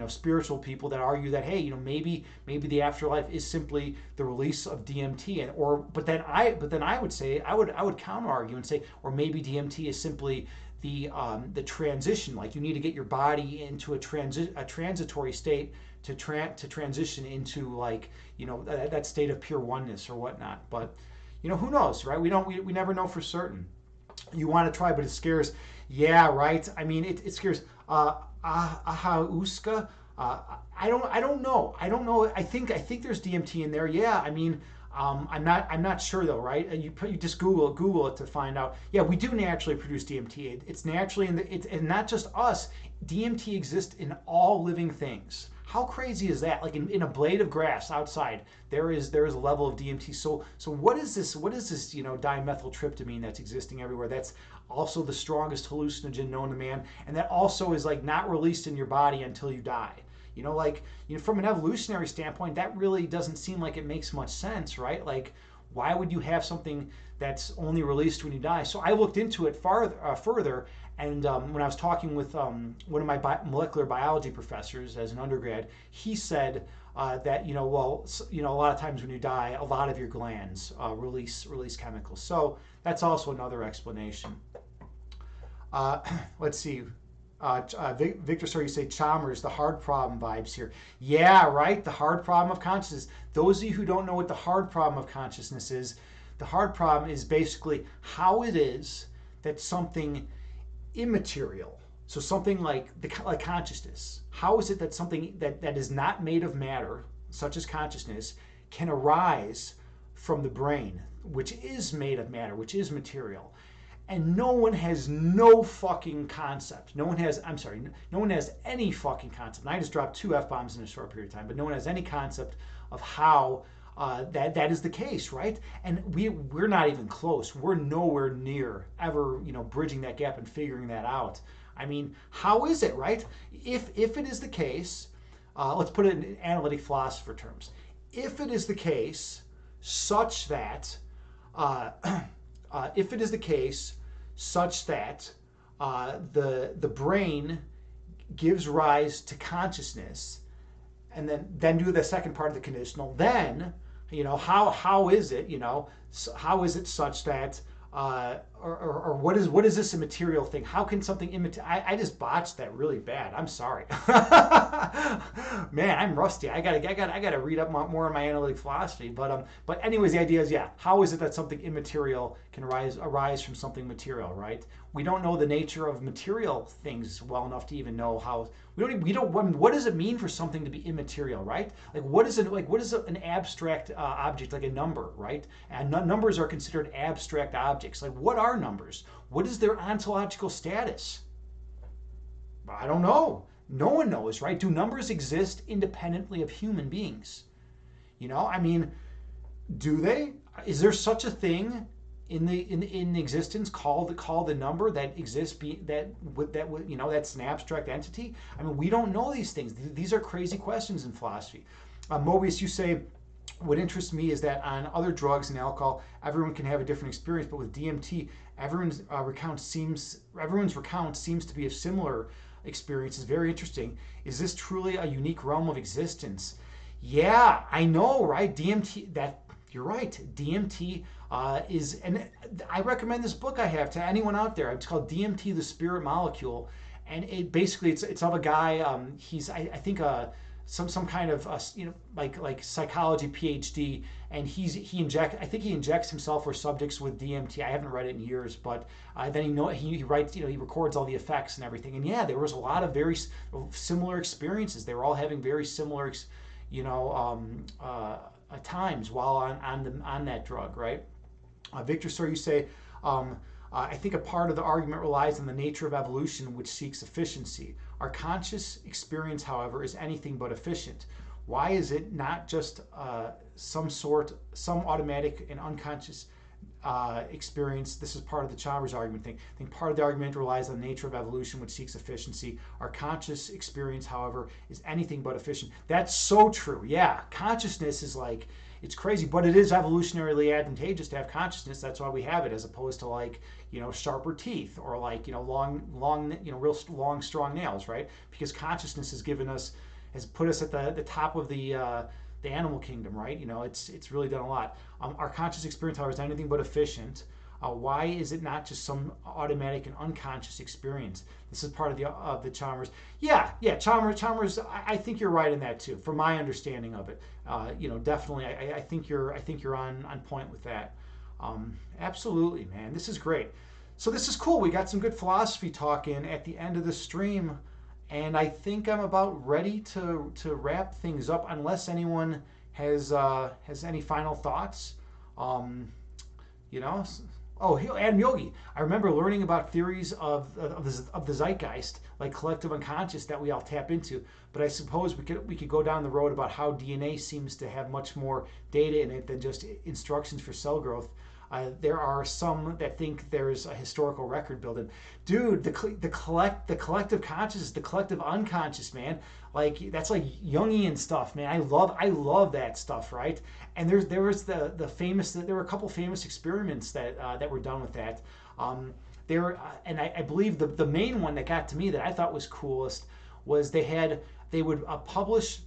spiritual people that argue that, hey, maybe the afterlife is simply the release of DMT, but then I would say I would counter argue and say, or maybe DMT is simply the transition. Like you need to get your body into a transitory state to transition into, like, that state of pure oneness or whatnot. But who knows, right? We never know for certain. You want to try, but it scares. Yeah, right. I mean, it scares. Ahauska. I don't know. I think there's DMT in there. Yeah. I mean, I'm not sure though, right? You just Google it to find out. Yeah, we do naturally produce DMT. It's naturally and not just us. DMT exists in all living things. How crazy is that? Like in a blade of grass outside, there is a level of DMT. So what is this? What is this? Dimethyltryptamine that's existing everywhere. That's also the strongest hallucinogen known to man, and that also is like not released in your body until you die. From an evolutionary standpoint, that really doesn't seem like it makes much sense, right? Like, why would you have something that's only released when you die? So I looked into it further, and when I was talking with one of my molecular biology professors as an undergrad, he said that a lot of times when you die, a lot of your glands release chemicals. So that's also another explanation. Let's see. Victor, sorry, you say Chalmers, the hard problem vibes here. Yeah, right. The hard problem of consciousness. Those of you who don't know what the hard problem of consciousness is, the hard problem is basically how it is that something immaterial, so something like consciousness, how is it that something that is not made of matter, such as consciousness, can arise from the brain, which is made of matter, which is material? And no one has no fucking concept. No one has any fucking concept. And I just dropped 2 F-bombs in a short period of time, but no one has any concept of how that is the case, right? And we're not even close. We're nowhere near ever, bridging that gap and figuring that out. I mean, how is it, right? If it is the case, let's put it in analytic philosopher terms. If it is the case such that if it is the case such that the brain gives rise to consciousness, and then do the second part of the conditional, then how is it how is it such that or what is this immaterial thing? How can something immaterial? I just botched that really bad. I'm sorry. Man, I'm rusty. I gotta read up more on my analytic philosophy. But anyways, the idea is, yeah, how is it that something immaterial can arise from something material, right? We don't know the nature of material things well enough to even know how. What does it mean for something to be immaterial, right? Like what is an abstract object, like a number, right? And numbers are considered abstract objects. Like, what are numbers? What is their ontological status? I don't know. No one knows, right? Do numbers exist independently of human beings? I mean, do they? Is there such a thing in existence, call the number that exists, that's an abstract entity. I mean, we don't know these things. These are crazy questions in philosophy. Mobius, you say, what interests me is that on other drugs and alcohol, everyone can have a different experience, but with DMT, everyone's recount seems to be a similar experience. Is very interesting. Is this truly a unique realm of existence? Yeah, I know, right? DMT. That you're right. DMT and I recommend this book I have to anyone out there. It's called DMT: The Spirit Molecule, and it basically it's of a guy. He's I think some kind of like psychology PhD, and I think he injects himself or subjects with DMT. I haven't read it in years, but then he writes, he records all the effects and everything. And yeah, there was a lot of very similar experiences. They were all having very similar, times while on that drug, right? Victor, so you say, I think a part of the argument relies on the nature of evolution, which seeks efficiency. Our conscious experience, however, is anything but efficient. Why is it not just some automatic and unconscious experience? This is part of the Chalmers argument thing. I think part of the argument relies on the nature of evolution, which seeks efficiency. Our conscious experience, however, is anything but efficient. That's so true. Yeah, consciousness is like, it's crazy, but it is evolutionarily advantageous to have consciousness. That's why we have it, as opposed to like, sharper teeth or like, long, real long, strong nails, right? Because consciousness has put us at the top of the animal kingdom, right? It's really done a lot. Our conscious experience, however, is anything but efficient. Why is it not just some automatic and unconscious experience? This is part of the Chalmers. Yeah, Chalmers. I think you're right in that too, from my understanding of it. Definitely. I think you're on point with that. Absolutely, man. This is great. So this is cool. We got some good philosophy talk in at the end of the stream, and I think I'm about ready to wrap things up, unless anyone has any final thoughts. You know. Oh, Adam Yogi. I remember learning about theories of the zeitgeist, like collective unconscious, that we all tap into. But I suppose we could go down the road about how DNA seems to have much more data in it than just instructions for cell growth. There are some that think there's a historical record built in. Dude, the collective consciousness, the collective unconscious, man. Like that's like Jungian stuff, man. I love that stuff, right? And there were a couple famous experiments that were done with that. And I believe the main one that got to me that I thought was coolest was they would publish.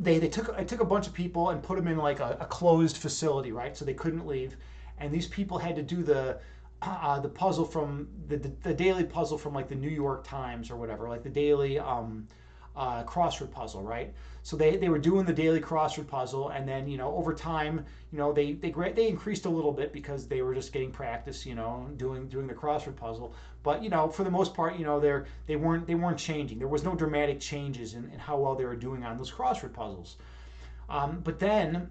I took a bunch of people and put them in like a closed facility, right? So they couldn't leave, and these people had to do the puzzle from the daily puzzle from like the New York Times or whatever, like the daily crossword puzzle, right? So they were doing the daily crossword puzzle, and then over time, they increased a little bit because they were just getting practice, doing the crossword puzzle. But for the most part, they weren't changing. There was no dramatic changes in how well they were doing on those crossword puzzles. But then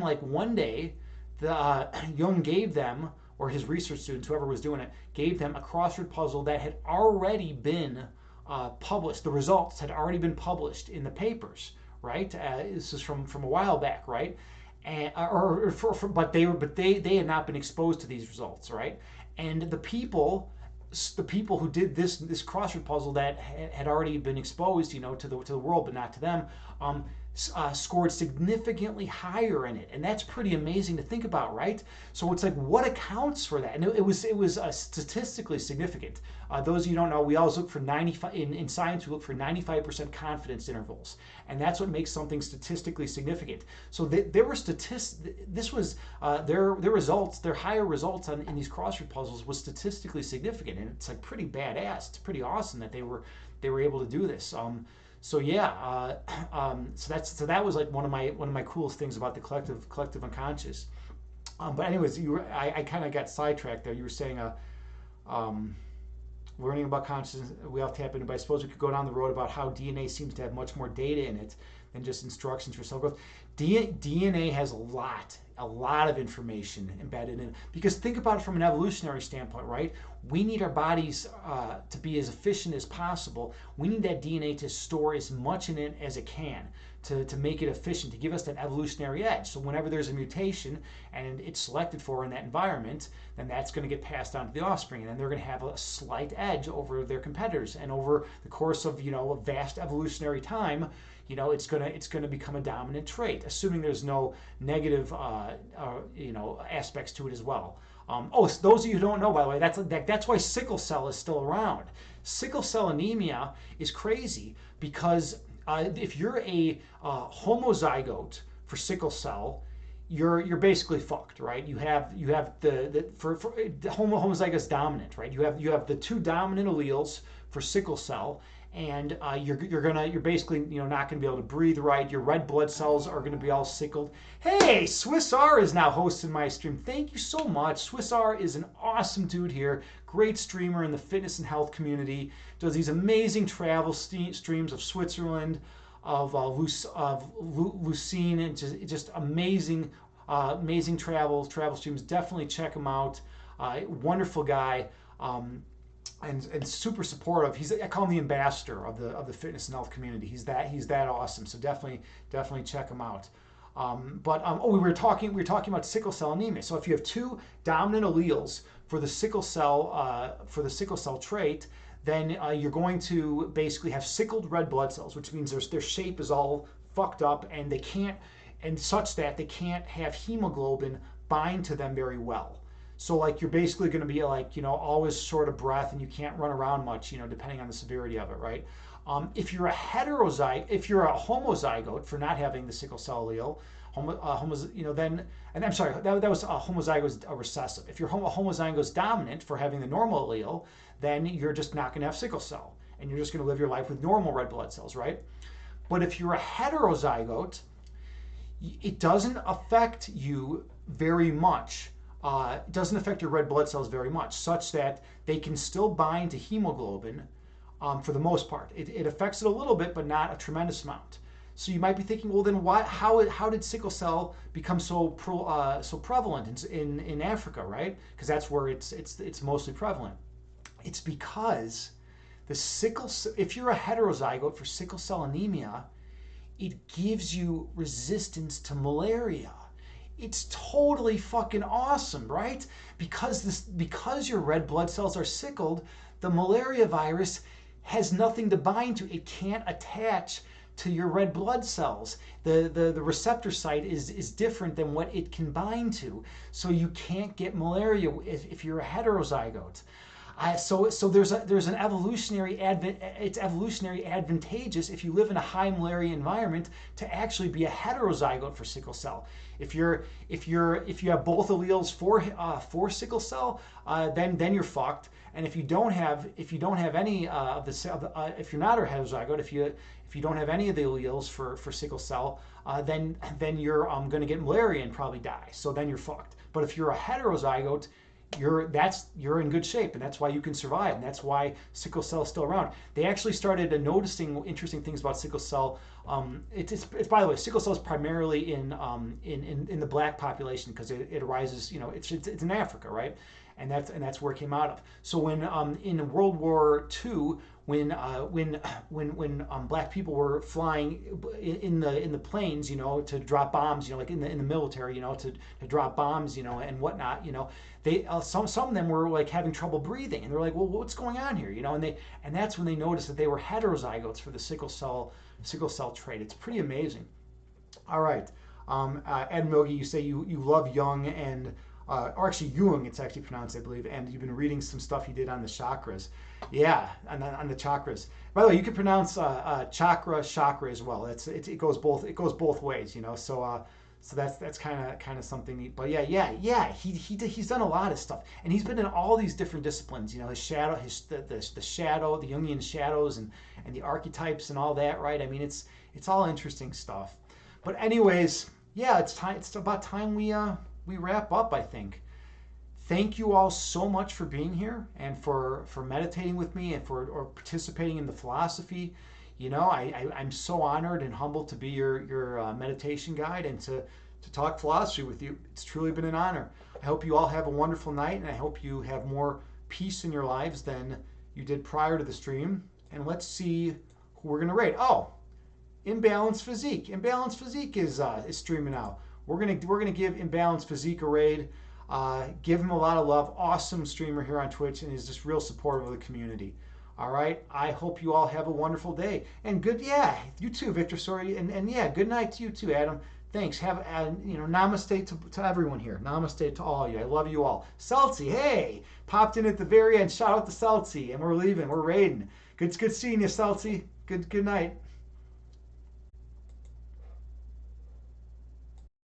like one day, Jung gave them, or his research students, whoever was doing it, gave them a crossword puzzle that had already been published. The results had already been published in the papers, right? This is from a while back, right? And but they had not been exposed to these results, right? And the people who did this crossword puzzle that had already been exposed, to the world, but not to them, scored significantly higher in it, and that's pretty amazing to think about, right? So it's like, what accounts for that? And it was statistically significant. Those of you who don't know, we always look for 95 in science. We look for 95% confidence intervals, and that's what makes something statistically significant. So there were This was their results, their higher results in these crossword puzzles was statistically significant, and it's like pretty badass. It's pretty awesome that they were able to do this. So yeah, so that was like one of my coolest things about the collective unconscious. But anyways, I kind of got sidetracked there. You were saying learning about consciousness we all tap into. But I suppose we could go down the road about how DNA seems to have much more data in it than just instructions for cell growth. DNA has a lot of information embedded in it. Because think about it from an evolutionary standpoint, right? We need our bodies to be as efficient as possible. We need that DNA to store as much in it as it can to make it efficient, to give us that evolutionary edge. So whenever there's a mutation and it's selected for in that environment, then that's going to get passed on to the offspring, and then they're going to have a slight edge over their competitors. And over the course of a vast evolutionary time, it's gonna become a dominant trait, assuming there's no negative aspects to it as well. So those of you who don't know, by the way, that's why sickle cell is still around. Sickle cell anemia is crazy because if you're a homozygote for sickle cell, you're basically fucked, right? You have the homozygous dominant, right? You have the two dominant alleles for sickle cell, and you're basically not going to be able to breathe right. Your red blood cells are going to be all sickled. Hey, Swiss R is now hosting my stream. Thank you so much. Swiss R is an awesome dude here, great streamer in the fitness and health community. Does these amazing travel streams of Switzerland, of Lucene, and just amazing travel streams. Definitely check him out. Wonderful guy. And super supportive. I call him the ambassador of the fitness and health community. He's that awesome. So definitely check him out. We were talking about sickle cell anemia. So if you have two dominant alleles for the sickle cell trait, then you're going to basically have sickled red blood cells, which means their shape is all fucked up, and they can't have hemoglobin bind to them very well. So like you're basically going to be like always short of breath, and you can't run around much, depending on the severity of it, right? If you're a homozygote for not having the sickle cell allele, and I'm sorry, that was homozygous recessive. If you're homozygous dominant for having the normal allele, then you're just not going to have sickle cell, and you're just going to live your life with normal red blood cells, right? But if you're a heterozygote, it doesn't affect you very much. It doesn't affect your red blood cells very much, such that they can still bind to hemoglobin for the most part. It affects it a little bit, but not a tremendous amount. So you might be thinking, well, then how did sickle cell become so prevalent in Africa, right? Because that's where it's mostly prevalent. It's because if you're a heterozygote for sickle cell anemia, it gives you resistance to malaria. It's totally fucking awesome, right? Because your red blood cells are sickled, the malaria virus has nothing to bind to. It can't attach to your red blood cells. The receptor site is different than what it can bind to. So you can't get malaria if you're a heterozygote. So there's an it's evolutionary advantageous if you live in a high malaria environment to actually be a heterozygote for sickle cell. If you have both alleles for sickle cell, then you're fucked. And if you don't have any of the if you're not a heterozygote, if you don't have any of the alleles for sickle cell, then you're going to get malaria and probably die. So then you're fucked. But if you're a heterozygote, you're in good shape, and that's why you can survive, and that's why sickle cell is still around. They actually started noticing interesting things about sickle cell. It's by the way, sickle cell is primarily in the black population because it arises, it's in Africa, right? And that's where it came out of. So when in World War II, when black people were flying in the planes, to drop bombs, like in the military, to drop bombs, and whatnot, they some of them were like having trouble breathing, and they're like, well, what's going on here, and that's when they noticed that they were heterozygotes for the sickle cell trait. It's pretty amazing. All right, Ed Milgie, you say you love Jung and. Or actually Jung, it's actually pronounced, I believe, and you've been reading some stuff he did on the chakras. Yeah, on the chakras. By the way, you can pronounce chakra as well. It goes both ways, So that's kind of something neat. But yeah. He's done a lot of stuff, and he's been in all these different disciplines. His shadow, the shadow, the Jungian shadows, and the archetypes and all that, right? I mean, it's all interesting stuff. But anyways, yeah, it's about time we wrap up, I think. Thank you all so much for being here and for meditating with me and for participating in the philosophy. I'm so honored and humbled to be your meditation guide and to talk philosophy with you. It's truly been an honor. I hope you all have a wonderful night, and I hope you have more peace in your lives than you did prior to the stream. And let's see who we're going to rate. Oh, Imbalanced Physique. Imbalanced Physique is streaming out. We're gonna give Imbalanced Physique a raid. Give him a lot of love. Awesome streamer here on Twitch, and is just real supportive of the community. All right. I hope you all have a wonderful day. And good, yeah, you too, Victor. Sorry, and yeah, good night to you too, Adam. Thanks. Have namaste to everyone here. Namaste to all of you. I love you all. Seltzy, hey, popped in at the very end. Shout out to Seltzy, and we're leaving. We're raiding. Good seeing you, Seltzy. Good night.